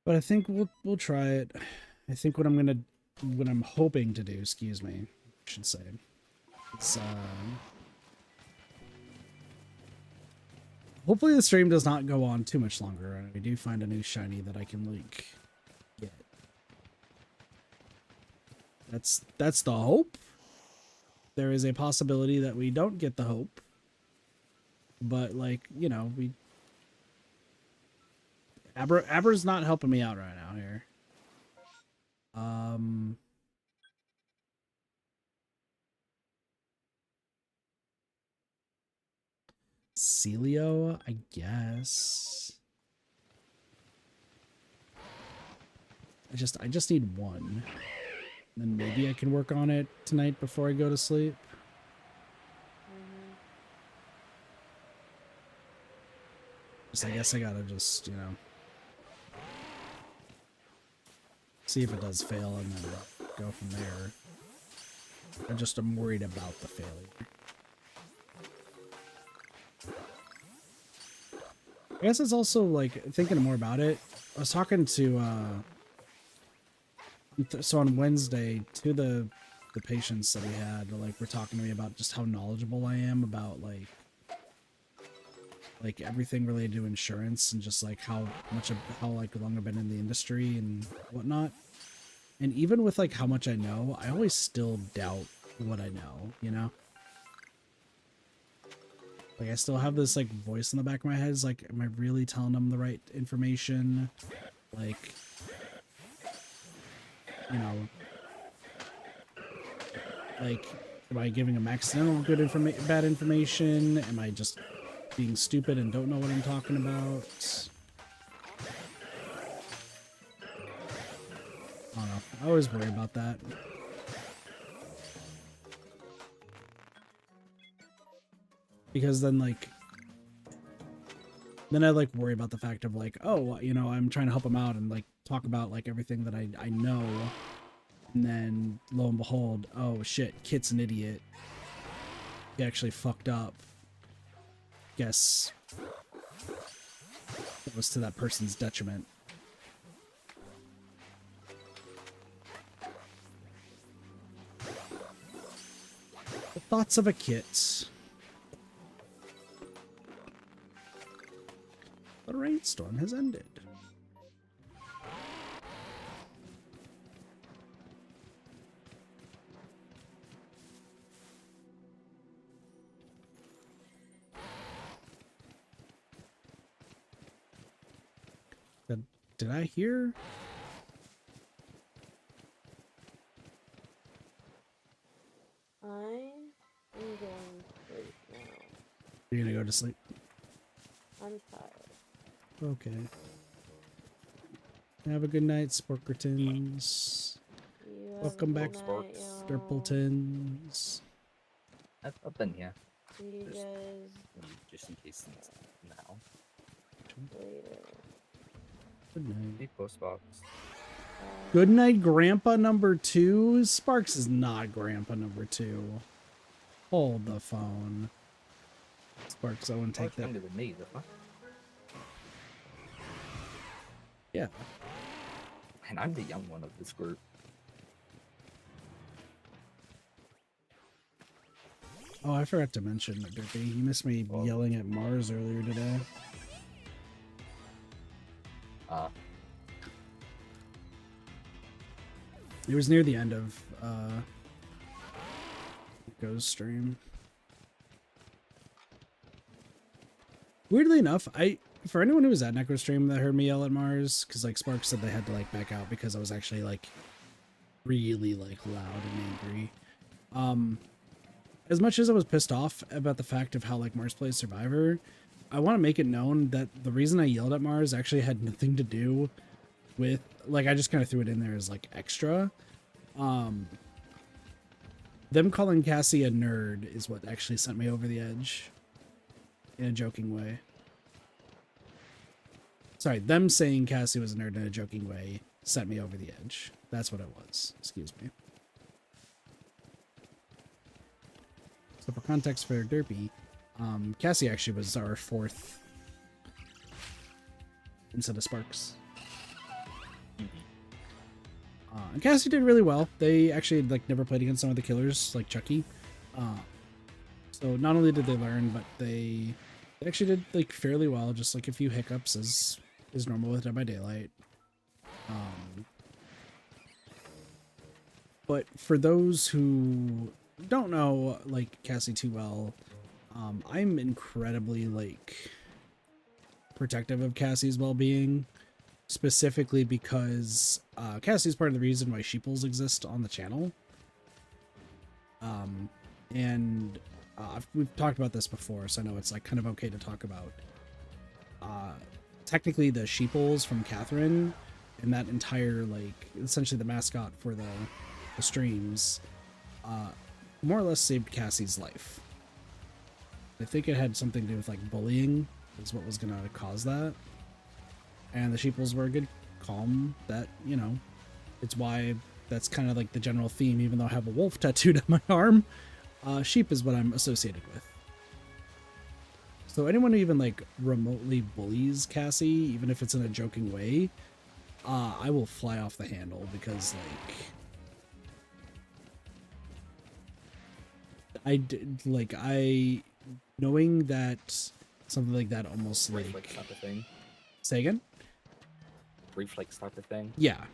But I think we'll try it. I think what I'm hoping to do, excuse me, I should say, is hopefully the stream does not go on too much longer, and I do find a new shiny that I can like get. That's the hope. There is a possibility that we don't get the hope, but like, you know, Abra's not helping me out right now here. Celio, I guess. I just need one. Then maybe I can work on it tonight before I go to sleep. I guess I gotta just, you know, see if it does fail and then go from there. I'm worried about the failure. I guess it's also like thinking more about it. I was talking to so on Wednesday, to the patients that we had, like, were talking to me about just how knowledgeable I am about like everything related to insurance, and just like how like long I've been in the industry and whatnot. And even with like how much I know, I always still doubt what I know, you know? Like, I still have this like voice in the back of my head. It's like, am I really telling them the right information? Like, you know, like, am I giving them accidental bad information? Am I just being stupid and don't know what I'm talking about? I don't know. I always worry about that. Because then, like, I like worry about the fact of like, oh, you know, I'm trying to help them out and like talk about like everything that I know. And then lo and behold, oh shit, Kit's an idiot. He actually fucked up. Guess it was to that person's detriment. The thoughts of a Kit. The rainstorm has ended. Did I hear? I am going to sleep now. gonna go to sleep? I'm tired. Okay. Have a good night, Sporkertons. You have a Welcome good back, night, y'all. Derpletons. I've been here. See you Just- guys Just in case things now. later. Good night. Hey, Postbox. Good night, Grandpa number 2. Sparks is not Grandpa number 2. Hold the phone. Sparks, I want to take that. Younger than me, the fuck? Yeah. And I'm the young one of this group. Oh, I forgot to mention that, Derpy. You missed me Oh. yelling at Mars earlier today. It was near the end of Neko's stream. Weirdly enough, for anyone who was at Neko's stream that heard me yell at Mars, because like Sparks said they had to like back out because I was actually like really like loud and angry. As much as I was pissed off about the fact of how like Mars plays Survivor, I want to make it known that the reason I yelled at Mars actually had nothing to do with, like, I just kind of threw it in there as like extra. Them calling Cassie a nerd is what actually sent me over the edge in a joking way. Sorry, them saying Cassie was a nerd in a joking way sent me over the edge. That's what it was. Excuse me. So for context for Derpy, Cassie actually was our 4th instead of Sparks. And Cassie did really well. They actually like never played against some of the killers like Chucky. So not only did they learn, but they actually did like fairly well. Just like a few hiccups as is normal with Dead by Daylight. But for those who don't know like Cassie too well, I'm incredibly like protective of Cassie's well-being, specifically because Cassie's part of the reason why sheeples exist on the channel. And we've talked about this before, so I know it's like kind of okay to talk about. Technically the sheeples from Catherine and that entire like essentially the mascot for the streams more or less saved Cassie's life. I think it had something to do with like bullying is what was gonna cause that. And the sheeples were a good calm that, you know, it's why that's kind of like the general theme, even though I have a wolf tattooed on my arm. Sheep is what I'm associated with. So anyone who even like remotely bullies Cassie, even if it's in a joking way, I will fly off the handle because like knowing that something like that almost like Reflex type of thing. Say again? Reflex type of thing. Yeah.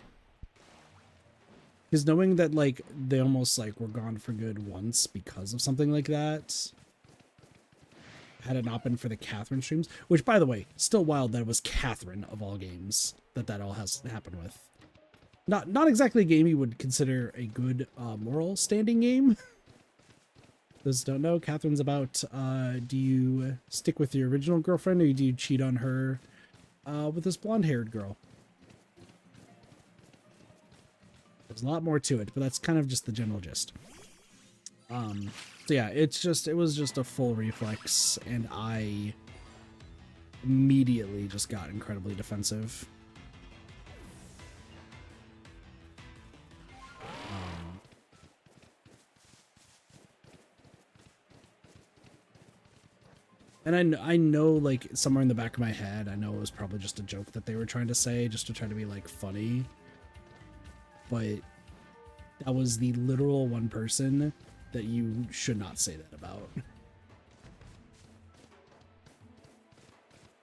Because knowing that like they almost like were gone for good once because of something like that, had it not been for the Catherine streams, which by the way, still wild that it was Catherine of all games that all has happened with. Not exactly a game you would consider a good moral standing game. Those who don't know, Catherine's about do you stick with your original girlfriend or do you cheat on her with this blonde-haired girl? There's a lot more to it, but that's kind of just the general gist. So yeah, it was just a full reflex, and I immediately just got incredibly defensive. And I know, like, somewhere in the back of my head, I know it was probably just a joke that they were trying to say, just to try to be, like, funny. But that was the literal one person that you should not say that about.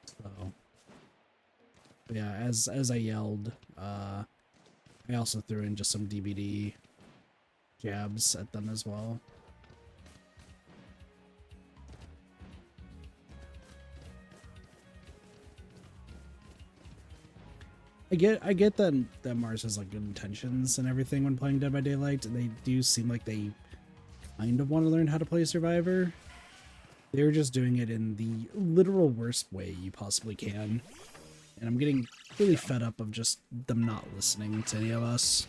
So, but yeah, as I yelled, I also threw in just some DVD jabs at them as well. I get that Mars has like good intentions and everything when playing Dead by Daylight, and they do seem like they kind of want to learn how to play Survivor. They're just doing it in the literal worst way you possibly can. And I'm getting really fed up of just them not listening to any of us.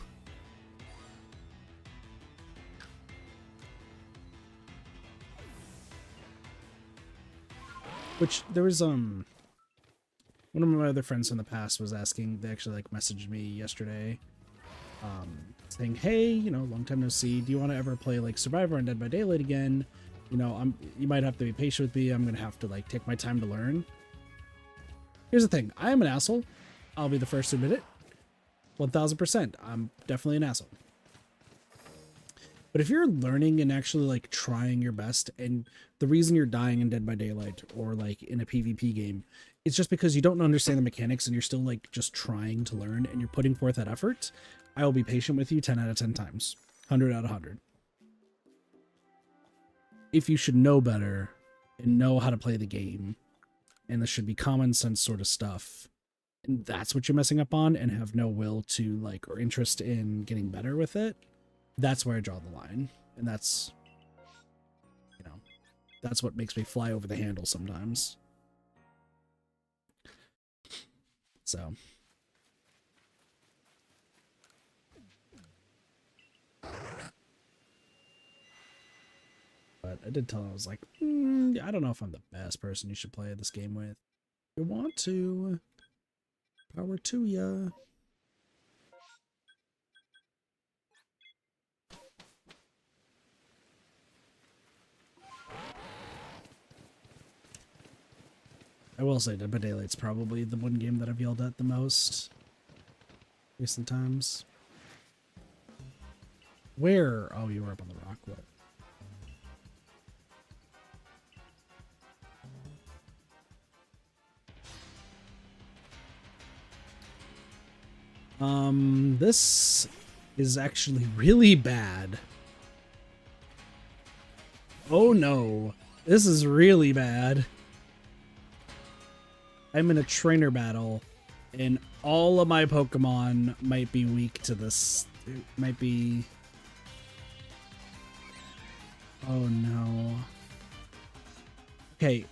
Which there was one of my other friends from the past was asking, they actually like messaged me yesterday, saying, hey, you know, long time no see, do you want to ever play like Survivor and Dead by Daylight again? You know, you might have to be patient with me, I'm gonna have to like take my time to learn. Here's the thing, I am an asshole. I'll be the first to admit it. 1000%. I'm definitely an asshole. But if you're learning and actually like trying your best, and the reason you're dying in Dead by Daylight or like in a PvP game, it's just because you don't understand the mechanics and you're still like just trying to learn and you're putting forth that effort, I will be patient with you 10 out of 10 times. 100 out of 100. If you should know better and know how to play the game, and this should be common sense sort of stuff, and that's what you're messing up on and have no will to like or interest in getting better with it, that's where I draw the line. And that's, you know, that's what makes me fly over the handle sometimes. So but I did tell him, I was like, I don't know if I'm the best person you should play this game with. If you want to, power to ya. I will say Dead by Daylight's probably the one game that I've yelled at the most recent times. Where? Oh, you were up on the rock. What? This is actually really bad. Oh no, this is really bad. I'm in a trainer battle, and all of my Pokemon might be weak to this. It might be... Oh no. Okay,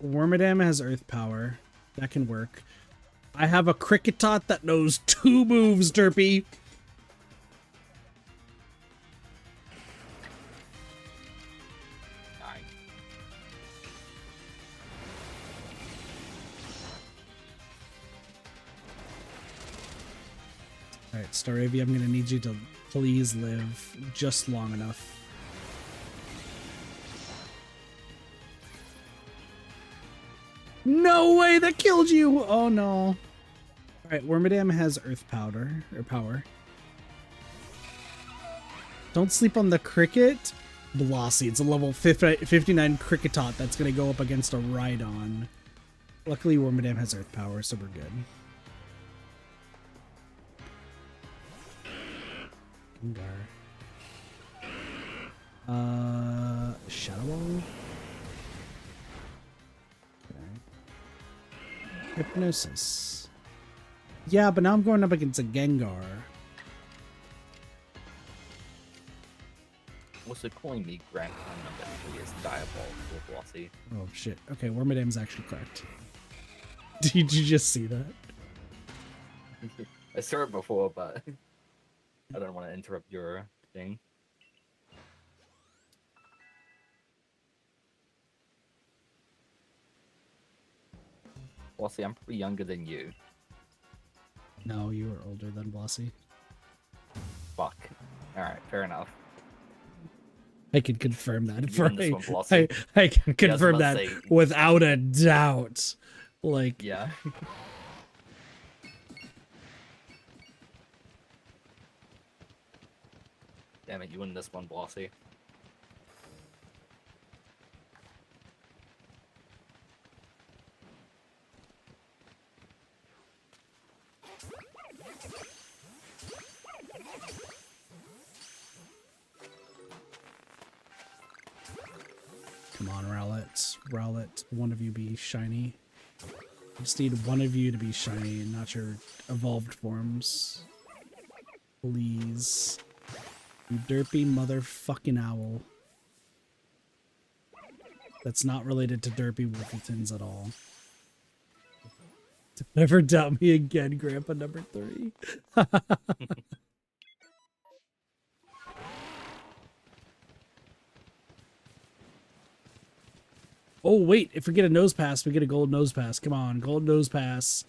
Wormadam has Earth Power. That can work. I have a Kricketot that knows 2 moves, Derpy. Alright, Staravia, I'm gonna need you to please live just long enough. No way, that killed you! Oh no. Alright, Wormadam has Earth Powder, or Power. Don't sleep on the Cricket. Blossy, it's a level 59 Kricketot that's gonna go up against a Rhydon. Luckily, Wormadam has Earth Power, so we're good. Shadow Ball? Okay. Hypnosis. Yeah, but now I'm going up against a Gengar. Also calling me grandpa number 3 is diabolical, Blossy. Oh shit. Okay, Wormadam's actually correct. Did you just see that? I saw it before, but I don't want to interrupt your thing. Blossy, I'm probably younger than you. No, you were older than Blossy. Fuck. Alright, fair enough. I can confirm that. You For won this one, Blossy. I can confirm about that to say- without a doubt. Like, Yeah. Damn it, you win this one, Blossy. come on, Rowlet. Rowlet, one of you be shiny. I just need one of you to be shiny and not your evolved forms. Please. You derpy motherfucking owl. that's not related to Derpy Wolfitons at all. Never doubt me again, Grandpa number 3. Oh, wait, if we get a nose pass, we get a gold nose pass. Come on, gold nose pass.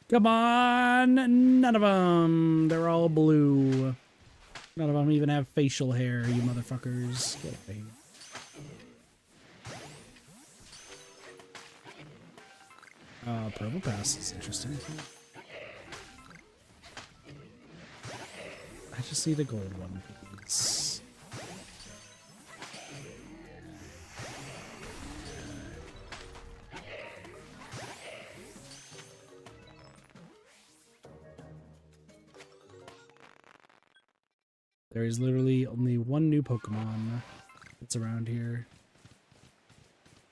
Come on, none of them. They're all blue. None of them even have facial hair, you motherfuckers. Get away. Purple pass is interesting. I just need a gold one, please. There is literally only one new Pokemon that's around here.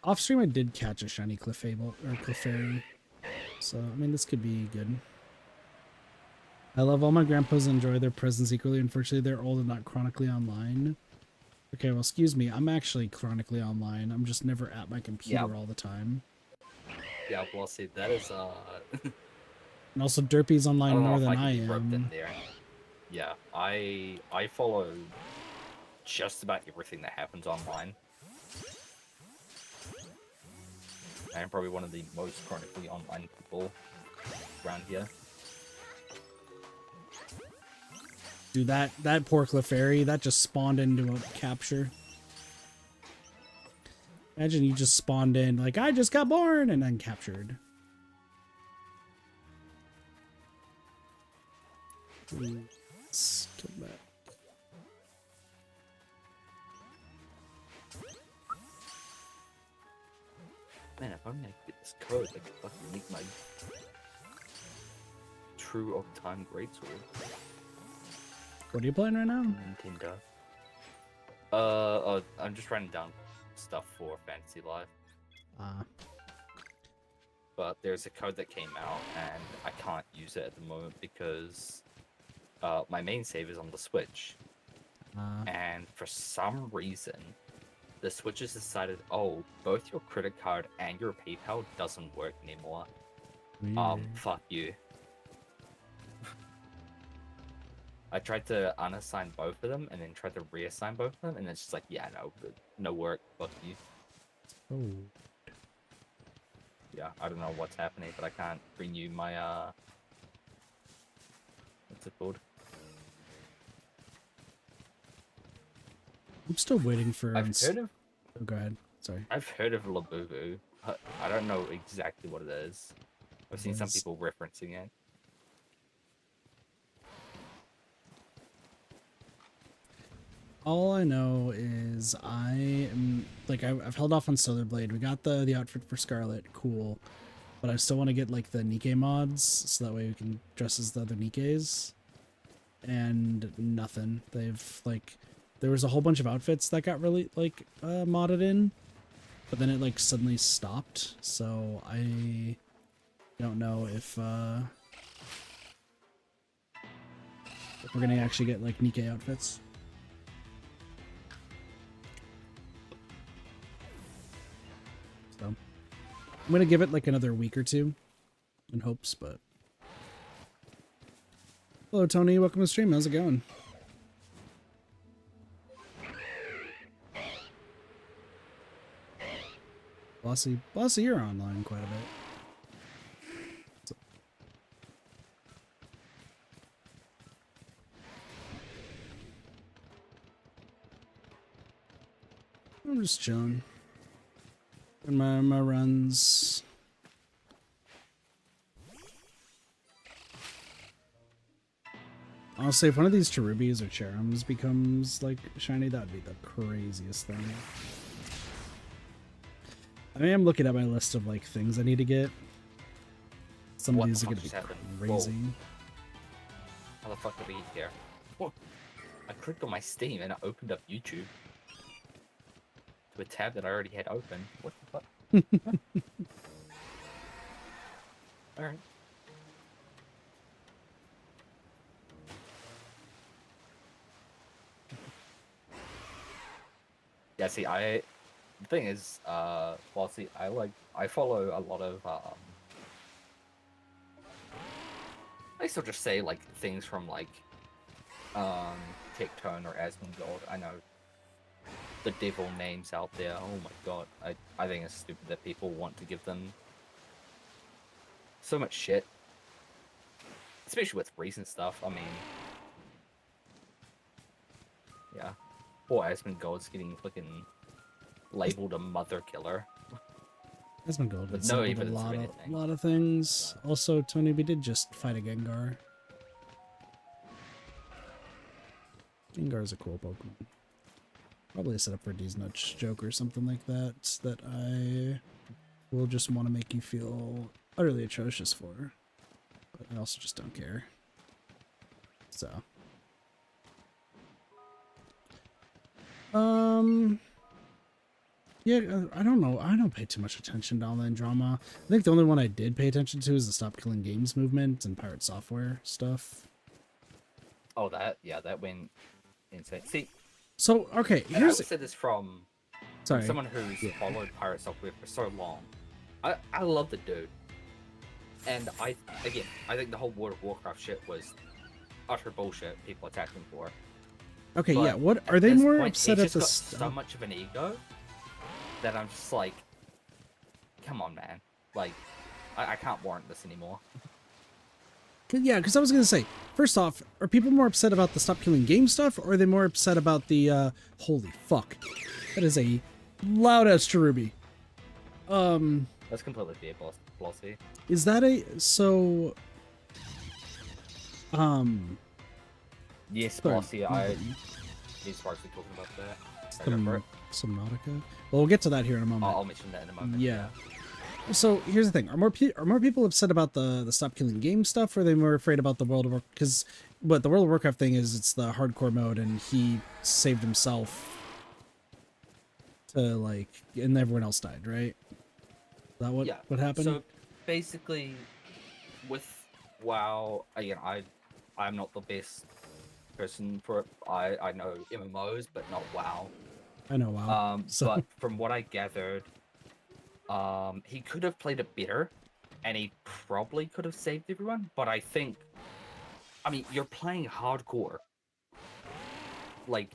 Off stream, I did catch a shiny Clefable or Clefairy, so I mean this could be good. I love all my grandpas and enjoy their presence equally. Unfortunately, they're old and not chronically online. Okay, well, excuse me. I'm actually chronically online. I'm just never at my computer all the time. Yeah, well, see, that is And also, Derpy's online more than I am. Yeah, I follow just about everything that happens online. I'm probably one of the most chronically online people around here. Dude, that poor Clefairy, that just spawned into a capture. Imagine you just spawned in, like, I just got born, and then captured. Let's come back. Man, if only I could get this code, I could fucking make my true of time greatsword. What are you playing right now? Nintendo. I'm just writing down stuff for Fantasy Life. But there's a code that came out, and I can't use it at the moment because my main save is on the Switch. And for some reason, the Switch has decided, oh, both your credit card and your PayPal doesn't work anymore. Fuck you. I tried to unassign both of them and then tried to reassign both of them, and it's just like, yeah, no, good. No work, fuck you. Oh. Yeah, I don't know what's happening, but I can't renew my, what's it called? I'm still waiting for... I've heard of... Oh, go ahead. Sorry. I've heard of Labubu. I don't know exactly what it is. I've seen some people referencing it. All I know is I am, like, I've held off on Solar Blade. We got the outfit for Scarlet, cool. But I still want to get, like, the Nikke mods, so that way we can dress as the other Nikkes. And nothing. They've, like, there was a whole bunch of outfits that got really, like, modded in. But then it, like, suddenly stopped. So I don't know if we're gonna actually get, like, Nikke outfits. So I'm gonna give it like another week or two in hopes, but hello Tony, welcome to the stream. How's it going? Bossy, you're online quite a bit. So. I'm just chilling. And my runs. Honestly, if one of these Cherubies or Cherums becomes like shiny, that'd be the craziest thing. I am looking at my list of like things I need to get. Some of these are gonna be crazy. Whoa. How the fuck did we get here? Whoa. I clicked on my Steam and it opened up YouTube. To a tab that I already had open. What the fuck? Alright. Yeah, see, the thing is, well, see, I follow a lot of, I still just say like things from like, Tectone or Asmongold. I know the devil names out there. Oh my god, I think it's stupid that people want to give them so much shit, especially with recent stuff. I mean, yeah, poor Asmongold's getting fucking labeled a mother killer. Asmongold With has no sampled a evidence of lot anything. lot of things. Also, Tony, we did just fight a Gengar. Gengar is a cool Pokemon. Probably a setup for a D's Nuts joke or something like that, that I will just want to make you feel utterly atrocious for. But I also just don't care. So. Yeah, I don't know. I don't pay too much attention to online drama. I think the only one I did pay attention to is the Stop Killing Games movement and Pirate Software stuff. Oh, that went insane. See, So, okay, and I here's... would say this from Sorry. someone who's followed Pirate Software for so long. I love the dude. And I think the whole World of Warcraft shit was utter bullshit people attacked him for. Okay, But yeah, what... at Are they this more point, upset he's at the... just got so much of an ego that I'm just like, come on, man. Like, I can't warrant this anymore. Yeah, because I was going to say, first off, are people more upset about the Stop Killing Game stuff, or are they more upset about the, holy fuck. That is a loud-ass Cherubi. That's completely fair, Blossy. Is that a... So... Yes, Sorry. Blossy, he's partially talking about that. Subnautica? Well, we'll get to that here in a moment. I'll mention that in a moment. Yeah. So here's the thing: are more people upset about the Stop Killing Game stuff, or are they more afraid about the World of Warcraft? Because what the World of Warcraft thing is, it's the hardcore mode, and he saved himself to like, and everyone else died, right? Is that what happened? So basically, with WoW, again, I'm not the best person for it. I know MMOs, but not WoW. I know, wow. But from what I gathered, he could have played it better, and he probably could have saved everyone. But I mean, you're playing hardcore. Like,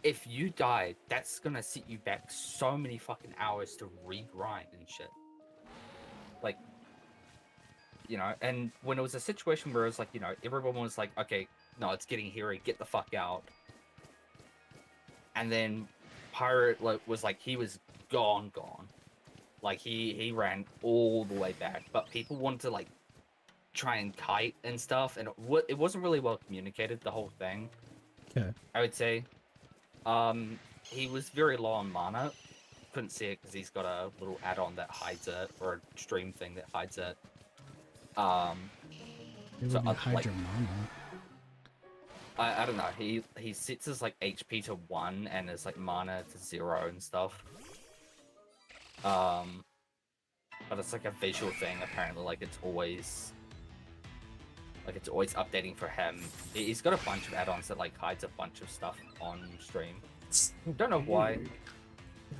if you die, that's gonna set you back so many fucking hours to regrind and shit. Like, you know, and when it was a situation where it was like, you know, everyone was like, okay, no, it's getting hairy, get the fuck out. And then Pirate was like, he was gone. Like, he ran all the way back, but people wanted to, like, try and kite and stuff, and it wasn't really well communicated, the whole thing. Okay. I would say. He was very low on mana. Couldn't see it because he's got a little add-on that hides it, or a stream thing that hides it. It So, would hide like, your mana. I don't know. He sets his like HP to 1 and his like mana to 0 and stuff. But it's like a visual thing apparently. Like it's always updating for him. He's got a bunch of add-ons that like hides a bunch of stuff on stream. Don't know why.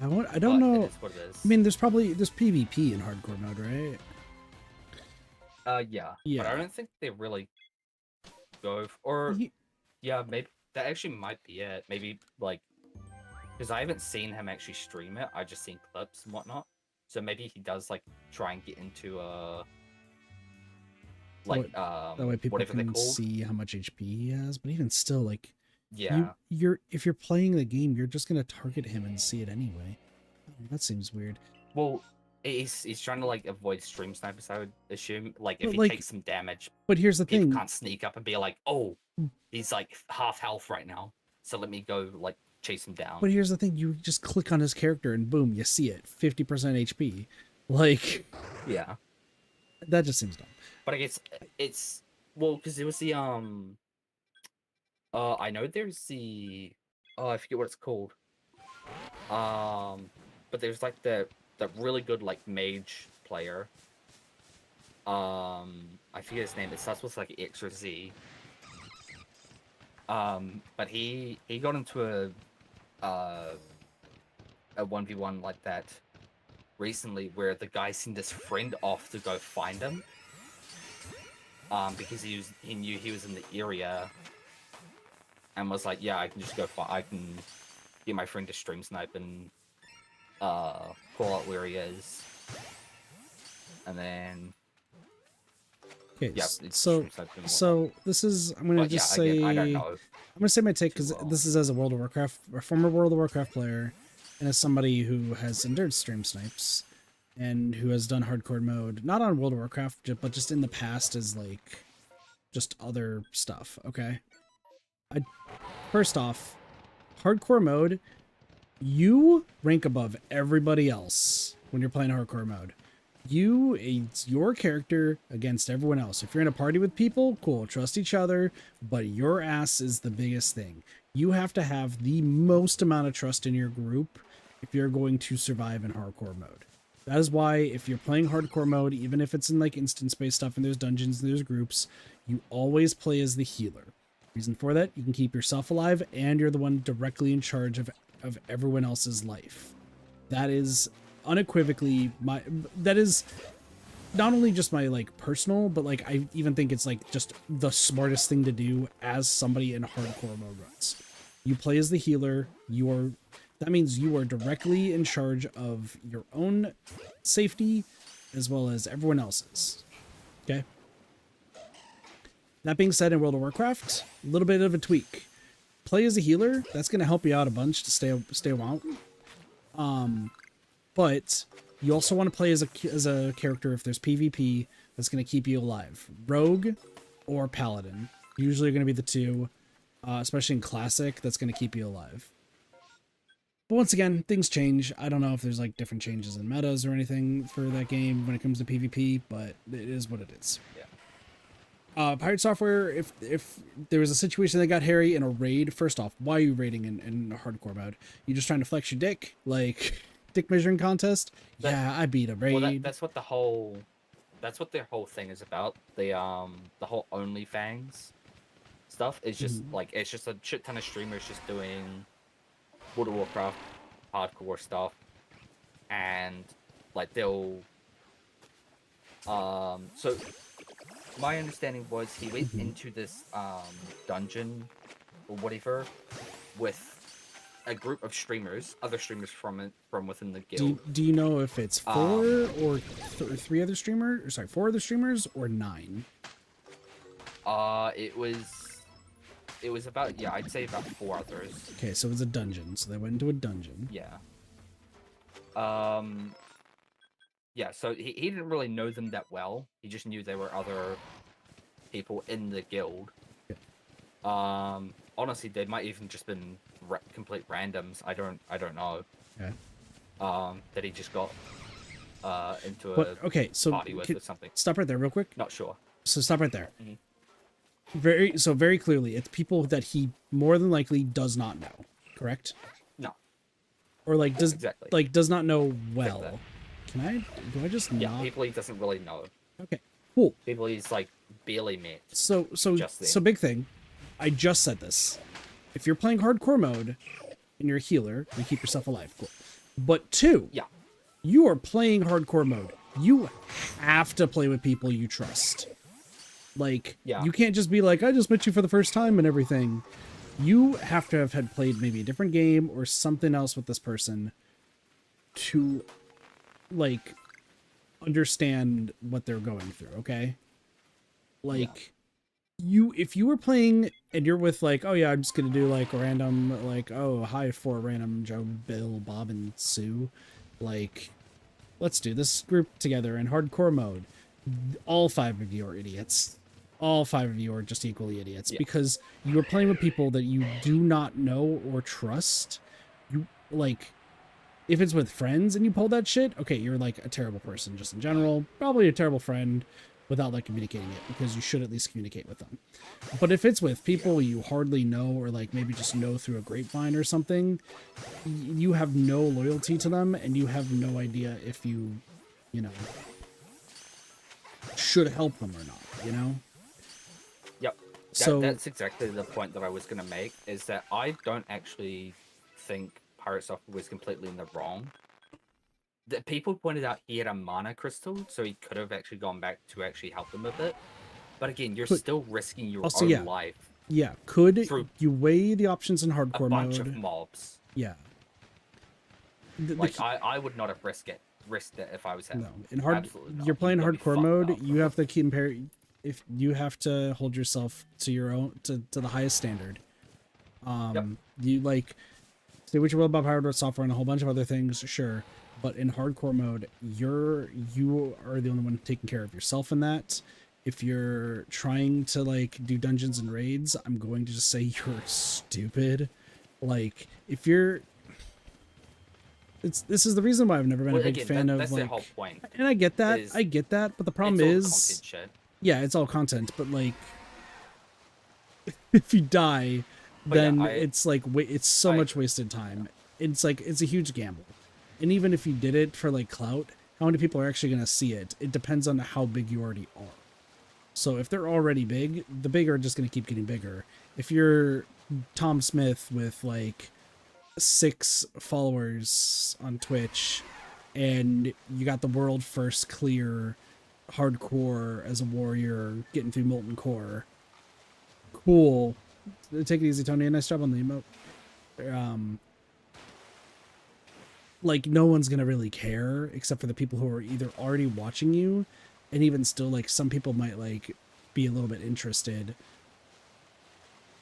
I don't know. It is what it is. I mean, there's PvP in hardcore mode, right? Yeah. Yeah. But I don't think they really go yeah, maybe that actually might be it. Maybe like because I haven't seen him actually stream it. I just seen clips and whatnot. So maybe he does like try and get into like that way people whatever they're can called. see how much HP he has. But even still, like, Yeah. if you're playing the game, you're just gonna target him and see it anyway. That seems weird. Well, he's trying to like avoid stream snipers, I would assume. Like if But, he like, takes some damage, But here's the people thing. can't sneak up and be like, oh, he's like half health right now, so let me go like chase him down. But here's the thing. You just click on his character and boom, you see it. 50% HP. Like, Yeah. that just seems dumb. But I guess it's well because there was the I know there's the I forget what it's called. But there's like the really good like mage player. I forget his name. It starts with like X or Z. But he got into a 1v1 like that recently, where the guy sent his friend off to go find him, because he knew he was in the area, and was like, yeah, I can just go I can get my friend to stream snipe and call out where he is, and then Okay, yeah, so this is, I'm gonna but just yeah, say, again, I don't know. I'm gonna say my take, because too well. this is as a World of Warcraft, a former World of Warcraft player, and as somebody who has endured stream snipes, and who has done hardcore mode, not on World of Warcraft, but just in the past as like, just other stuff. Okay, first off, hardcore mode, you rank above everybody else when you're playing hardcore mode. It's your character against everyone else. If you're in a party with people, cool, trust each other, but your ass is the biggest thing. You have to have the most amount of trust in your group if you're going to survive in hardcore mode. That is why if you're playing hardcore mode, even if it's in like instance-based stuff and there's dungeons and there's groups, you always play as the healer. Reason for that, you can keep yourself alive and you're the one directly in charge of everyone else's life. That is unequivocally that is not only just my like personal, but like I even think it's like just the smartest thing to do as somebody in hardcore mode runs. You play as the healer, that means you are directly in charge of your own safety as well as everyone else's. Okay? That being said, in World of Warcraft, a little bit of a tweak. Play as a healer, that's going to help you out a bunch to stay a while. But you also want to play as a character if there's PvP that's going to keep you alive. Rogue or Paladin. Usually are going to be the two, especially in Classic, that's going to keep you alive. But once again, things change. I don't know if there's like different changes in metas or anything for that game when it comes to PvP, but it is what it is. Yeah. Pirate Software, if there was a situation that got hairy in a raid, first off, why are you raiding in hardcore mode? You just trying to flex your dick? Like, dick measuring contest? Yeah, I beat a raid. Well, that's what their whole thing is about. The whole OnlyFans stuff is just like, it's just a shit ton of streamers just doing World of Warcraft hardcore stuff, and like they'll so my understanding was he went into this dungeon or whatever with a group of streamers, other streamers from within the guild. Do you know if it's four or three other streamers? Or sorry, 4 other streamers or 9? It was about, yeah, I'd say about 4 others. Okay, so it was a dungeon. So they went into a dungeon. Yeah. Yeah, so he didn't really know them that well. He just knew there were other people in the guild. Yeah. Honestly, they might even just been complete randoms. I don't know. Okay. That he just got into okay, so party with or something. Stop right there real quick. Not sure. So stop right there. Mhm. Very clearly, it's people that he more than likely does not know, correct? No. Or like does Exactly. like does not know well. that. Do I just Yeah, not? people he doesn't really know. Okay, cool. People he's like barely met. So Just then. so big thing. I just said this. If you're playing hardcore mode and you're a healer, you keep yourself alive. Cool. But 2, Yeah. you are playing hardcore mode. You have to play with people you trust. Like, Yeah. you can't just be like, I just met you for the first time and everything. You have to have had played maybe a different game or something else with this person to, like, understand what they're going through, okay? Like, if you were playing and you're with, like, oh yeah, I'm just gonna do, like, a random, like, oh, hi, 4 random Joe, Bill, Bob, and Sue. Like, let's do this group together in hardcore mode. All 5 of you are idiots. All 5 of you are just equally idiots because you are playing with people that you do not know or trust. You, like, if it's with friends and you pull that shit, okay, you're like a terrible person just in general. Probably a terrible friend without like communicating it, because you should at least communicate with them. But if it's with people you hardly know, or like maybe just know through a grapevine or something, you have no loyalty to them and you have no idea if you know, should help them or not, you know? Yep. So that's exactly the point that I was going to make, is that I don't actually think Pirate Software was completely in the wrong. The people pointed out he had a mana crystal, so he could have actually gone back to actually help them a bit. But again, you're still risking your Also, own yeah. life Yeah, could through you weigh the options in a hardcore bunch mode? of mobs. Yeah. Like I would not have risked it if I was him. No, in hard, Absolutely not. you're playing You've got me hardcore fucked mode. up, You bro. have to compare. If you have to hold yourself to your own to the highest standard. You like say what you will about hardware software and a whole bunch of other things, sure. But in hardcore mode, you are the only one taking care of yourself in that. If you're trying to like do dungeons and raids, I'm going to just say you're stupid. Like if you're this is the reason why I've never been a big fan of that's like the whole point. and I get that. is I get that, but the problem it's all is content shit. yeah, it's all content, but like if you die, But yeah, then I- it's like it's so I much agree. wasted time. It's like it's a huge gamble. And even if you did it for like clout, how many people are actually going to see it? It depends on how big you already are. So if they're already big, the big are just going to keep getting bigger. If you're Tom Smith with like 6 followers on Twitch and you got the world first clear hardcore as a warrior getting through Molten Core, cool. Take it easy, Tony. Nice job on the emote. Like no one's gonna really care except for the people who are either already watching you, and even still, like some people might like be a little bit interested,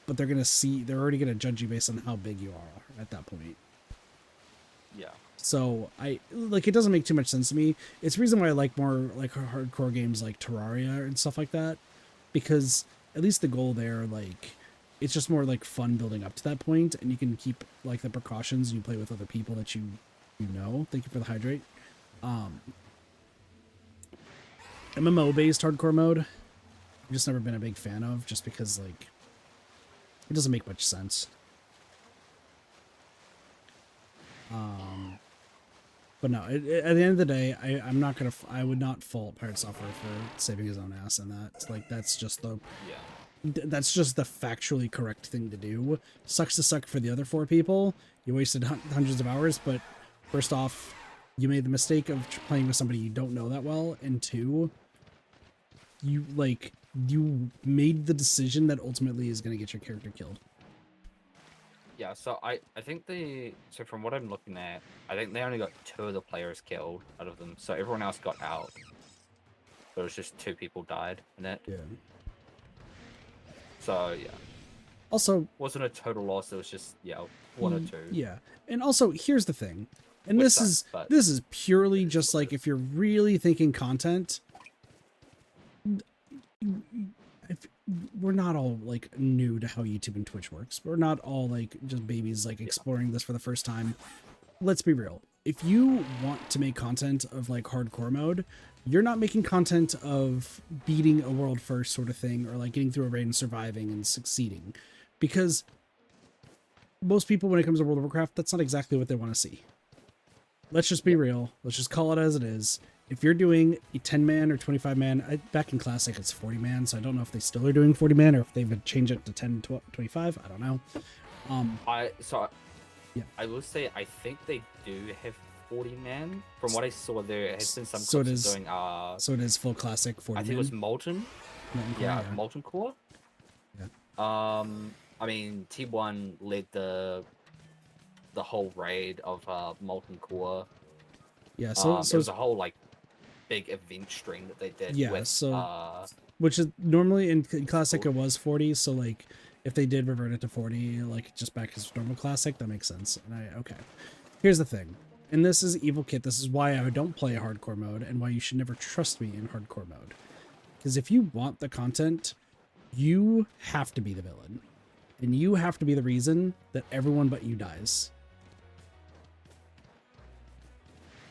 but they're already gonna judge you based on how big you are at that point. Yeah. So I like it doesn't make too much sense to me. It's the reason why I like more like hardcore games like Terraria and stuff like that, because at least the goal there, like it's just more like fun building up to that point, and you can keep like the precautions. You play with other people that you know. Thank you for the hydrate. MMO based hardcore mode, I've just never been a big fan of, just because like it doesn't make much sense. But no, at the end of the day, I'm not gonna. I would not fault Pirate Software for saving his own ass, and that like that's just the that's just the factually correct thing to do. Sucks to suck for the other 4 people. You wasted hundreds of hours, but first off, you made the mistake of playing with somebody you don't know that well, and 2, you made the decision that ultimately is going to get your character killed. Yeah, so I think so from what I'm looking at, I think they only got 2 of the players killed out of them, so everyone else got out. But it was just 2 people died in it. Yeah. So yeah, Also, wasn't a total loss. It was just 1 or 2. yeah. And also, here's the thing. And Which this sucks, is but this is purely it is just what it like is. if you're really thinking content. We're not all like new to how YouTube and Twitch works. We're not all like just babies like exploring this for the first time. Let's be real. If you want to make content of like hardcore mode, you're not making content of beating a world first sort of thing, or like getting through a raid and surviving and succeeding, because most people, when it comes to World of Warcraft, that's not exactly what they want to see. Let's just be real. Let's just call it as it is. If you're doing a 10-man or 25-man, back in Classic it's 40-man, so I don't know if they still are doing 40-man or if they've changed it to 10, 25. I don't know. Yeah. I will say I think they do have 40 man. From what I saw, there has been some So it clips is- doing So it is full Classic 40-man. I think it was Molten. Yeah, yeah. Molten Core. Yeah. I mean T1 led the whole raid of Molten Core. Yeah, It so was a whole like big event string that they did. Yeah, with, so- which is normally in Classic it was 40, so like if they did revert it to 40, like just back as normal Classic, that makes sense. And okay. Here's the thing. And this is Evil Kit. This is why I don't play hardcore mode and why you should never trust me in hardcore mode. Because if you want the content, you have to be the villain. And you have to be the reason that everyone but you dies.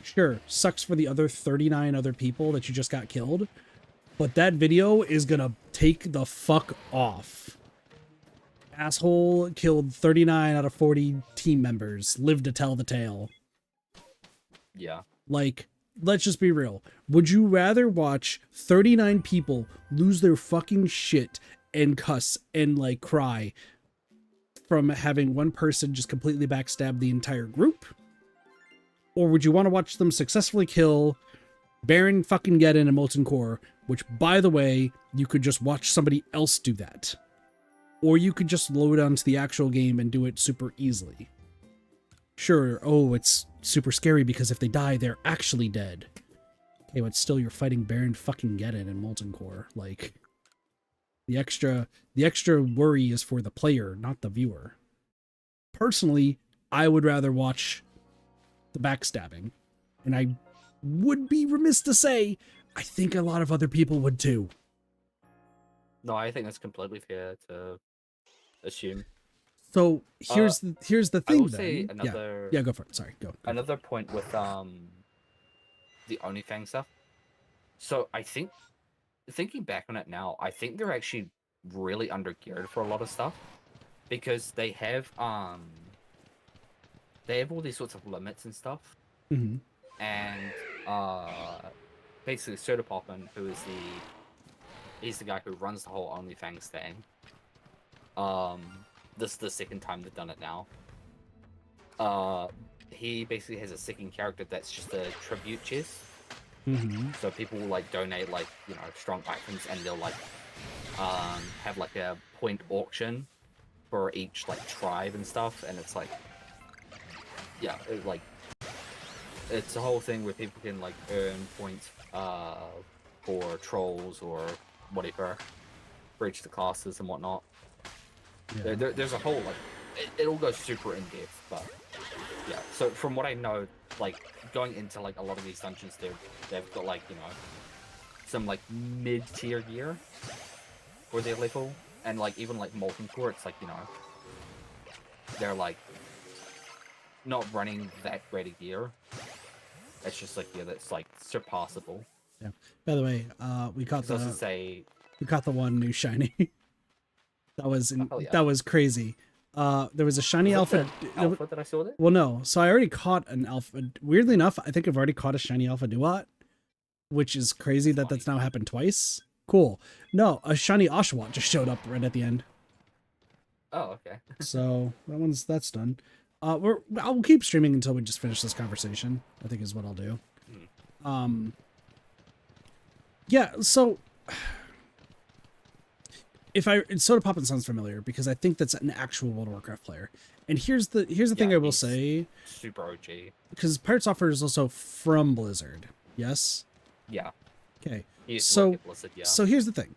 Sure, sucks for the other 39 other people that you just got killed, but that video is gonna take the fuck off. Asshole killed 39 out of 40 team members, lived to tell the tale. Yeah. Like, let's just be real. Would you rather watch 39 people lose their fucking shit and cuss and like cry from having one person just completely backstab the entire group? Or would you want to watch them successfully kill Baron fucking Geddon and Molten Core, which, by the way, you could just watch somebody else do that. Or you could just load onto the actual game and do it super easily. Sure, oh, it's super scary because if they die, they're actually dead. Okay, but still, you're fighting Baron fucking Geddon and Molten Core. Like, the extra worry is for the player, not the viewer. Personally, I would rather watch the backstabbing. And I would be remiss to say, I think a lot of other people would too. No, I think that's completely fair to assume. So here's the I thing. will then. say another Yeah, go for it. Sorry, go. Another point with the OnlyFans stuff. So I think, thinking back on it now, I think they're actually really undergeared for a lot of stuff, because they have all these sorts of limits and stuff. Mm-hmm. And basically Sodapoppin, who is he's the guy who runs the whole OnlyFans thing. This is the second time they've done it now. He basically has a second character that's just a tribute chest. Mm-hmm. So people will like donate like, you know, strong items, and they'll like have like a point auction for each like tribe and stuff, and it's like, yeah, it's a whole thing where people can like earn points for trolls or whatever for each of the classes and whatnot. Yeah. There's a whole like it all goes super in depth, but yeah. So from what I know, like going into like a lot of these dungeons, they've got like, you know, some like mid-tier gear for their level, and like even like Molten Core, it's like, you know, they're like not running that great a gear. It's just like, yeah, that's like surpassable. Yeah. By the way, we caught Doesn't say we caught the one new shiny. That yeah. That was crazy. There was a shiny alpha. Alpha that I saw there? Well, no. So I already caught an alpha. Weirdly enough, I think I've already caught a shiny alpha Duat, which is crazy that that's now happened twice. Cool. No, a shiny Oshawott just showed up right at the end. Oh, okay. So that's done. I'll keep streaming until we just finish this conversation, I think is what I'll do. Yeah, so Sodapoppin sounds familiar because I think that's an actual World of Warcraft player. And here's the thing I will say. Super OG. Because Pirate Software is also from Blizzard. Yes? Yeah. Okay. He used to work at Blizzard, yeah. So here's the thing.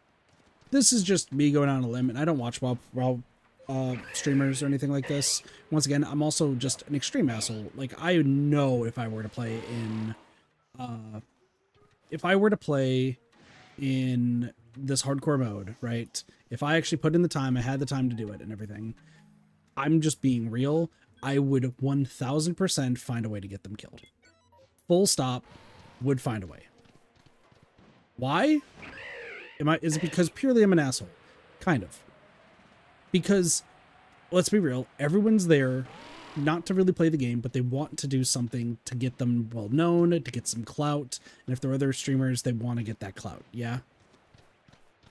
This is just me going on a limb, and I don't watch WoW streamers or anything like this. Once again, I'm also just an extreme asshole. Like, I know if I were to play in this hardcore mode, right? If I actually put in the time, I had the time to do it and everything, I'm just being real, I would 1000% find a way to get them killed. Full stop, would find a way. Why? Is it because purely I'm an asshole? Kind of. Because, let's be real, everyone's there not to really play the game, but they want to do something to get them well known, to get some clout, and if there are other streamers, they want to get that clout, yeah?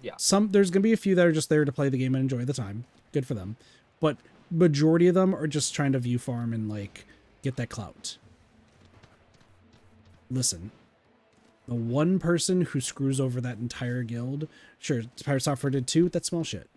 Yeah. There's gonna be a few that are just there to play the game and enjoy the time. Good for them. But majority of them are just trying to view farm and like get that clout. Listen. The one person who screws over that entire guild, sure, Pirate Software did too, that's small shit.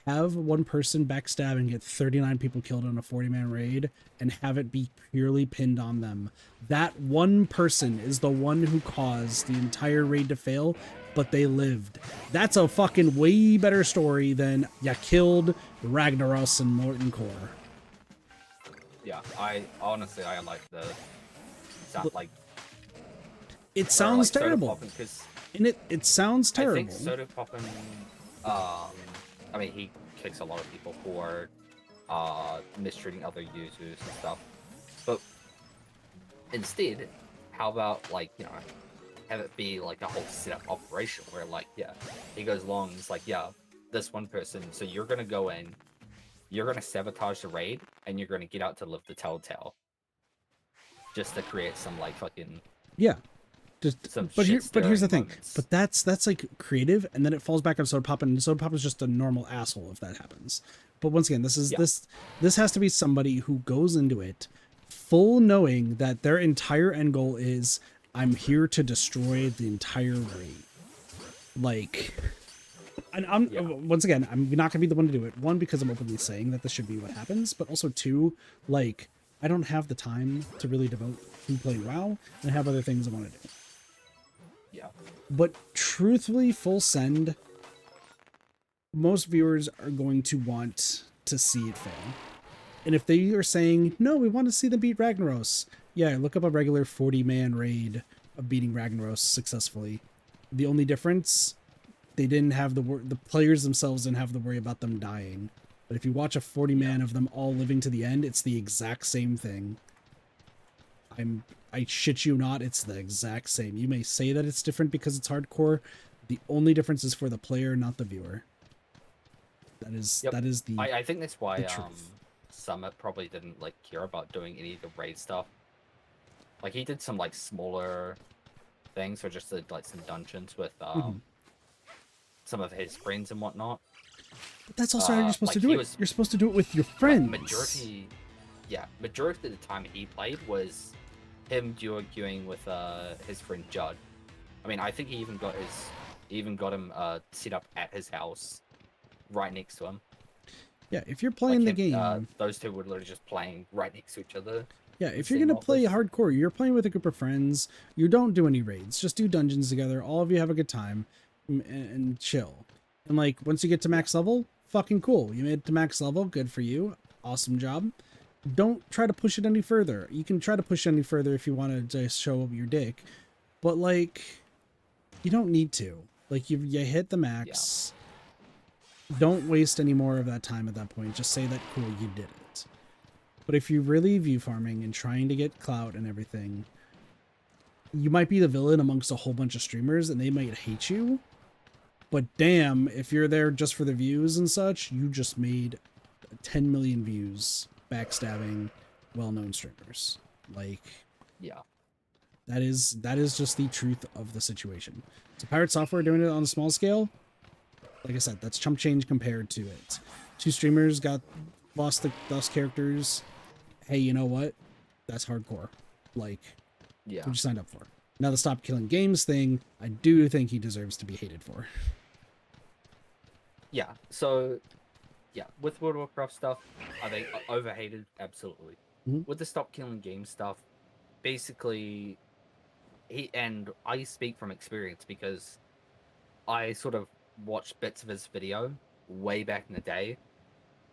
Have one person backstab and get 39 people killed on a 40-man raid and have it be purely pinned on them. That one person is the one who caused the entire raid to fail, but they lived. That's a fucking way better story than ya killed Ragnaros and Molten Core. Yeah, I honestly like the sound, like it sounds like terrible. And it sounds terrible. I think Sodapoppin, I mean, he kicks a lot of people for mistreating other users and stuff. But instead, how about, like, you know, have it be like a whole setup operation where, like, yeah, he goes along and it's like, yeah, this one person, so you're gonna go in, you're gonna sabotage the raid, and you're gonna get out to live the telltale. Just to create some, like, fucking... Yeah. some but here's the shit-stirring thing. moments. But that's like creative, and then it falls back on Soda Pop, and Soda Pop is just a normal asshole if that happens. But once again, this has to be somebody who goes into it full knowing that their entire end goal is I'm here to destroy the entire raid. Like, and once again, I'm not gonna be the one to do it. One, because I'm openly saying that this should be what happens, but also two, like, I don't have the time to really devote to playing WoW, and I have other things I want to do. Yeah. But truthfully, full send, most viewers are going to want to see it fail. And if they are saying, no, we want to see them beat Ragnaros, yeah, look up a regular 40-man raid of beating Ragnaros successfully. The only difference, they didn't have the players themselves didn't have to worry about them dying. But if you watch a 40-man of them all living to the end, it's the exact same thing. I shit you not, it's the exact same. You may say that it's different because it's hardcore. The only difference is for the player, not the viewer. That is the I think that's why truth. Summit probably didn't like care about doing any of the raid stuff. Like he did some like smaller things, or just did like some dungeons with some of his friends and whatnot. But that's also how you're supposed like to do it. You're supposed to do it with your friends. Majority of the time he played was him duoing with his friend Judd. I mean, I think he even got him set up at his house, right next to him. Yeah, if you're playing like the him, game, those two were literally just playing right next to each other. yeah, if you're gonna play hardcore, you're playing with a group of friends. You don't do any raids. Just do dungeons together. All of you have a good time and chill. And like once you get to max level, fucking cool. You made it to max level. Good for you. Awesome job. Don't try to push it any further. You can try to push it any further if you want to just show up your dick, but like you don't need to. Like you hit the max. Yeah. Don't waste any more of that time at that point. Just say that cool, you did it. But if you're really view farming and trying to get clout and everything, you might be the villain amongst a whole bunch of streamers and they might hate you. But damn, if you're there just for the views and such, you just made 10 million views backstabbing well-known streamers. Like, yeah, that is just the truth of the situation. So Pirate Software doing it on a small scale, like I said, that's chump change compared to it. Two streamers lost characters. Hey, you know what? That's hardcore. Like, yeah, what you signed up for. Now the stop killing games thing, I do think he deserves to be hated for. Yeah. So, yeah, with World of Warcraft stuff, are they overhated? Absolutely. Mm-hmm. With the stop killing game stuff, basically, I speak from experience because I sort of watched bits of his video way back in the day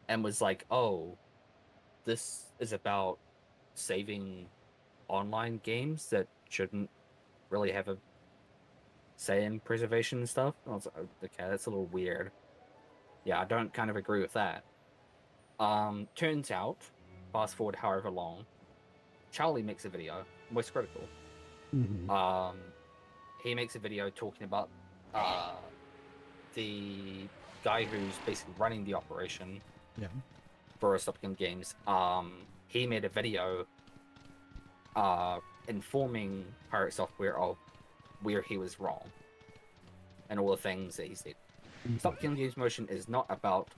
and was like, oh, this is about saving online games that shouldn't really have a say in preservation and stuff. I was like, okay, that's a little weird. Yeah, I don't kind of agree with that. Turns out, fast forward however long, Charlie makes a video, Most Critical. Mm-hmm. He makes a video talking about the guy who's basically running the operation for Stop Killing Games. He made a video informing Pirate Software of where he was wrong and all the things that he said. Mm-hmm. Stop Killing Games motion is not about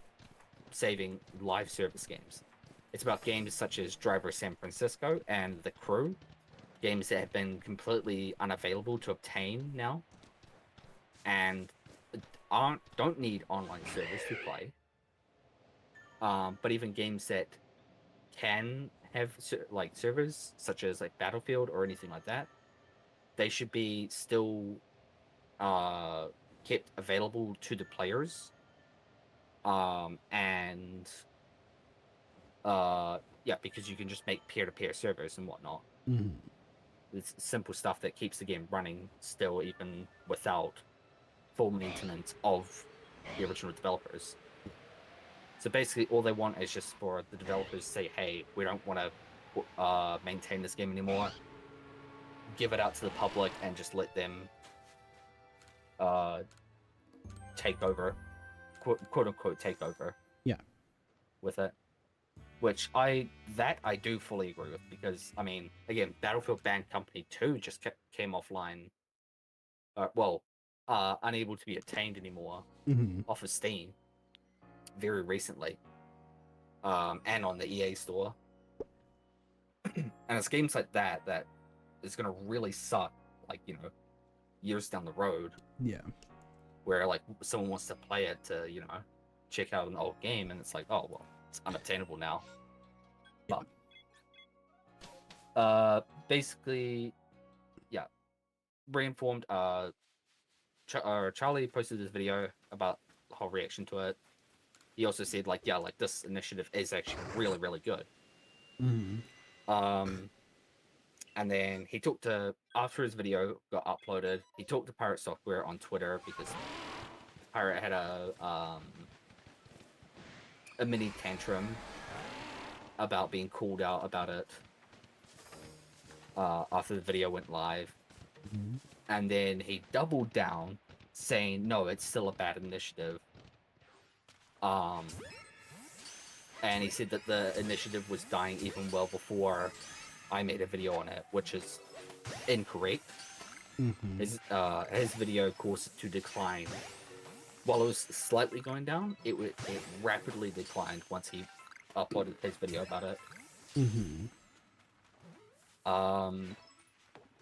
saving live service games. It's about games such as Driver San Francisco and The Crew, games that have been completely unavailable to obtain now and don't need online service to play. But even games that can have like servers, such as like Battlefield or anything like that, they should be still kept available to the players. Yeah, because you can just make peer-to-peer servers and whatnot. Mm-hmm. It's simple stuff that keeps the game running still, even without full maintenance of the original developers. So basically, all they want is just for the developers to say, hey, we don't want to maintain this game anymore. Give it out to the public and just let them take over, quote unquote, take over. Yeah. With it. Which I do fully agree with, because, I mean, again, Battlefield Band Company 2 just came offline unable to be obtained anymore Mm-hmm. off of Steam very recently, and on the EA store. And it's games like that that is gonna really suck, like, you know, years down the road, Yeah. where like someone wants to play it to, you know, check out an old game, and it's like, oh well, it's unobtainable now. But basically, yeah, reinformed. Charlie posted this video about the whole reaction to it. He also said, like, yeah, like this initiative is actually really, really good. Mm-hmm. And then he talked to, after his video got uploaded, he talked to Pirate Software on Twitter, because Pirate had a mini tantrum about being called out about it after the video went live. Mm-hmm. And then he doubled down, saying, no, it's still a bad initiative. And he said that the initiative was dying even well before I made a video on it, which is incorrect. Mm-hmm. His video caused it to decline. While it was slightly going down, it rapidly declined once he uploaded his video about it. Mm-hmm.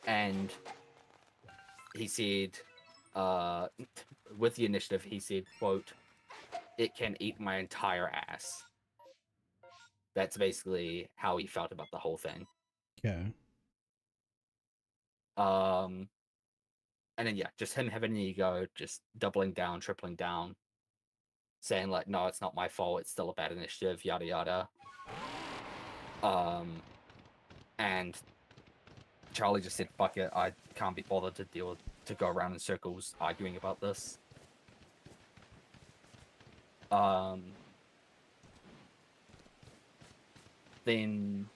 And he said, with the initiative, he said, quote, "It can eat my entire ass." That's basically how he felt about the whole thing. Okay. And then, yeah, just him having an ego, just doubling down, tripling down, saying, like, no, it's not my fault, it's still a bad initiative, yada yada. And Charlie just said, fuck it, I can't be bothered to go around in circles arguing about this. Then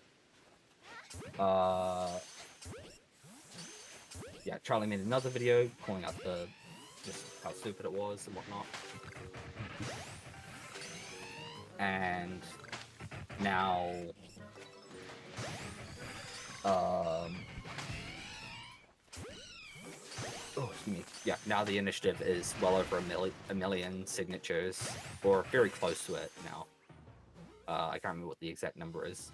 yeah, Charlie made another video calling out just how stupid it was and whatnot. And now excuse me. Yeah, now the initiative is well over a million signatures, or very close to it now. I can't remember what the exact number is,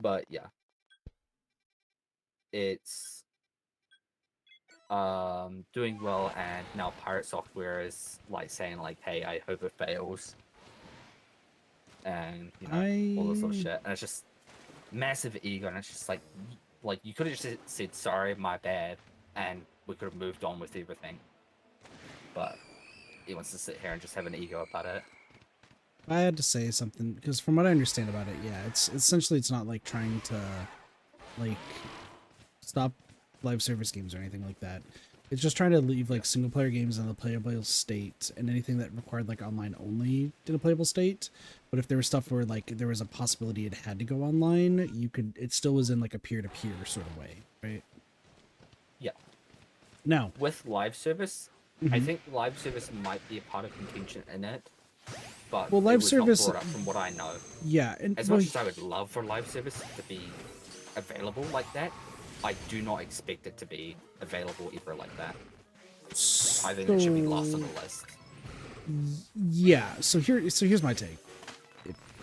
but yeah, it's doing well. And now Pirate Software is like saying, like, hey, I hope it fails, and you know, all this sort of shit. And it's just massive ego, and it's just like you could have just said sorry, my bad, and we could have moved on with everything. But he wants to sit here and just have an ego about it. I had to say something because from what I understand about it, yeah, it's essentially, it's not like trying to like stop live service games or anything like that. It's just trying to leave like single player games in the playable state, and anything that required like online only in a playable state. But if there was stuff where like there was a possibility it had to go online, it still was in like a peer-to-peer sort of way, right? Yeah. Now with live service, I think live service might be a part of contention in it, but well, live it was service, not brought up from what I know. Yeah, and as much as I would love for live service to be available like that, I do not expect it to be available ever like that. I think it should be last on the list. Yeah, so here's my take.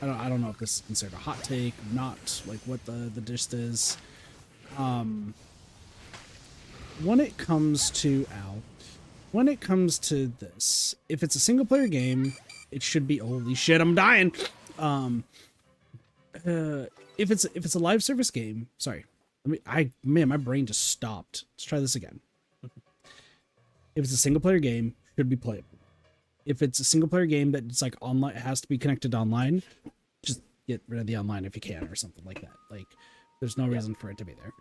I don't know if this is considered a hot take, not, like what the gist is. When it comes to this, if it's a single player game, it should be, holy shit, I'm dying. If it's a live service game, sorry. Man, my brain just stopped. Let's try this again. If it's a single player game, it should be playable. If it's a single player game that's like online, it has to be connected online, just get rid of the online if you can, or something like that. Like, there's no reason for it to be there.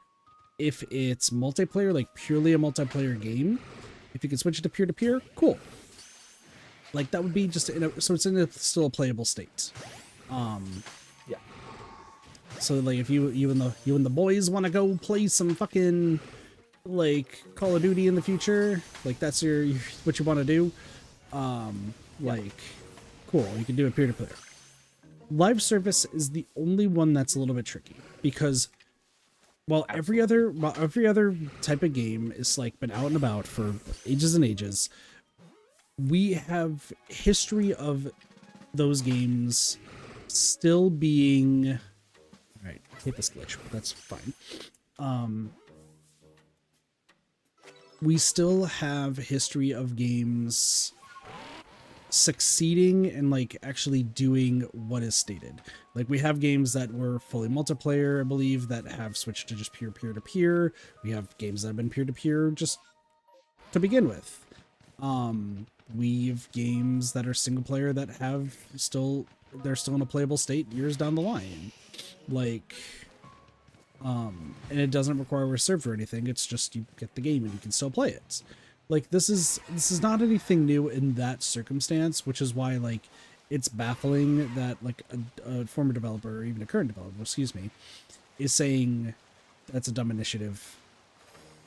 If it's multiplayer, like purely a multiplayer game, if you can switch it to peer-to-peer, cool. Like, that would be just so it's in still a playable state. Yeah. So like, if you and the boys want to go play some fucking like Call of Duty in the future, like that's what you want to do, like, cool, you can do it peer-to-peer. Live service is the only one that's a little bit tricky, because Well, every other type of game is like been out and about for ages and ages. We have history of those games still being, all right, I hate this glitch, but that's fine. We still have history of games succeeding and like actually doing what is stated. Like we have games that were fully multiplayer, I believe, that have switched to just pure peer to peer. We have games that have been peer to peer just to begin with. We've games that are single player that have they're still in a playable state years down the line. Like and it doesn't require a server or anything. It's just you get the game and you can still play it. Like this is not anything new in that circumstance, which is why like it's baffling that like a former developer or even a current developer, excuse me, is saying that's a dumb initiative,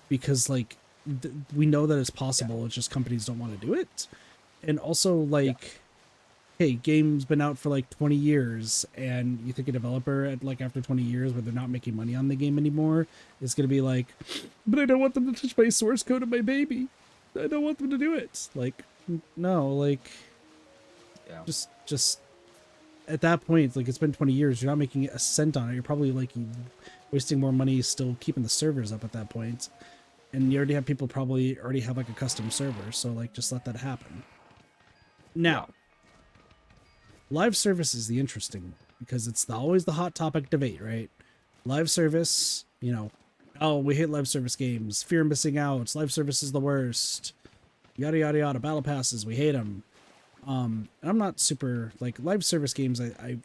because like we know that it's possible. Yeah. It's just companies don't want to do it. And also like, hey, game's been out for like 20 years and you think a developer at like after 20 years where they're not making money on the game anymore is going to be like, but I don't want them to touch my source code of my baby. I don't want them to do it. Like, no, like, yeah. Just at that point, like it's been 20 years, you're not making a cent on it. You're probably like wasting more money still keeping the servers up at that point. And you already have people probably already have like a custom server. So like, just let that happen. Now, live service is the interesting, because it's always the hot topic debate, right? Live service, you know, oh, we hate live service games. Fear of missing out. Live service is the worst. Yada, yada, yada. Battle passes. We hate them. And I'm not super, like, live service games, and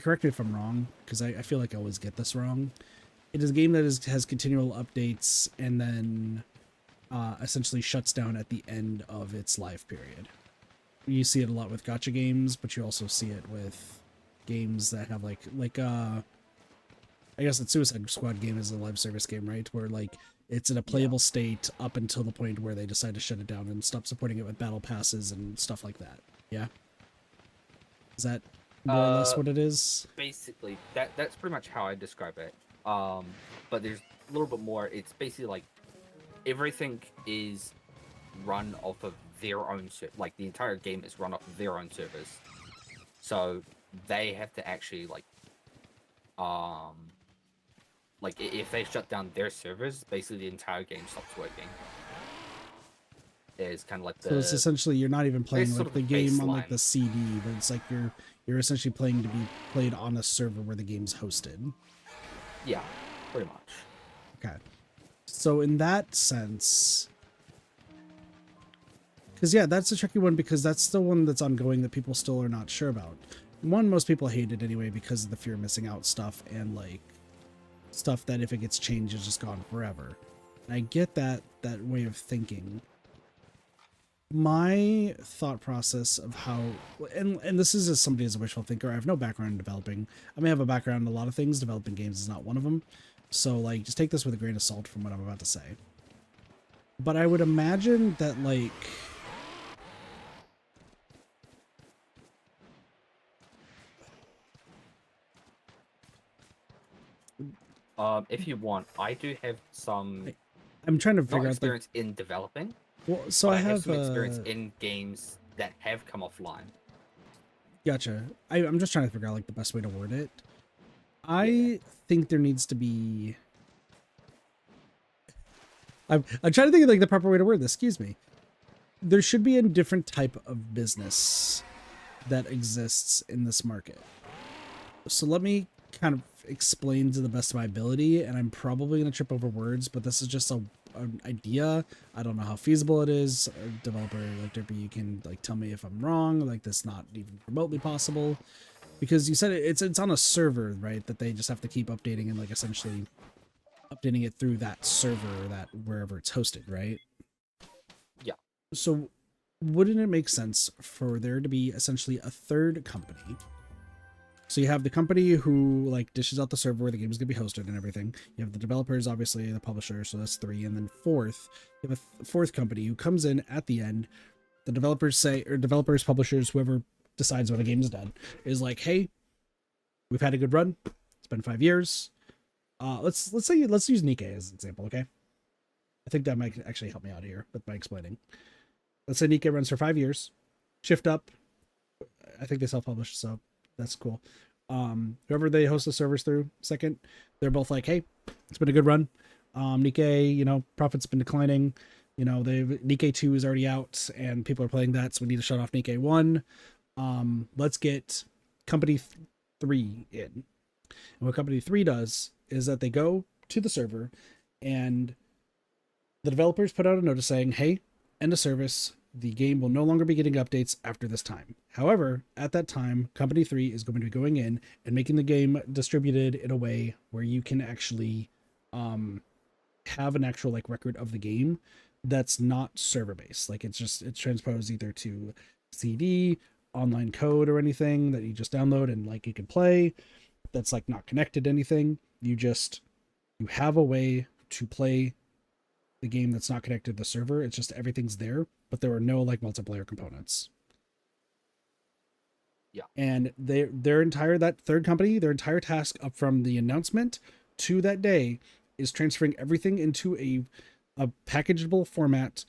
correct me if I'm wrong, because I feel like I always get this wrong. It is a game that has continual updates and then essentially shuts down at the end of its live period. You see it a lot with gacha games, but you also see it with games that have like I guess the Suicide Squad game is a live service game, right? Where like it's in a playable state up until the point where they decide to shut it down and stop supporting it with battle passes and stuff like that. Yeah. Is that more or less what it is? Basically, that's pretty much how I describe it. But there's a little bit more. It's basically like everything is run off of their own like the entire game is run off of their own servers, so they have to actually like if they shut down their servers, basically the entire game stops working. It's kind of like so it's essentially you're not even playing like the game baseline on like the CD, but it's like you're essentially playing to be played on a server where the game's hosted. Yeah, pretty much. Okay, so in that sense, because yeah, that's a tricky one, because that's the one that's ongoing that people still are not sure about. One, most people hate it anyway because of the fear of missing out stuff and like stuff that if it gets changed is just gone forever. And I get that way of thinking. My thought process of how, and this is as somebody as a wishful thinker, I have no background in developing. I may have a background in a lot of things. Developing games is not one of them. So like, just take this with a grain of salt from what I'm about to say. But I would imagine that like, if you want, I do have some. I'm trying to figure out experience in developing. Well, so I have some experience in games that have come offline. Gotcha. I'm just trying to figure out like the best way to word it. I think there needs to be. I'm trying to think of like the proper way to word this. Excuse me. There should be a different type of business that exists in this market. So let me kind of explain to the best of my ability, and I'm probably going to trip over words, but this is just an idea. I don't know how feasible it is. A developer like Derpy, you can like tell me if I'm wrong, like this not even remotely possible, because you said it's on a server, right, that they just have to keep updating and like essentially updating it through that server, that wherever it's hosted, right? Yeah. So wouldn't it make sense for there to be essentially a third company? So you have the company who like dishes out the server where the game is going to be hosted and everything. You have the developers, obviously the publisher, so that's 3. And then fourth, you have a fourth company who comes in at the end. The developers say, or developers, publishers, whoever decides when a game is done, is like, hey, we've had a good run. It's been 5 years. let's use Nikkei as an example, okay? I think that might actually help me out here with my explaining. Let's say Nikkei runs for 5 years. Shift Up, I think they self-publish, so that's cool. Whoever they host the servers through second, they're both like, hey, it's been a good run. Nikkei, you know, profit's been declining. You know, Nikkei 2 is already out and people are playing that, so we need to shut off Nikkei 1. Let's get Company 3 in. And what Company 3 does is that they go to the server and the developers put out a notice saying, hey, end of service. The game will no longer be getting updates after this time. However, at that time, Company 3 is going to be going in and making the game distributed in a way where you can actually have an actual like record of the game that's not server based. Like it's transposed either to CD, online code, or anything that you just download and like you can play. That's like not connected to anything. You have a way to play the game that's not connected to the server. It's just everything's there, but there are no like multiplayer components. Yeah. And their entire task up from the announcement to that day is transferring everything into a packageable format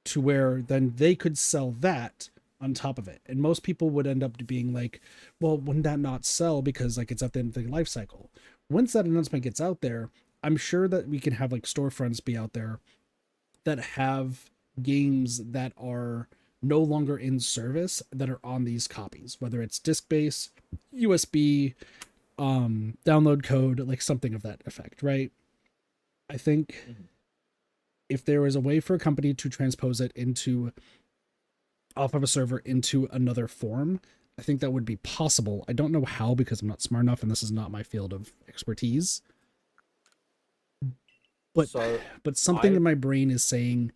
to where then they could sell that on top of it. And most people would end up being like, well, wouldn't that not sell because like it's at the end of the life cycle? Once that announcement gets out there, I'm sure that we can have like storefronts be out there that have games that are no longer in service that are on these copies, whether it's disc-based, USB, download code, like something of that effect, right? I think if there was a way for a company to transpose it off of a server into another form, I think that would be possible. I don't know how because I'm not smart enough and this is not my field of expertise. But something in my brain is saying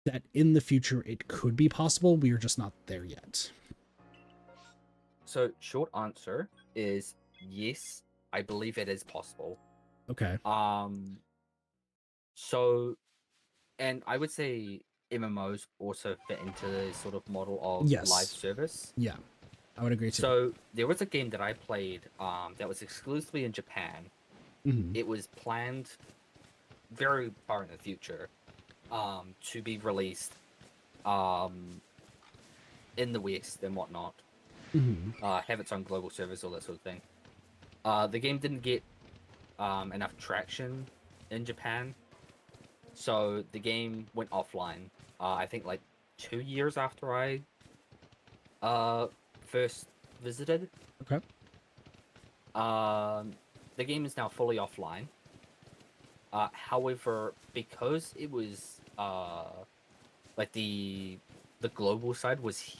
that in the future it could be possible. We are just not there yet. So short answer is yes, I believe it is possible. Okay. So, and I would say MMOs also fit into the sort of model of Yes. live service. Yeah, I would agree too. So there was a game that I played that was exclusively in Japan. Mm-hmm. It was planned very far in the future to be released in the West and whatnot. Mm-hmm. Have its own global service, all that sort of thing. The game didn't get enough traction in Japan, so the game went offline. I think like 2 years after I first visited. Okay. The game is now fully offline. However, because it was like the global side was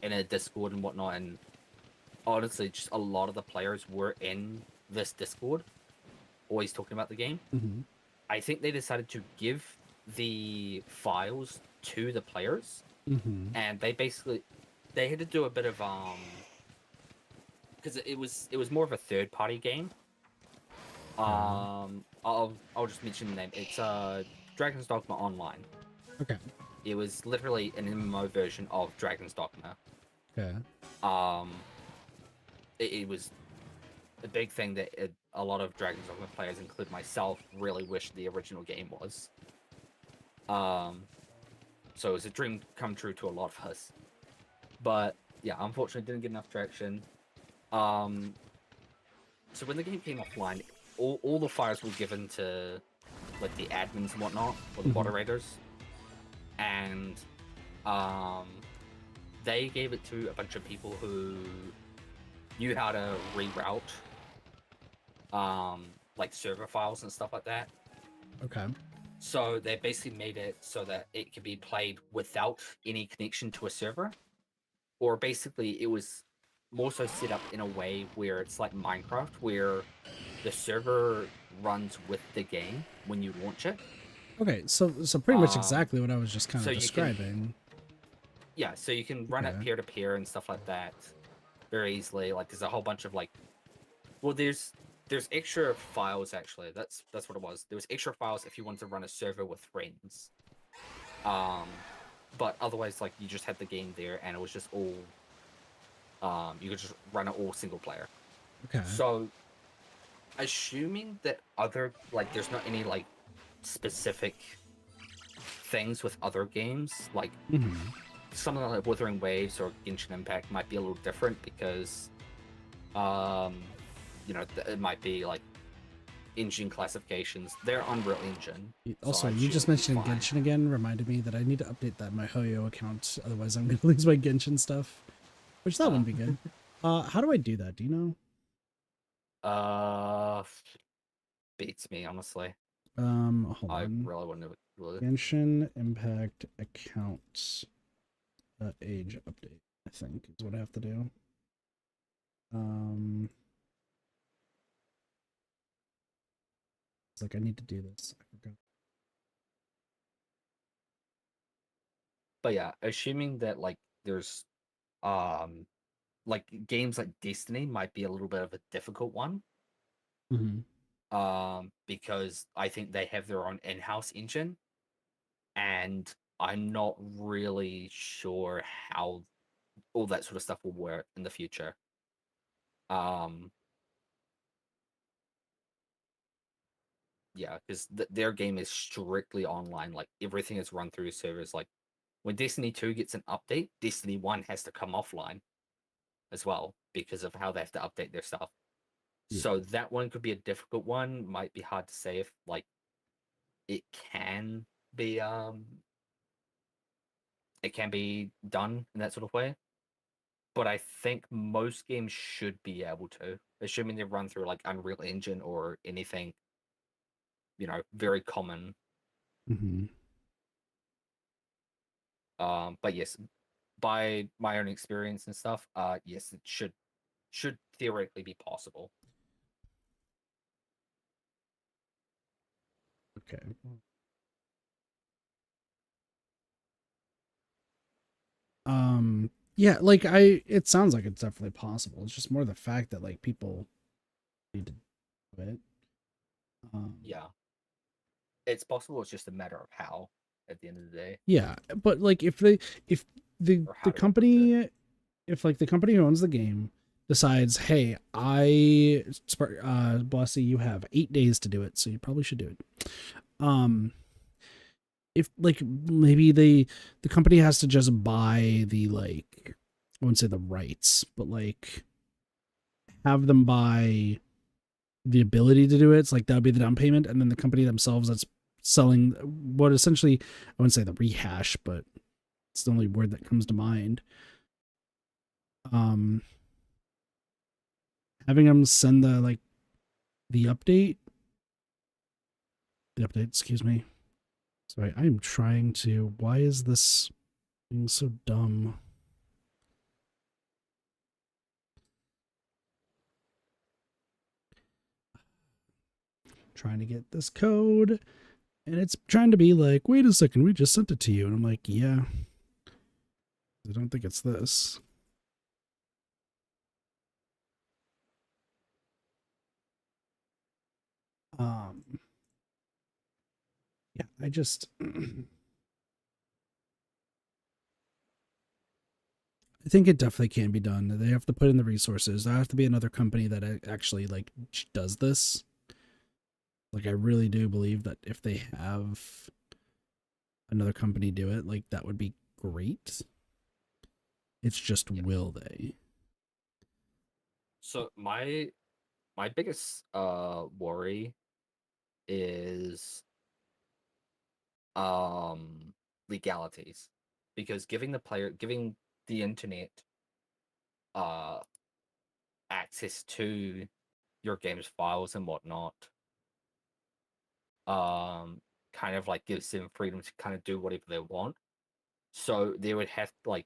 in a Discord and whatnot, and honestly, just a lot of the players were in this Discord, always talking about the game. Mm-hmm. I think they decided to give the files to the players, and they had to do a bit of because it was more of a third party game. I'll just mention the name. It's Dragon's Dogma Online. Okay. It was literally an MMO version of Dragon's Dogma. Okay. It was a big thing that a lot of Dragon's Dogma players, including myself, really wished the original game was. So it was a dream come true to a lot of us. But yeah, unfortunately, didn't get enough traction. So when the game came offline, all the files were given to like the admins and whatnot, or the moderators, and they gave it to a bunch of people who knew how to reroute like server files and stuff like that. Okay. So they basically made it so that it could be played without any connection to a server, or basically it was more so set up in a way where it's like Minecraft, where the server runs with the game when you launch it. Okay, so pretty much exactly what I was just kind of describing. Yeah, so you can run it peer-to-peer and stuff like that very easily. Like there's a whole bunch of like, well, there's extra files actually. That's what it was. There was extra files if you wanted to run a server with friends. But otherwise, like you just had the game there, and it was just all. You could just run it all single player. Okay. So assuming that other like there's not any like specific things with other games, like Mhm. something like Wuthering Waves or Genshin Impact might be a little different because, it might be like engine classifications. They're Unreal Engine, so Also, I you assume just it'll be mentioned fine. Genshin again, reminded me that I need to update that in my Hoyo account, otherwise I'm gonna lose my Genshin stuff. Which that Uh, wouldn't be good. How do I do that? Do you know? uh, beats me honestly. Hold I on. really wouldn't have. Genshin Impact account age update, I think is what I have to do. It's like I need to do this. I forgot. But yeah, assuming that like there's um like games like Destiny might be a little bit of a difficult one. Mhm. Because I think they have their own in-house engine, and I'm not really sure how all that sort of stuff will work in the future. Um, yeah, because their game is strictly online. Like everything is run through servers. Like when Destiny 2 gets an update, Destiny 1 has to come offline as well because of how they have to update their stuff. Yeah. So that one could be a difficult one. Might be hard to say if like it can be it can be done in that sort of way. But I think most games should be able to, assuming they run through like Unreal Engine or anything, very common. Mm-hmm. But yes, by my own experience and stuff, yes, it should theoretically be possible. Okay. Yeah, like it sounds like it's definitely possible. It's just more the fact that like people need to do it. Um, Yeah, it's possible. It's just a matter of how at the end of the day, yeah, but like if the or how the to approach it. company if like the company who owns the game decides, hey, Bossy, you have 8 days to do it, so you probably should do it. If like maybe the company has to just buy the like I wouldn't say the rights, but like have them buy the ability to do it. It's like that would be the down payment, and then the company themselves that's selling what essentially I wouldn't say the rehash, but it's the only word that comes to mind. Um, having them send the update, excuse me. Sorry, I am trying to. Why is this being so dumb? Trying to get this code, and it's trying to be like, wait a second, we just sent it to you, and I'm like, yeah, I don't think it's this. Um, yeah, I just. I think it definitely can be done. They have to put in the resources. There have to be another company that actually like does this. Like I really do believe that if they have another company do it, like that would be great. It's just Yeah. will they? So my biggest worry is legalities, because giving the internet uh access to your game's files and whatnot um kind of like gives them freedom to kind of do whatever they want. So they would have like,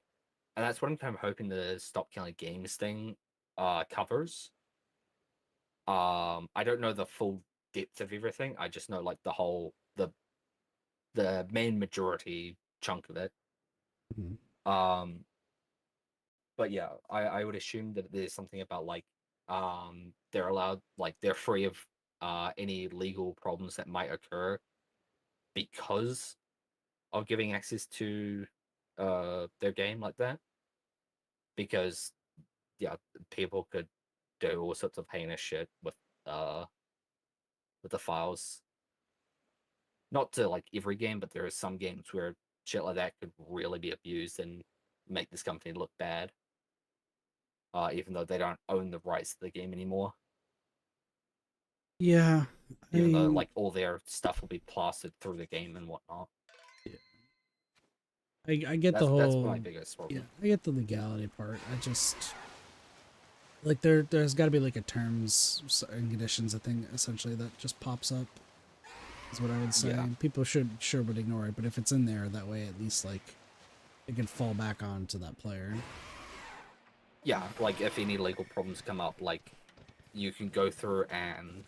and that's what I'm kind of hoping the Stop Killing Games thing covers. I don't know the full depth of everything. I just know like the main majority chunk of it. Mhm. Um, but yeah, I would assume that there's something about like they're allowed, like they're free of any legal problems that might occur because of giving access to their game like that. Because yeah, people could do all sorts of heinous shit with uh with the files. Not to like every game, but there are some games where shit like that could really be abused and make this company look bad. Even though they don't own the rights to the game anymore. Yeah, Even though like all their stuff will be plastered through the game and whatnot. I get the That's whole my biggest problem. I get the legality part. I just like there's got to be like a terms and conditions, I think, essentially, that just pops up is what I would say. Yeah. People would ignore it, but if it's in there, that way at least like it can fall back on to that player. Yeah, like if any legal problems come up, like you can go through and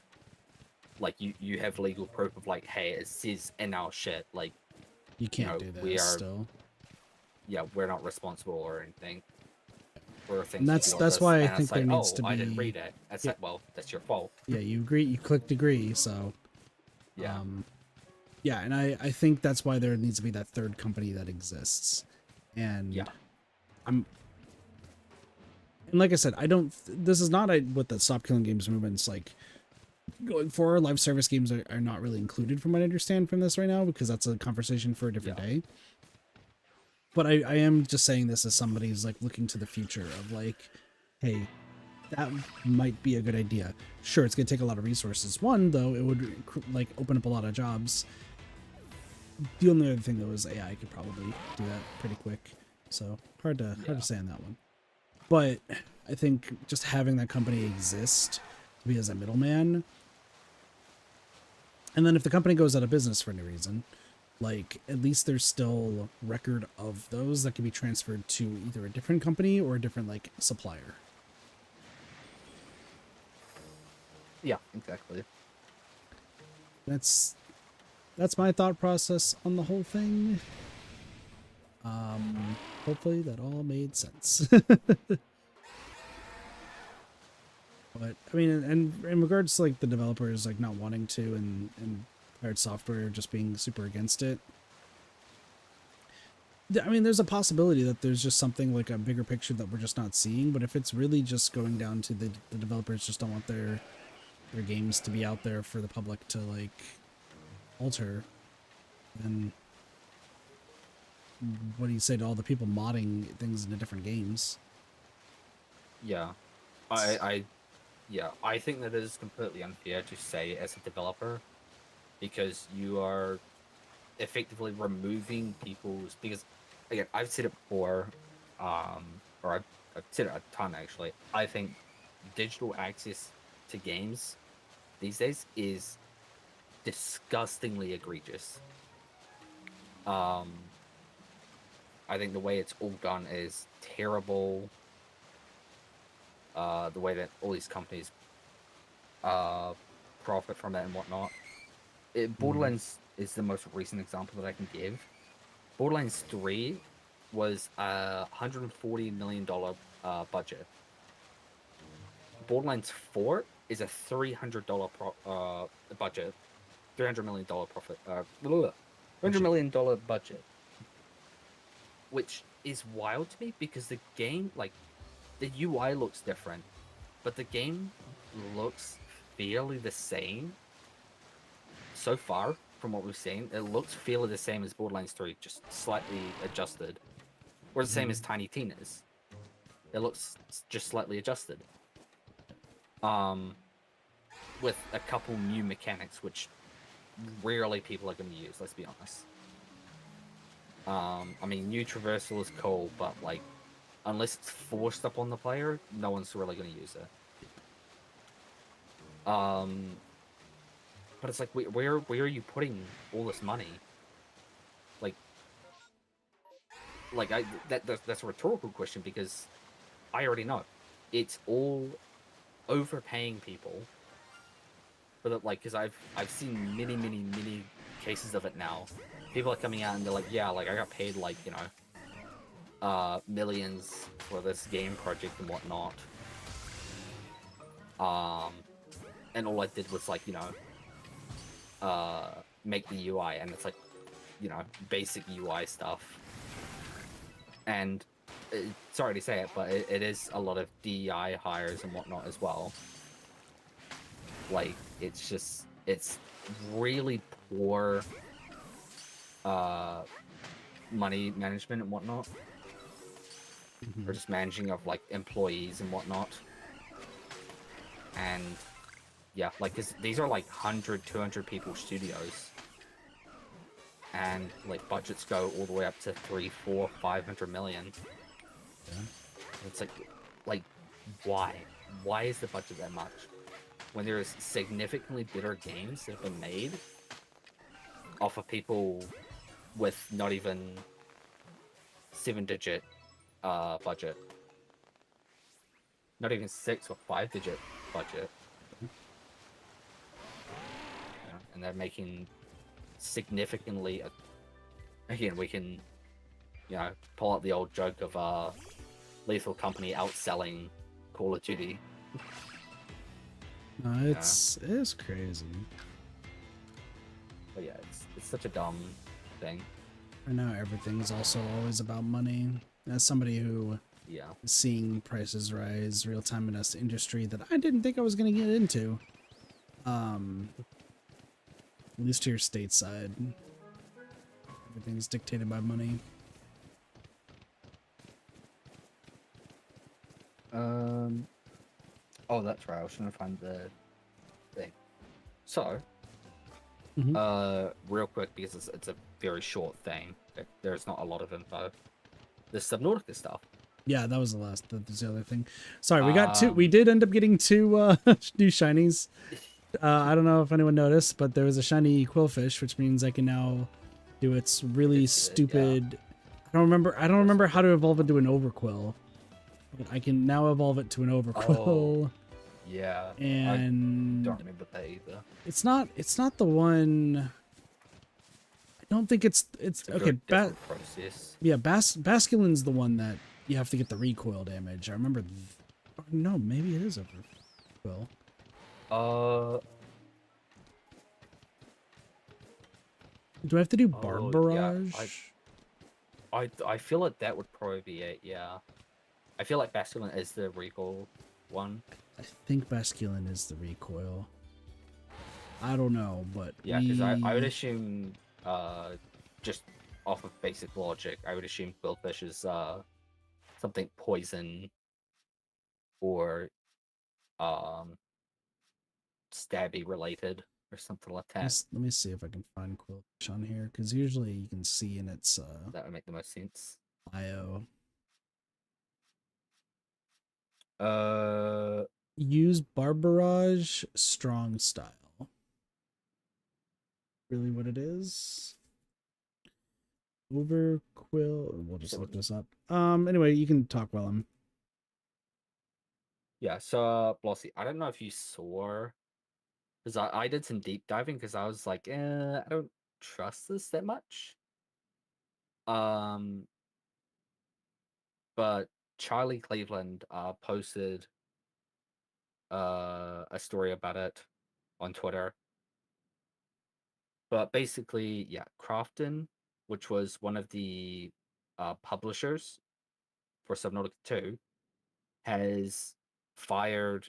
like you have legal proof of like, hey, it says in our shit, like You can't do we this are still. yeah, we're not responsible or anything. For things And that's like this. why I And think it's like, there needs oh, to be. I didn't read it. It's like, well, that's your fault. Yeah, you agree. You clicked agree, so. Yeah. Yeah, and I think that's why there needs to be that third company that exists, and Yeah. And like I said, I don't. This is not what the Stop Killing Games movement's like going for. Live service games are not really included, from what I understand from this right now, because that's a conversation for a different day. But I am just saying this as somebody who's like looking to the future of like, hey, that might be a good idea. Sure, it's gonna take a lot of resources. One, though, it would like open up a lot of jobs. The only other thing though is AI could probably do that pretty quick. So hard to say on that one. But I think just having that company exist to be as a middleman, and then if the company goes out of business for any reason, like at least there's still record of those that can be transferred to either a different company or a different like supplier. Yeah, exactly. That's my thought process on the whole thing. Hopefully that all made sense. But I mean, and in regards to like the developers like not wanting to and Pirate Software just being super against it, I mean, there's a possibility that there's just something like a bigger picture that we're just not seeing. But if it's really just going down to the developers just don't want their games to be out there for the public to like alter, then what do you say to all the people modding things into different games? Yeah. I think that it is completely unfair to say as a developer, because you are effectively removing people's, because again, I've said it before, or I've said it a ton actually. I think digital access to games these days is disgustingly egregious. I think the way it's all done is terrible. The way that all these companies profit from it and whatnot. Borderlands is the most recent example that I can give. Borderlands 3 was a $140 million budget. Borderlands 4 is a $300 budget. $300 million profit. $300 million budget. Which is wild to me because the game, like, the UI looks different, but the game looks fairly the same. So far, from what we've seen, it looks fairly the same as Borderlands 3, just slightly adjusted. Or the same as Tiny Tina's. It looks just slightly adjusted. With a couple new mechanics, which rarely people are going to use, let's be honest. I mean, new traversal is cool, but, like, unless it's forced up on the player, no one's really going to use it. But it's like, where are you putting all this money? That's a rhetorical question, because I already know. It's all overpaying people. But like, because I've seen many cases of it now. People are coming out and they're like, yeah, like I got paid like, you know, millions for this game project and whatnot. And all I did was like, you know, make the UI, and it's like, you know, basic UI stuff. And sorry to say it, but it is a lot of DEI hires and whatnot as well. Like, it's just, it's really poor money management and whatnot, or just managing of like employees and whatnot. And yeah, like these are like 100, 200 people studios, and like budgets go all the way up to 3, 4, 500 million. Yeah. It's like why? Why is the budget that much? When there's significantly better games that have been made off of people with not even 7-digit budget. Not even 6 or 5-digit budget. And they're making significantly again, we can, you know, pull out the old joke of Lethal Company outselling Call of Duty. No, it's crazy. But yeah, it's such a dumb thing. And now everything's also always about money. As somebody who Yeah. is seeing prices rise real time in this industry that I didn't think I was going to get into, at least here stateside, everything's dictated by money. Oh, that's right. I was trying to find the thing. So, real quick, because it's a very short thing. There's not a lot of info. The Subnautica stuff. Yeah, that was the last. That's the other thing. Sorry, we got two. We did end up getting two new shinies. I don't know if anyone noticed, but there was a shiny quillfish, which means I can now do its really stupid. Yeah. I don't remember how to evolve it to an overquill. But I can now evolve it to an overquill. Oh, yeah. And I don't remember that either. It's not the one. I don't think it's okay. Process. Yeah, Basculin's the one that you have to get the recoil damage. I remember. No, maybe it is overquill. Do I have to do Barb Barrage? Yeah, I feel like that would probably be it. Yeah, I feel like Basculin is the recoil one. I think Basculin is the recoil. I don't know, but yeah, because I would assume, just off of basic logic, I would assume Quillfish is something poison or stabby related or something like that. Let me see if I can find Quillfish on here, because usually you can see in its that would make the most sense. bio. Use Barb Barrage strong style. Really what it is? Overquill. We'll just look this up. Anyway, you can talk while I'm. Yeah, so Blossy, I don't know if you saw, because I did some deep diving because I was like, I don't trust this that much. But Charlie Cleveland posted a story about it on Twitter. But basically, yeah, Crofton, which was one of the publishers for Subnautica 2, has fired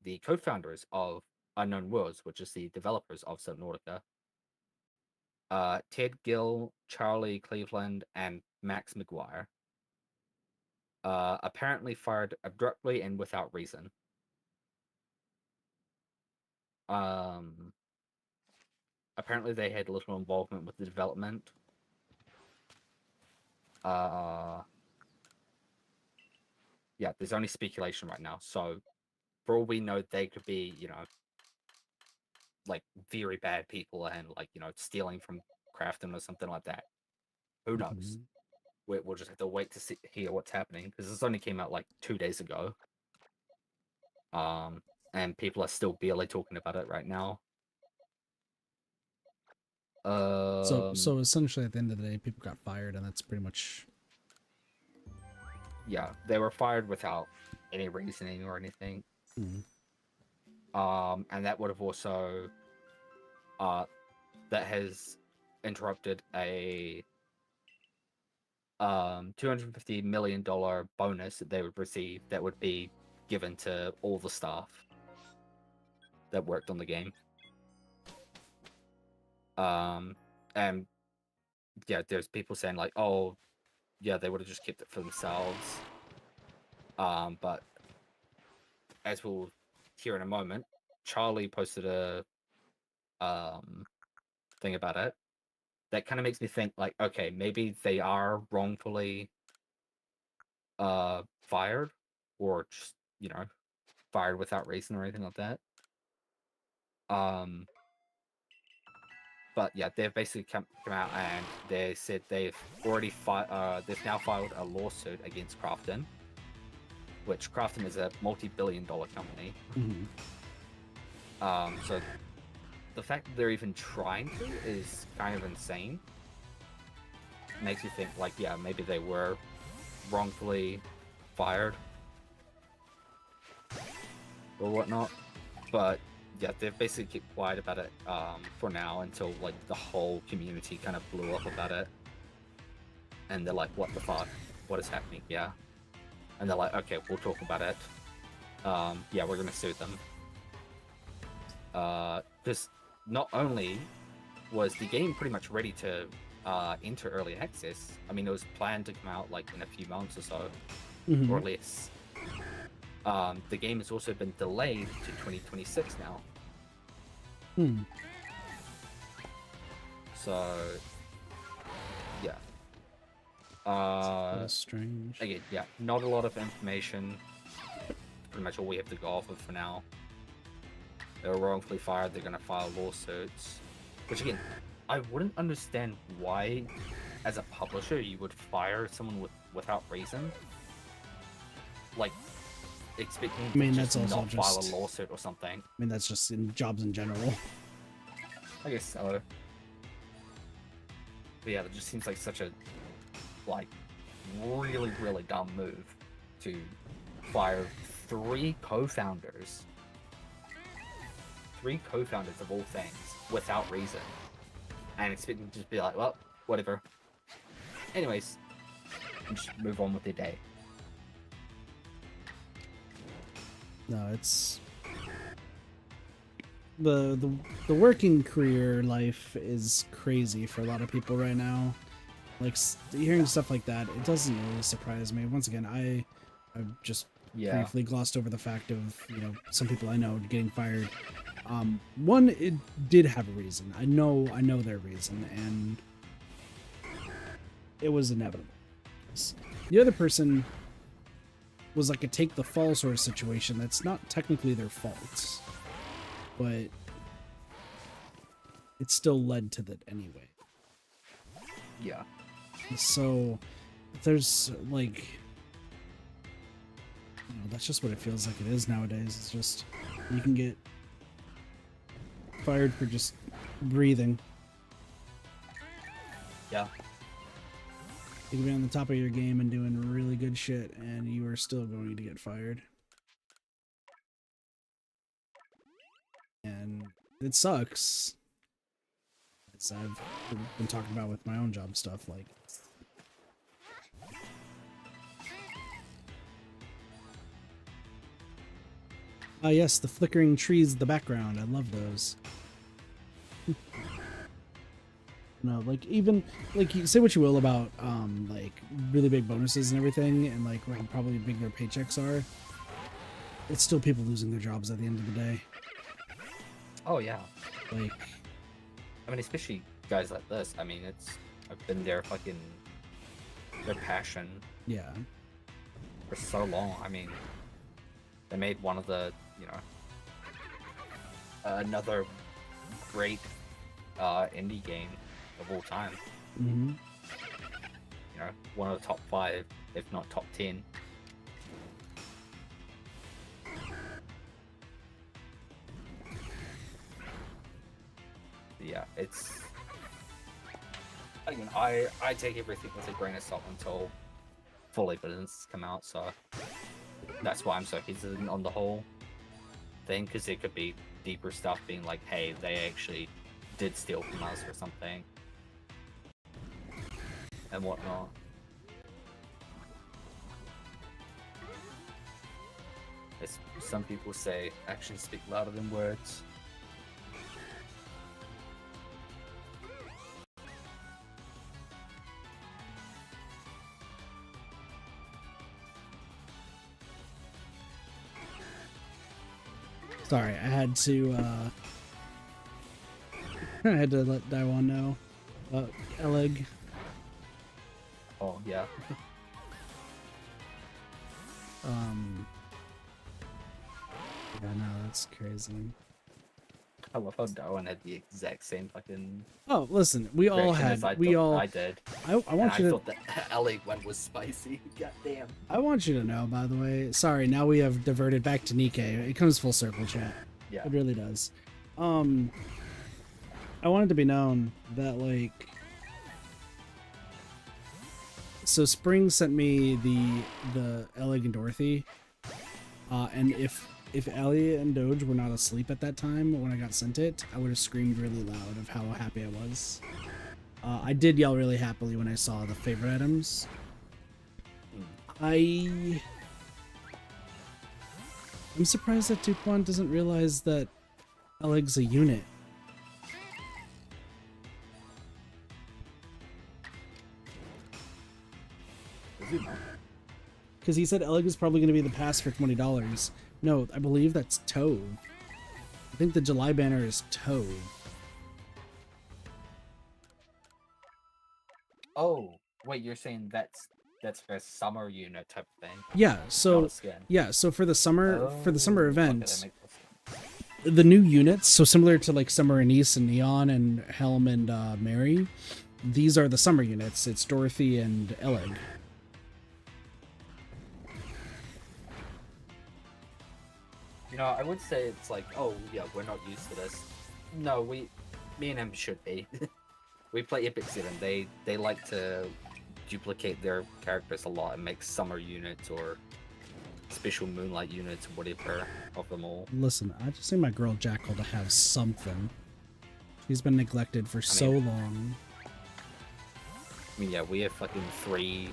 the co-founders of Unknown Worlds, which is the developers of Subnautica. Ted Gill, Charlie Cleveland, and Max McGuire. Apparently fired abruptly and without reason. Apparently they had little involvement with the development. Yeah, there's only speculation right now. So, for all we know, they could be, like very bad people and like, stealing from Crafton or something like that. Who knows? We'll just have to wait to hear what's happening, because this only came out like 2 days ago. And people are still barely talking about it right now. So essentially, at the end of the day, people got fired, and that's pretty much. Yeah, they were fired without any reasoning or anything. And that would have also, that has interrupted a $250 million bonus that they would receive that would be given to all the staff that worked on the game. And yeah, there's people saying like, oh, yeah, they would have just kept it for themselves. But as we'll hear in a moment, Charlie posted a thing about it. That kind of makes me think like, okay, maybe they are wrongfully fired, or just, fired without reason or anything like that. But yeah, they've basically come out and they said they've already they've now filed a lawsuit against Crafton, which Crafton is a multi-billion-dollar company. Mhm. So the fact that they're even trying to is kind of insane. Makes you think like, yeah, maybe they were wrongfully fired or whatnot. But yeah, they've basically kept quiet about it for now until like the whole community kind of blew up about it, and they're like, "What the fuck? What is happening?" Yeah, and they're like, "Okay, we'll talk about it. Yeah, we're gonna sue them." Because not only was the game pretty much ready to enter early access, I mean, it was planned to come out like in a few months or so, or Mhm. less. The game has also been delayed to 2026 now. Hmm. So, yeah. That is strange. Again, yeah, not a lot of information. Pretty much all we have to go off of for now. They were wrongfully fired. They're going to file lawsuits. Which, again, I wouldn't understand why, as a publisher, you would fire someone without reason. Like, expecting I mean, to that's just also not file a just. lawsuit or something. I mean, that's just in jobs in general. I guess so. But yeah, it just seems like such a, like, really, really dumb move to fire three co-founders of all things without reason, and expect them to just be like, well, whatever. Anyways, and just move on with their day. No, it's the working career life is crazy for a lot of people right now. Like hearing stuff like that, it doesn't really surprise me. Once again, I've just briefly glossed over the fact of some people I know getting fired. One, it did have a reason. I know their reason, and it was inevitable. The other person was like a take the fall sort of situation. That's not technically their fault, but it still led to that anyway. Yeah. So there's like, that's just what it feels like it is nowadays. It's just you can get fired for just breathing. Yeah. You can be on the top of your game and doing really good shit, and you are still going to get fired. And it sucks. As I've been talking about with my own job stuff, like. Ah, yes, the flickering trees in the background. I love those. No, like, even, like, you say what you will about, like, really big bonuses and everything, and, like, how probably big their paychecks are, it's still people losing their jobs at the end of the day. Oh, yeah. Like... I mean, especially guys like this. I mean, I've been their passion. Yeah. For so long. I mean, they made one of the, another great indie game of all time. Mm-hmm. One of the top 5, if not top 10. Yeah, it's... Again, I take everything with a grain of salt until full evidence come out, so that's why I'm so hesitant on the whole thing, because it could be deeper stuff being like, hey, they actually did steal from us or something, and whatnot. As some people say, actions speak louder than words. Sorry, I had to I had to let Daiwan know. Eleg. Oh yeah. Yeah, no, that's crazy. I love how Darwin had the exact same fucking Oh, listen, we all reaction as had, I thought I did. I And want I you to, thought that LA one was spicy. God damn. I want you to know, by the way, sorry, now we have diverted back to Nikke. It comes full circle, chat. Yeah. It really does. I want it to be known that, like, so Spring sent me the Eleg and Dorothy, and if Ellie and Doge were not asleep at that time when I got sent it, I would have screamed really loud of how happy I was. I did yell really happily when I saw the favorite items. I'm surprised that Duquan doesn't realize that Eleg's a unit. Because he said Eleg is probably going to be the pass for $20. No, I believe that's Tove. I think the July banner is Tove. Oh, wait, you're saying that's a summer unit type of thing. Yeah, Not so a skin. yeah, so for the summer Oh, okay, that event, makes sense. the new units, so similar to like Summer Anise and Neon and Helm and Mary, these are the summer units. It's Dorothy and Eleg. You know, I would say it's like, oh yeah, we're not used to this. No, me and him should be. We play Epic 7. They like to duplicate their characters a lot and make summer units or special moonlight units, whatever of them all. Listen, I just need my girl Jackal to have something. She's been neglected for so long. I mean, yeah, we have fucking three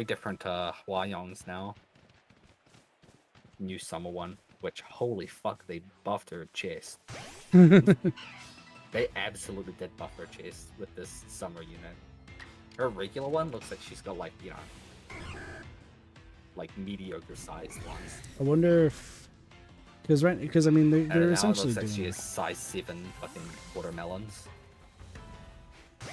different Hwayongs now. New summer one, which holy fuck, they buffed her chest. They absolutely did buff her chest with this summer unit. Her regular one looks like she's got like, you know, like mediocre sized ones. I wonder if, because I mean they're And now it essentially looks like she doing is size 7 fucking watermelons.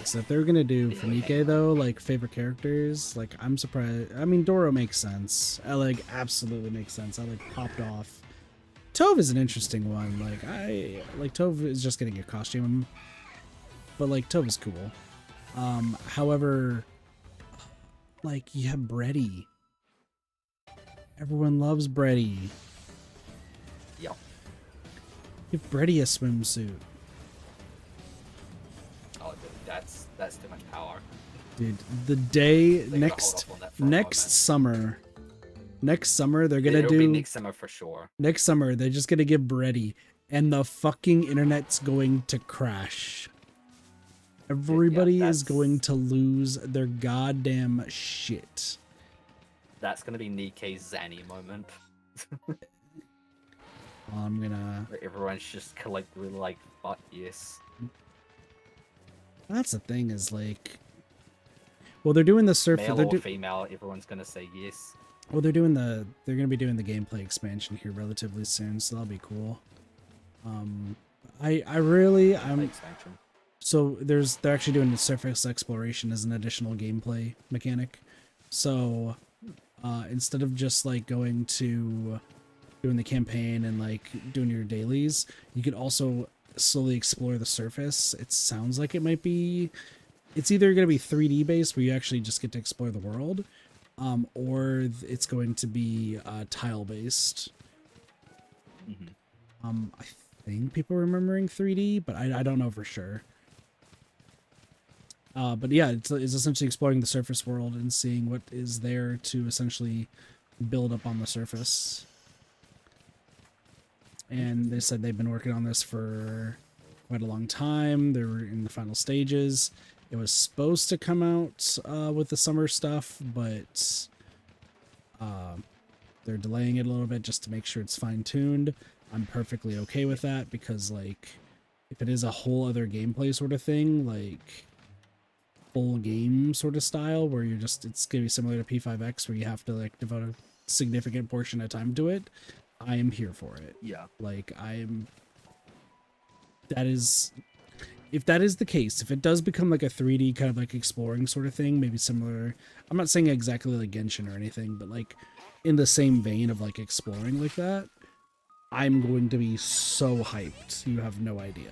so if they're gonna do Yeah. for Nikke though, like favorite characters, like I'm surprised. I mean Doro makes sense. Eleg absolutely makes sense. Eleg popped off. Tove is an interesting one. Like Tove is just getting a costume, but like Tove is cool. However, like you have Breddy. Everyone loves Breddy. Yep. Give Breddy a swimsuit. Oh, dude, that's too much power. Dude, the day They gotta hold off on that for a next summer they're gonna It'll do be next summer for sure. next summer they're just gonna give Breddy, and the fucking internet's going to crash. Everybody is going to lose their goddamn shit. That's gonna be Nikke's Zanny moment. I'm gonna. Where everyone's just collectively like, fuck yes. That's the thing is like. Well, they're doing the surf. Male or female, everyone's gonna say yes. Well, they're gonna be doing the gameplay expansion here relatively soon, so that'll be cool. I'm Expansion. so they're actually doing the surface exploration as an additional gameplay mechanic. So instead of just like going to doing the campaign and like doing your dailies, you could also slowly explore the surface. It sounds like it's either going to be 3D based where you actually just get to explore the world, or it's going to be tile based. I think people are remembering 3D, but I don't know for sure. But yeah, it's essentially exploring the surface world and seeing what is there to essentially build up on the surface. And they said they've been working on this for quite a long time. They were in the final stages. It was supposed to come out with the summer stuff, but they're delaying it a little bit just to make sure it's fine-tuned. I'm perfectly okay with that because, like, if it is a whole other gameplay sort of thing, like full game sort of style where it's gonna be similar to P5X where you have to like devote a significant portion of time to it, I am here for it. Yeah. Like that is, if that is the case, if it does become like a 3D kind of like exploring sort of thing, maybe similar, I'm not saying exactly like Genshin or anything, but like in the same vein of like exploring like that, I'm going to be so hyped. You have no idea.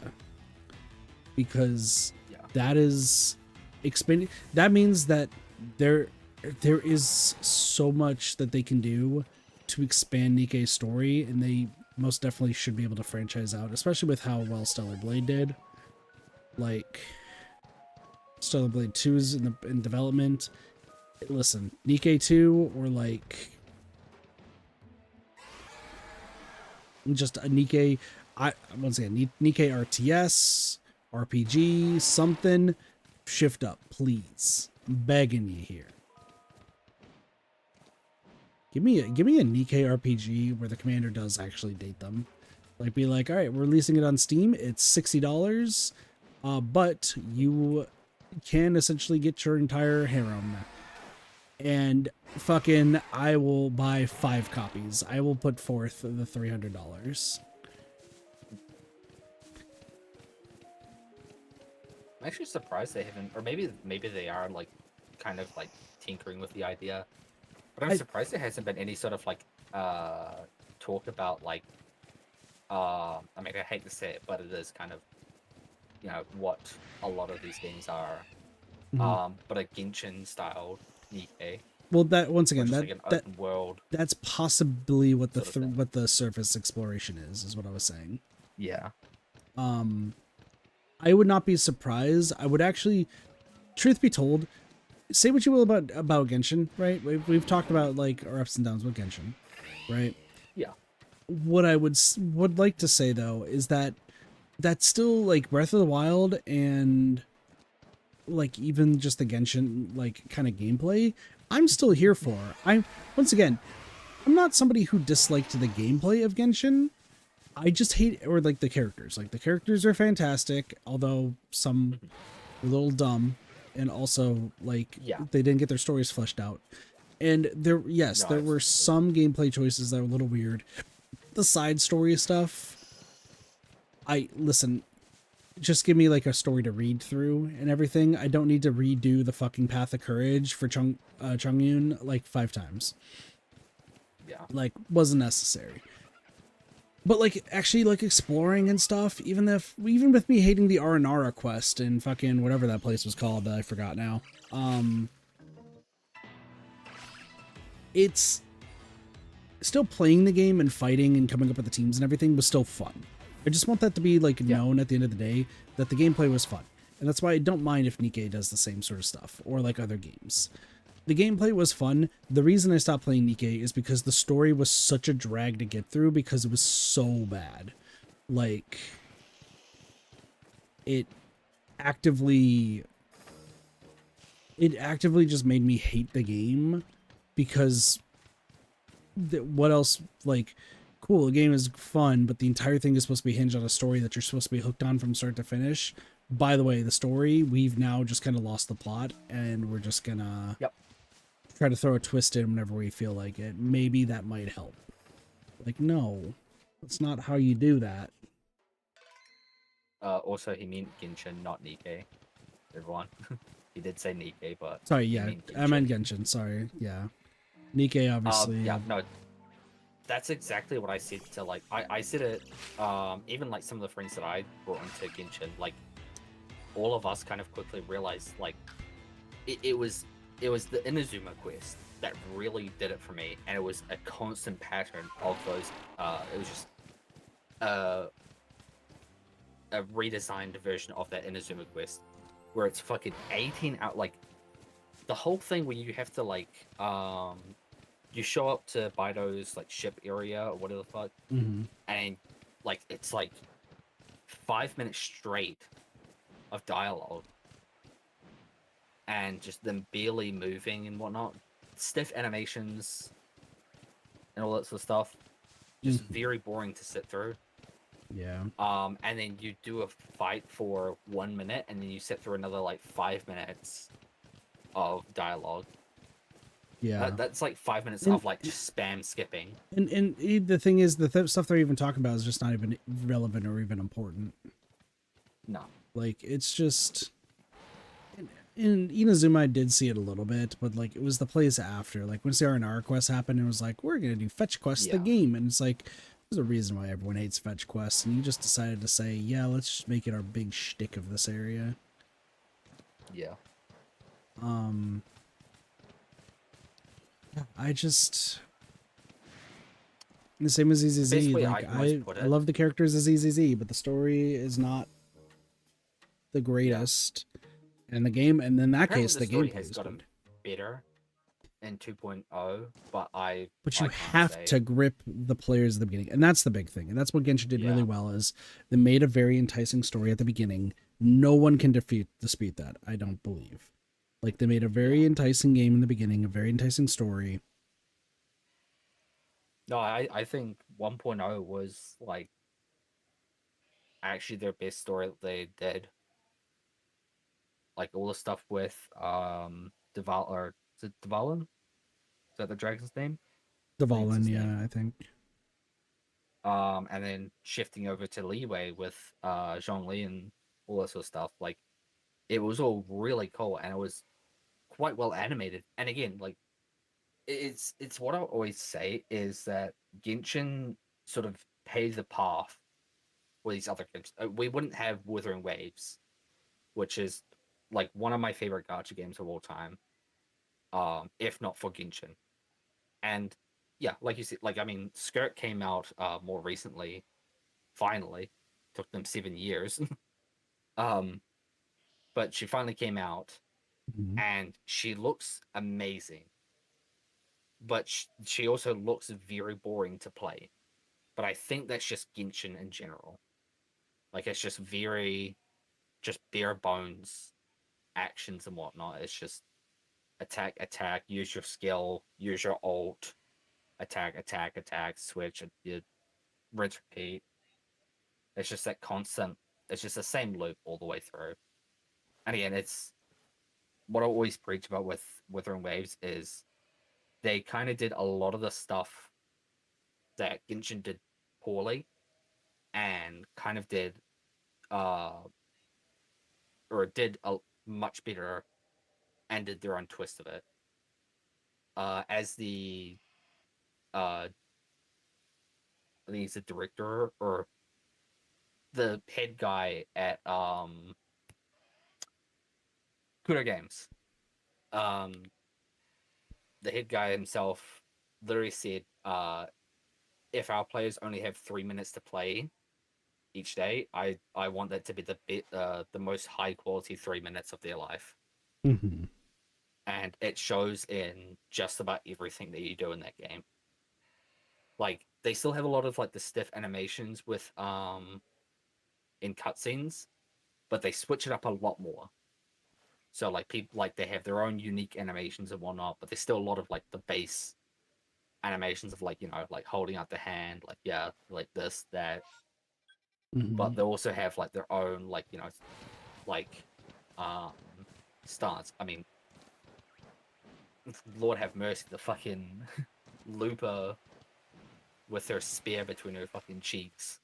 Because Yeah. that is expanding. That means that there is so much that they can do to expand Nikkei's story, and they most definitely should be able to franchise out, especially with how well Stellar Blade did. Like Stellar Blade 2 is in development. Listen, Nikkei 2 or like just a Nikkei, once again, Nikkei RTS, RPG, something, shift up, please. I'm begging you here. Give me a Nikkei RPG where the commander does actually date them. Like, be like, all right, we're releasing it on Steam. It's $60, but you can essentially get your entire harem. And fucking, I will buy 5 copies. I will put forth the $300. I'm actually surprised they haven't, or maybe they are like kind of like tinkering with the idea. But I'm surprised there hasn't been any sort of like talk about like I mean, I hate to say it, but it is kind of, you know, what a lot of these games are. But a Genshin style Nikkei. Well, that once again, Like an open world. That's possibly what sort of what the surface exploration is what I was saying. Yeah. I would not be surprised. I would actually, truth be told, say what you will about Genshin, right? We've talked about like our ups and downs with Genshin, right? Yeah. What I would like to say though is that that's still like Breath of the Wild and like even just the Genshin like kind of gameplay, I'm still here for. Once again, I'm not somebody who disliked the gameplay of Genshin. I just hate, or like the characters. Like the characters are fantastic, although some were a little dumb, and also like they didn't get their stories fleshed out. And there were some gameplay choices that were a little weird. The side story stuff, listen, just give me like a story to read through and everything. I don't need to redo the fucking Path of Courage for Chongyun like 5 times. Yeah. Like, wasn't necessary. But like actually like exploring and stuff, even with me hating the Aranara quest and fucking whatever that place was called that I forgot now. It's still playing the game and fighting and coming up with the teams and everything was still fun. I just want that to be like known at the end of the day that the gameplay was fun. And that's why I don't mind if Nikkei does the same sort of stuff or like other games. The gameplay was fun. The reason I stopped playing Nikkei is because the story was such a drag to get through because it was so bad. Like, it actively just made me hate the game because what else, like, cool, the game is fun, but the entire thing is supposed to be hinged on a story that you're supposed to be hooked on from start to finish. By the way, the story, we've now just kind of lost the plot, and we're just gonna try to throw a twist in whenever we feel like it. Maybe that might help. Like, no, that's not how you do that. Also, he meant Genshin, not Nikkei. Everyone. He did say Nikkei, but... Sorry, yeah, I meant Genshin, sorry, yeah. Nikkei, obviously. Yeah, no, that's exactly what I said to, like, I said it, even, like, some of the friends that I brought into Genshin, like, all of us kind of quickly realized, like, it was the Inazuma quest that really did it for me, and it was a constant pattern of those, it was just, a redesigned version of that Inazuma quest, where it's fucking 18 out, like, the whole thing where you have to, like, you show up to Baido's, like, ship area, or whatever the fuck, and, like, it's, like, 5 minutes straight of dialogue, and just them barely moving and whatnot, stiff animations, and all that sort of stuff, just very boring to sit through. Yeah. And then you do a fight for 1 minute, and then you sit through another, like, 5 minutes of dialogue. Yeah. That's like 5 minutes And- of like just spam skipping. And the thing is, the stuff they're even talking about is just not even relevant or even important. No. Like, it's just... In Inazuma, I did see it a little bit, but, like, it was the plays after. Like, when R&R quest happened, it was like, we're gonna do fetch quests the Yeah. game. And it's like, there's a reason why everyone hates fetch quests, and you just decided to say, yeah, let's just make it our big shtick of this area. Yeah. I just... The same as The best ZZZ, way like, I can always put I it. love the characters of ZZZ, but the story is not the greatest. And the game, and in that Apparently case, the the story gameplay has is gotten good. better in 2.0, but But I you can't have say. to grip the players at the beginning, and that's the big thing. And that's what Genshin did really Yeah. well, is they made a very enticing story at the beginning. No one can dispute that, I don't believe. Like, they made a very enticing game in the beginning, a very enticing story. No, I think 1.0 was like actually their best story that they did. Like all the stuff with Deval, or is it Devalin? Is that the dragon's name? I think it's Dvalin, his yeah, name. I think. And then shifting over to Leeway with Zhongli and all that sort of stuff. Like it was all really cool, and it was quite well animated. And again, like it's what I always say is that Genshin sort of paved the path for these other games. We wouldn't have Wuthering Waves, which is like one of my favorite gacha games of all time, if not for Genshin. And yeah, like you said, like I mean, Skirt came out more recently. Finally, took them 7 years. um, but she finally came out, Mhm. and she looks amazing. But she also looks very boring to play. But I think that's just Genshin in general. Like it's just very, just bare bones actions and whatnot. It's just attack, attack, use your skill, use your ult, attack, attack, attack, switch, and you rinse, repeat. It's just that constant. It's just the same loop all the way through. And again, it's what I always preach about with Withering Waves is they kind of did a lot of the stuff that Genshin did poorly, and kind of did uh or did a much better, and did their own twist of it. As the I think he's the director or the head guy at Kudo Games. Um, the head guy himself literally said, if our players only have 3 minutes to play each day, I want that to be the most high quality 3 minutes of their life, Mhm. and it shows in just about everything that you do in that game. Like they still have a lot of like the stiff animations with in cutscenes, but they switch it up a lot more. So like people like they have their own unique animations and whatnot, but there's still a lot of like the base animations of like like holding out the hand, like yeah, like this that. But Mhm. they also have like their own like like um stance. I mean, Lord have mercy, the fucking Looper with her spear between her fucking cheeks.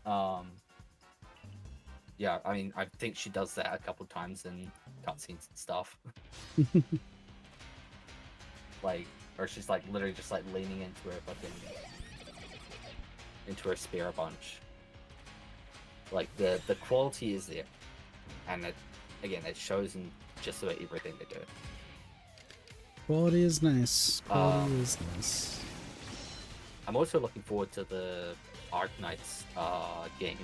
um yeah, I mean, I think she does that a couple times in cutscenes and stuff. Like, or she's like literally just like leaning into her spear a bunch. Like the quality is there, and it again it shows in just about everything they do. Quality is nice. Quality Um, is nice. I'm also looking forward to the Arknights game.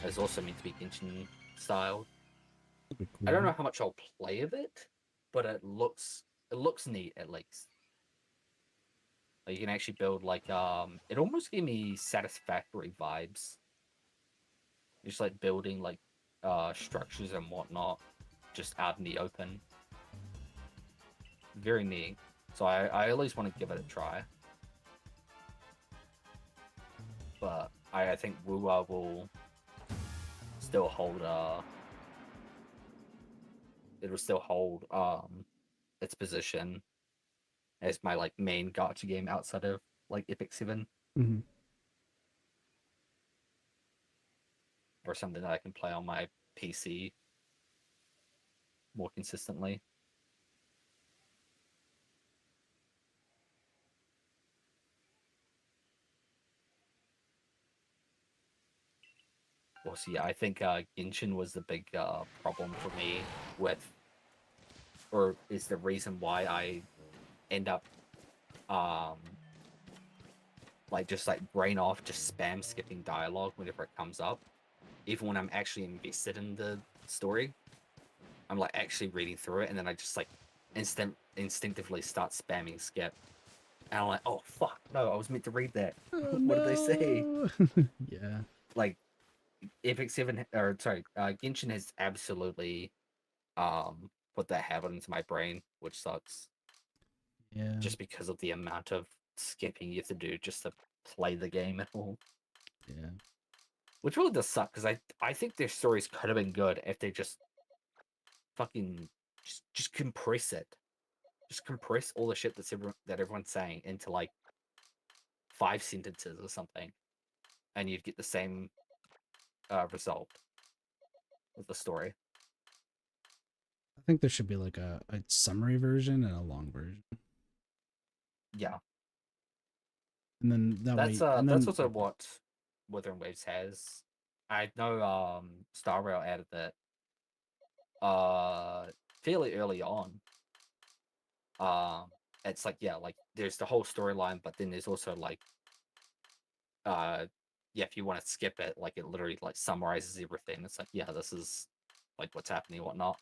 It's also meant to be Genshin style. That'd be I don't cool. know how much I'll play of it, but it looks neat at least. Like, you can actually build like it almost gave me Satisfactory vibes. Just like building like structures and whatnot just out in the open. Very neat. So I at least want to give it a try. But I think Wuwa will still hold it'll still hold its position as my like main gacha game outside of like Epic 7, Mm-hmm. or something that I can play on my PC more consistently. Well, see, I think Genshin was the big problem for me with, or is the reason why I end up um like just like brain off, just spam skipping dialogue whenever it comes up, even when I'm actually invested in the story. I'm like actually reading through it, and then I just like instinctively start spamming skip, and I'm like, oh fuck, no, I was meant to read that. Oh, What did they say? no. Yeah. Like Epic 7, or sorry, Genshin has absolutely put that habit into my brain, which sucks. Yeah. Just because of the amount of skipping you have to do just to play the game at all. Yeah. Which really does suck, because I think their stories could have been good if they just fucking just compress it. Just compress all the shit that everyone's saying into like 5 sentences or something, and you'd get the same result with the story. I think there should be like a summary version and a long version. Yeah, And then that way, and that's then also what Wuthering Waves has. I know Star Rail added that fairly early on. It's like, yeah, like there's the whole storyline, but then there's also like yeah, if you want to skip it, like it literally like summarizes everything. It's like, yeah, this is like what's happening and whatnot.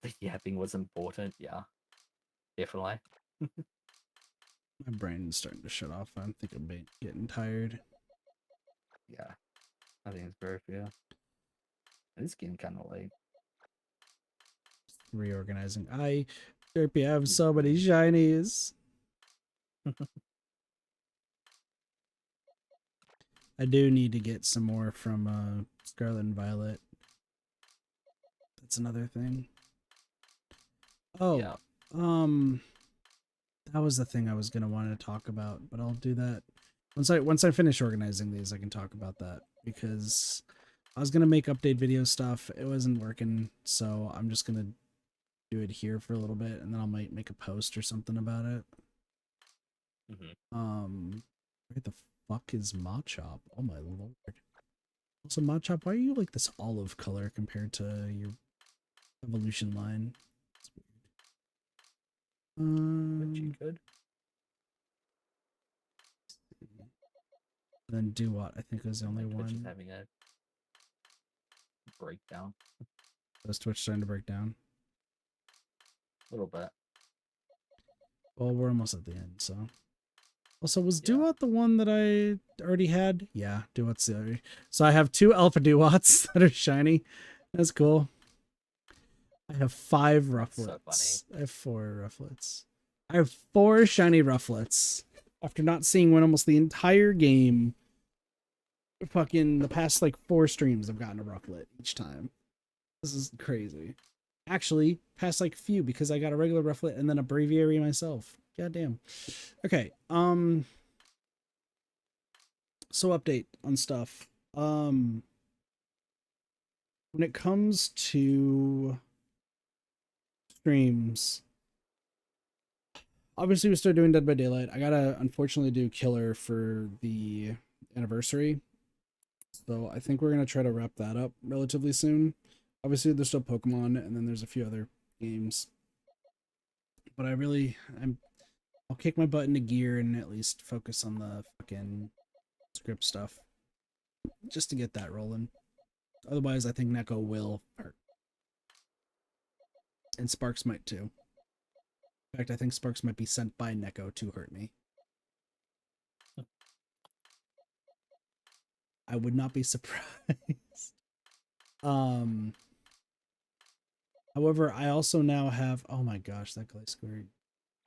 The yapping was important, yeah, definitely. my brain's starting to shut off. I think I'm getting tired. Yeah, I think it's very fair. It's getting kind of late. Reorganizing. Derpy, I have so many shinies. I do need to get some more from Scarlet and Violet. That's another thing. Oh, Yeah. that was the thing I was gonna want to talk about, but I'll do that once I finish organizing these. I can talk about that, because I was gonna make update video stuff. It wasn't working, so I'm just gonna do it here for a little bit, and then I might make a post or something about it. Where the fuck is Machop? Oh my lord. Also, Machop, why are you like this olive color compared to your evolution line? That's weird. But you could. Then do what? I think was the only Twitch is one. having a breakdown. Was Twitch starting to break down? A little bit. Well, we're almost at the end, so. Also, was Yeah. Duat the one that I already had? Yeah, Duat's the other. So I have 2 Alpha Duats that are shiny. That's cool. I have 5 Rufflets. I have 4 Rufflets. I have 4 shiny Rufflets. After not seeing one almost the entire game. Fucking the past like 4 streams, I've gotten a Rufflet each time. This is crazy. Actually, past like few, because I got a regular Rufflet and then a Braviary myself. God damn. Okay. So update on stuff. When it comes to streams, obviously we started doing Dead by Daylight. I gotta unfortunately do Killer for the anniversary, so I think we're gonna try to wrap that up relatively soon. Obviously there's still Pokemon, and then there's a few other games, but I'll kick my butt into gear and at least focus on the fucking script stuff just to get that rolling. Otherwise, I think Neko will hurt. And Sparks might too. In fact, I think Sparks might be sent by Neko to hurt me. I would not be surprised. However, I also now have, oh my gosh, that Gliscor.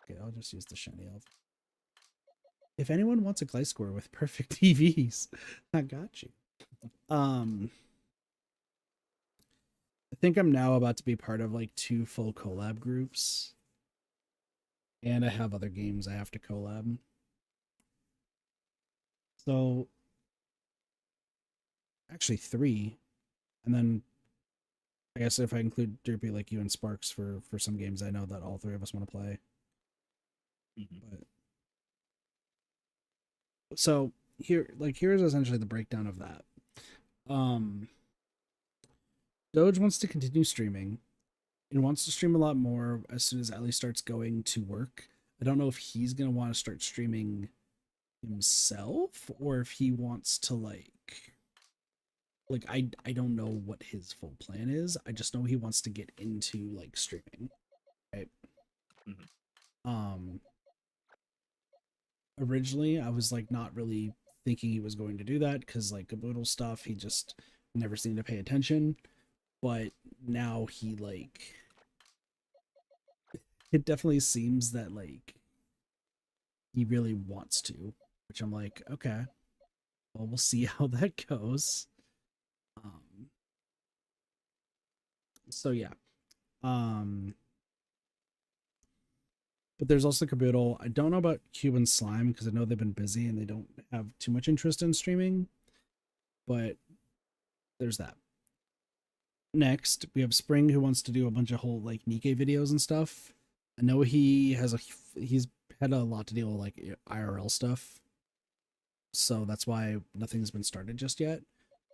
Okay, I'll just use the shiny elf. If anyone wants a Gliscor with perfect EVs, I got you. think I'm now about to be part of like 2 full collab groups. And I have other games I have to collab. So actually 3. And then I guess if I include Derpy, like you and Sparks for some games I know that all 3 of us want to play. Mhm. But so here's essentially the breakdown of that. Doge wants to continue streaming and wants to stream a lot more as soon as Ellie starts going to work. I don't know if he's gonna want to start streaming himself or if he wants to I don't know what his full plan is. I just know he wants to get into like streaming. Right. Mhm. Originally I was like not really thinking he was going to do that because like caboodle stuff, he just never seemed to pay attention. But now he like it definitely seems that like he really wants to, which I'm like, okay, well, we'll see how that goes. Um, so yeah. Um, but there's also Caboodle. I don't know about Cuban Slime because I know they've been busy and they don't have too much interest in streaming, but there's that. Next, we have Spring who wants to do a bunch of whole like Nikke videos and stuff. I know he's had a lot to deal with like IRL stuff. So that's why nothing's been started just yet.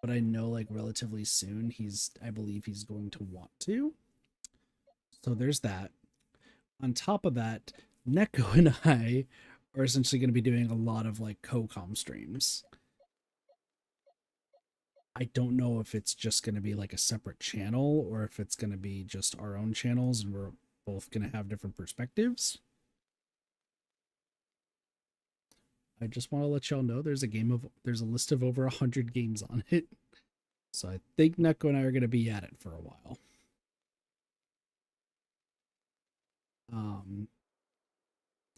But I know like relatively soon I believe he's going to want to. So there's that. On top of that, Neko and I are essentially going to be doing a lot of like co-com streams. I don't know if it's just going to be like a separate channel or if it's going to be just our own channels and we're both going to have different perspectives. I just want to let y'all know there's a list of over 100 games on it. So I think Neko and I are going to be at it for a while.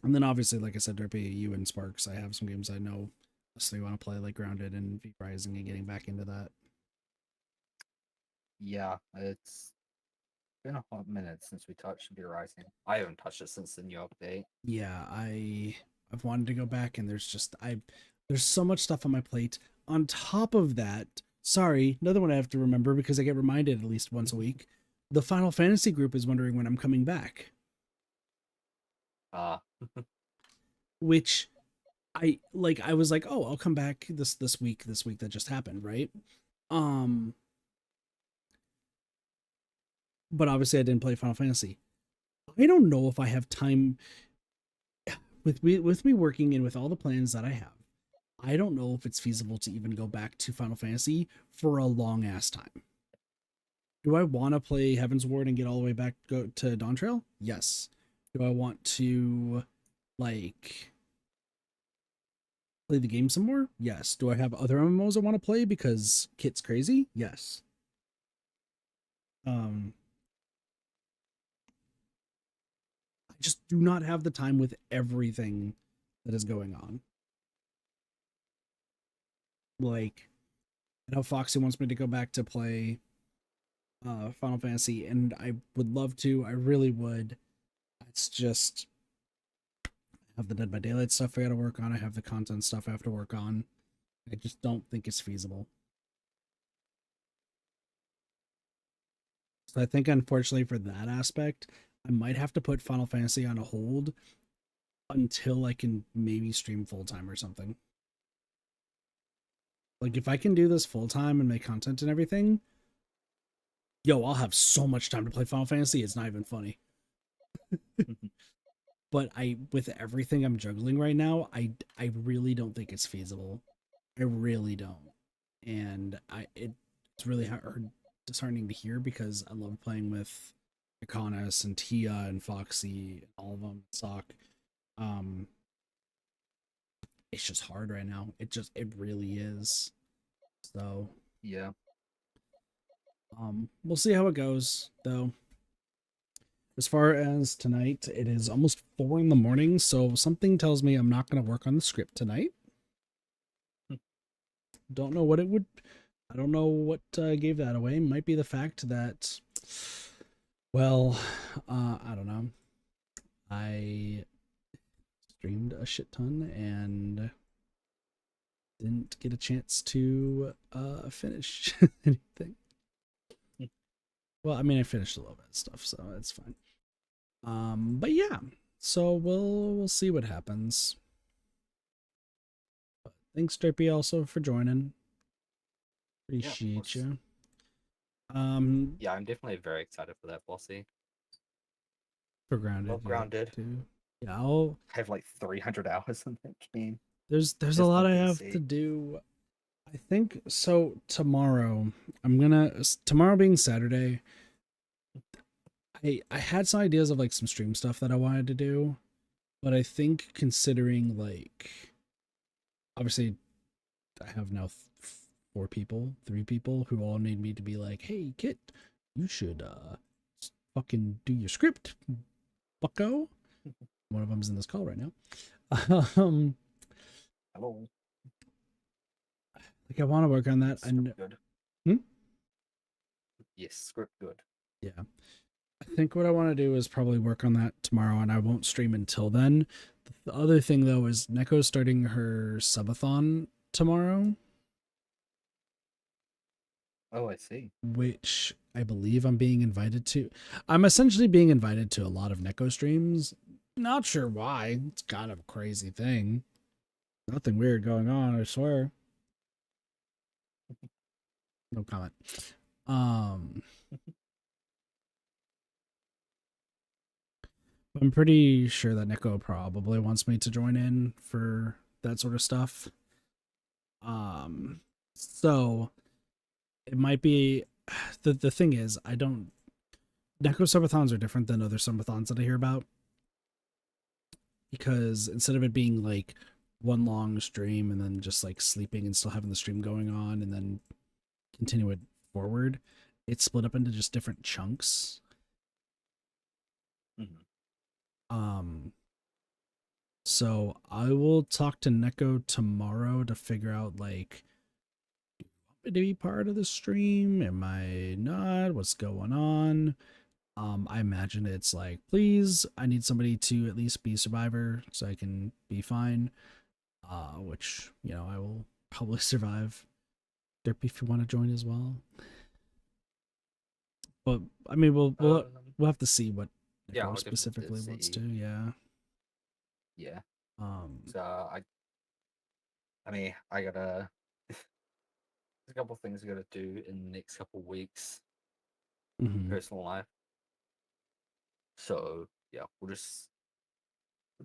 And then obviously, like I said, Derpy, you and Sparks, I have some games I know so you want to play, like Grounded and V Rising, and getting back into that. Yeah, it's been a hot minute since we touched V Rising. I haven't touched it since the new update. Yeah, I've wanted to go back, and there's so much stuff on my plate. On top of that, sorry, another one I have to remember because I get reminded at least once a week. The Final Fantasy group is wondering when I'm coming back. Which I was like, oh, I'll come back this week that just happened, right? But obviously I didn't play Final Fantasy. I don't know if I have time with me working and with all the plans that I have. I don't know if it's feasible to even go back to Final Fantasy for a long ass time. Do I want to play Heaven's Ward and get all the way back go to Dawntrail? Yes. Do I want to like play the game some more? Yes. Do I have other MMOs I want to play because Kit's crazy? Yes. I just do not have the time with everything that is going on. Like, I know Foxy wants me to go back to play Final Fantasy, and I would love to. I really would. It's just I have the Dead by Daylight stuff I gotta work on. I have the content stuff I have to work on. I just don't think it's feasible. So I think unfortunately for that aspect, I might have to put Final Fantasy on a hold until I can maybe stream full time or something. Like if I can do this full time and make content and everything, yo, I'll have so much time to play Final Fantasy. It's not even funny. But with everything I'm juggling right now, I really don't think it's feasible. I really don't. And it's really hard, disheartening to hear because I love playing with Ikonis and Tia and Foxy, all of them, Sock. It's just hard right now. It really is. So Yeah. We'll see how it goes though. As far as tonight, it is almost 4 in the morning, so something tells me I'm not going to work on the script tonight. Don't know what it would. I don't know what gave that away. Might be the fact that Well, I don't know. I streamed a shit ton and didn't get a chance to finish anything. Well, I mean, I finished a little bit of stuff, so it's fine. But yeah, so we'll see what happens. But thanks, Derpy, also for joining. Appreciate course. you. Yeah, I'm definitely very excited for that bossy. For Grounded. Love Grounded. Too. Yeah, I have like 300 hours in that game. there's Just a lot on I have PC. to do. I think so. Tomorrow, tomorrow being Saturday. I had some ideas of like some stream stuff that I wanted to do, but I think considering like obviously I have now 3 people who all need me to be like, hey Kit, you should fucking do your script, bucko. One of them's in this call right now. Hello. Like I want to work on that. Script good. Yes, script good. Yeah. I think what I want to do is probably work on that tomorrow, and I won't stream until then. The other thing, though, is Neko's starting her subathon tomorrow. Oh, I see. Which I believe I'm being invited to. I'm essentially being invited to a lot of Neko streams. Not sure why. It's kind of a crazy thing. Nothing weird going on, I swear. No comment. I'm pretty sure that Neko probably wants me to join in for that sort of stuff. So it might be the thing is I don't Neko subathons are different than other subathons that I hear about, because instead of it being like one long stream and then just like sleeping and still having the stream going on and then continue it forward, it's split up into just different chunks. So I will talk to Neko tomorrow to figure out like, do you want me to be part of the stream? Am I not? What's going on? I imagine it's like, please, I need somebody to at least be survivor so I can be fine. Which, you know, I will probably survive. Derpy, if you want to join as well. But I mean, we'll have to see what Neko specifically wants to. Yeah. Yeah. So I mean, I gotta. There's a couple things I gotta do in the next couple weeks. Personal life. So yeah, we'll just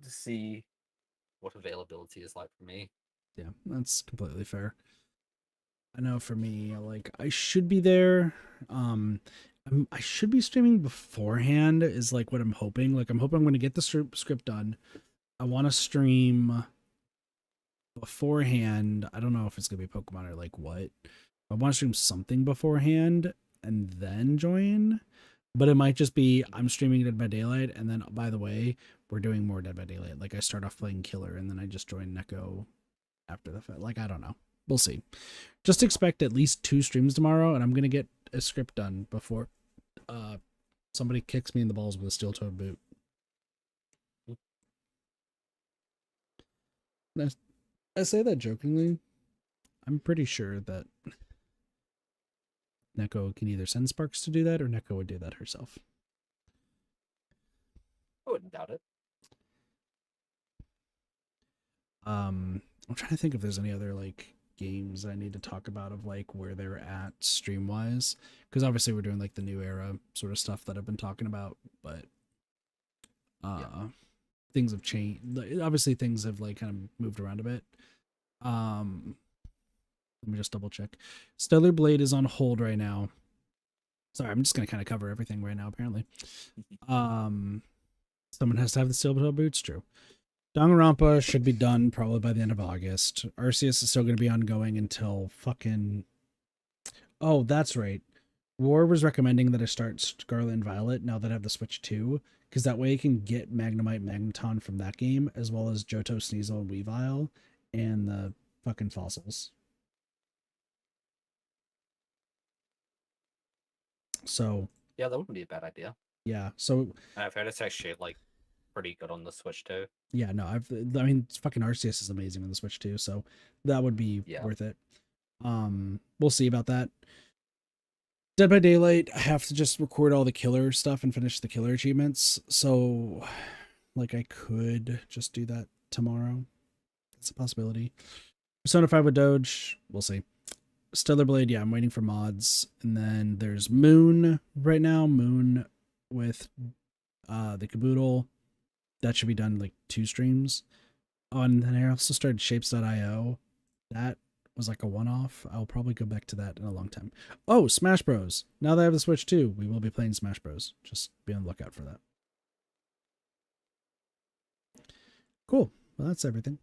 see what availability is like for me. Yeah, that's completely fair. I know for me, like I should be there. I should be streaming beforehand is like what I'm hoping. Like I'm hoping I'm going to get the script done. I want to stream beforehand. I don't know if it's going to be Pokemon or like what. I want to stream something beforehand and then join. But it might just be I'm streaming Dead by Daylight, and then by the way, we're doing more Dead by Daylight. Like I start off playing Killer, and then I just join Neko after the fact. Like I don't know. We'll see. Just expect at least 2 streams tomorrow, and I'm gonna get a script done before somebody kicks me in the balls with a steel-toed boot. I say that jokingly. I'm pretty sure that Neko can either send Sparks to do that, or Neko would do that herself. I wouldn't doubt it. I'm trying to think if there's any other like games I need to talk about of like where they're at stream wise, because obviously we're doing like the new era sort of stuff that I've been talking about, but things have changed. Obviously things have like kind of moved around a bit. Let me just double check. Stellar Blade is on hold right now. Sorry, I'm just gonna kind of cover everything right now apparently. Someone has to have the steel-toe boots. True. Danganronpa should be done probably by the end of August. Arceus is still going to be ongoing until fucking... Oh, that's right. War was recommending that I start Scarlet and Violet now that I have the Switch 2, because that way I can get Magnemite Magneton from that game, as well as Johto, Sneasel, and Weavile, and the fucking fossils. So, Yeah, that wouldn't be a bad idea. Yeah, so And I've heard it's actually like pretty good on the Switch too. yeah, no, I mean, fucking Arceus is amazing on the Switch too, so that would be Yeah. worth it. We'll see about that. Dead by Daylight, I have to just record all the killer stuff and finish the killer achievements. So, like, I could just do that tomorrow. That's a possibility. Persona 5 with Doge, we'll see. Stellar Blade, yeah, I'm waiting for mods. And then there's Moon right now. Moon with the Caboodle. That should be done like 2 streams. Oh, and then I also started Shapes.io. That was like a one-off. I'll probably go back to that in a long time. Oh, Smash Bros. Now that I have the Switch too, we will be playing Smash Bros. Just be on the lookout for that. Cool. Well, that's everything.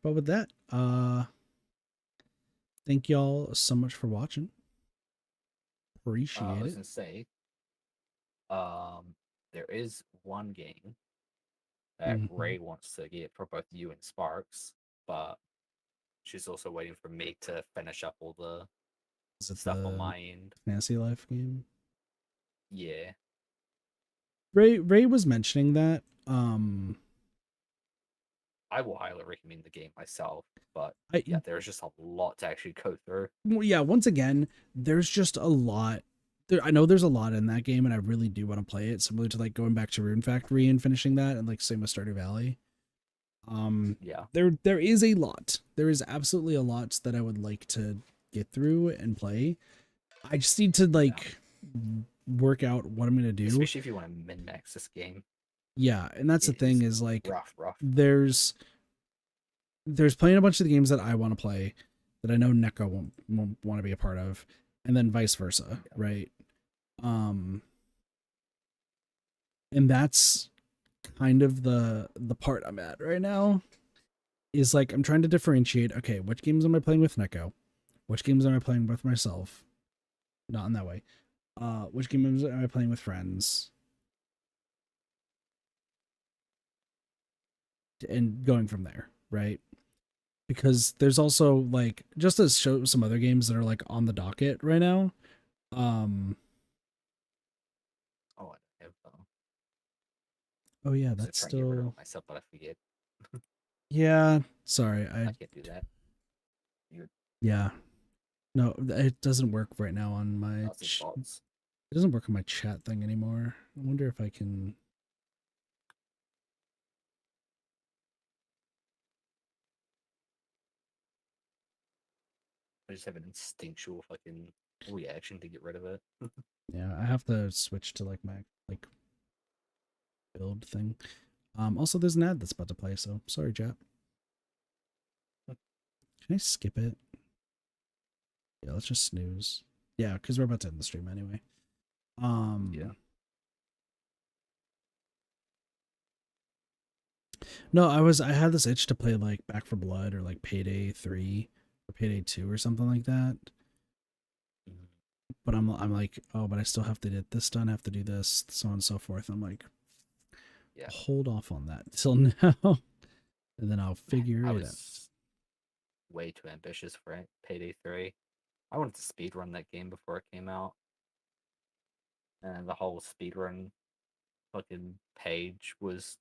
But with that, thank y'all so much for watching. Appreciate I was it. gonna say, there is one game that Ray wants to get for both you and Sparks, but she's also waiting for me to finish up all the Is it stuff on the my end. Fantasy Life game? Yeah. Ray was mentioning that. I will highly recommend the game myself, but I, yeah, there's just a lot to actually go through. well, yeah, once again, there's just a lot. I know there's a lot in that game, and I really do want to play it. Similar to like going back to Rune Factory and finishing that, and like same with Stardew Valley. Yeah. There is a lot. There is absolutely a lot that I would like to get through and play. I just need to like work out what I'm gonna do. Especially if you want to min-max this game. Yeah, and that's the thing is like rough. There's playing a bunch of the games that I want to play that I know Neko won't want to be a part of, and then vice versa, right? And that's kind of the part I'm at right now. Is like I'm trying to differentiate. Okay, which games am I playing with Neko? Which games am I playing with myself? Not in that way. Which games am I playing with friends? And going from there, right? Because there's also like just to show some other games that are like on the docket right now. Oh, I have. Oh yeah, I was that's trying to get rid still of myself, but I forget. yeah. Sorry, I can't do that. Yeah, no, it doesn't work right now on my. It doesn't work on my chat thing anymore. I wonder if I can. I just have an instinctual fucking reaction to get rid of it. Yeah, I have to switch to like my like build thing. Also, there's an ad that's about to play, so sorry, chat. Can I skip it? Yeah, let's just snooze. Yeah, because we're about to end the stream anyway. Yeah. No, I had this itch to play like Back for Blood or like Payday 3 or Payday 2 or something like that. But I'm like, oh, but I still have to get this done, I have to do this, so on and so forth. I'm like, yeah, hold off on that till now, and then I'll figure it out. Way too ambitious for it. Payday 3. I wanted to speedrun that game before it came out. And the whole speedrun fucking page was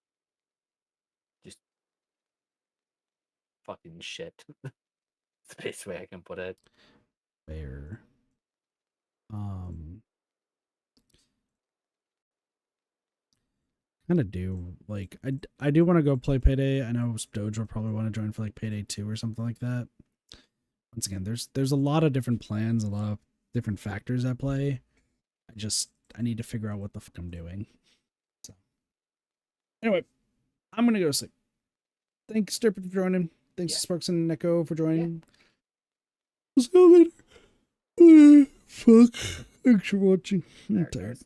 just fucking shit. It's the best way I can put it. Fair. Kind of do like I do want to go play Payday. I know Doge will probably want to join for like Payday 2 or something like that. Once again, there's a lot of different plans, a lot of different factors at play. I need to figure out what the fuck I'm doing. So anyway, I'm gonna go sleep. Thanks Derpy for joining. Thanks Sparks and Neko for joining. We'll see you later. Fuck. Thanks for watching. I'm tired.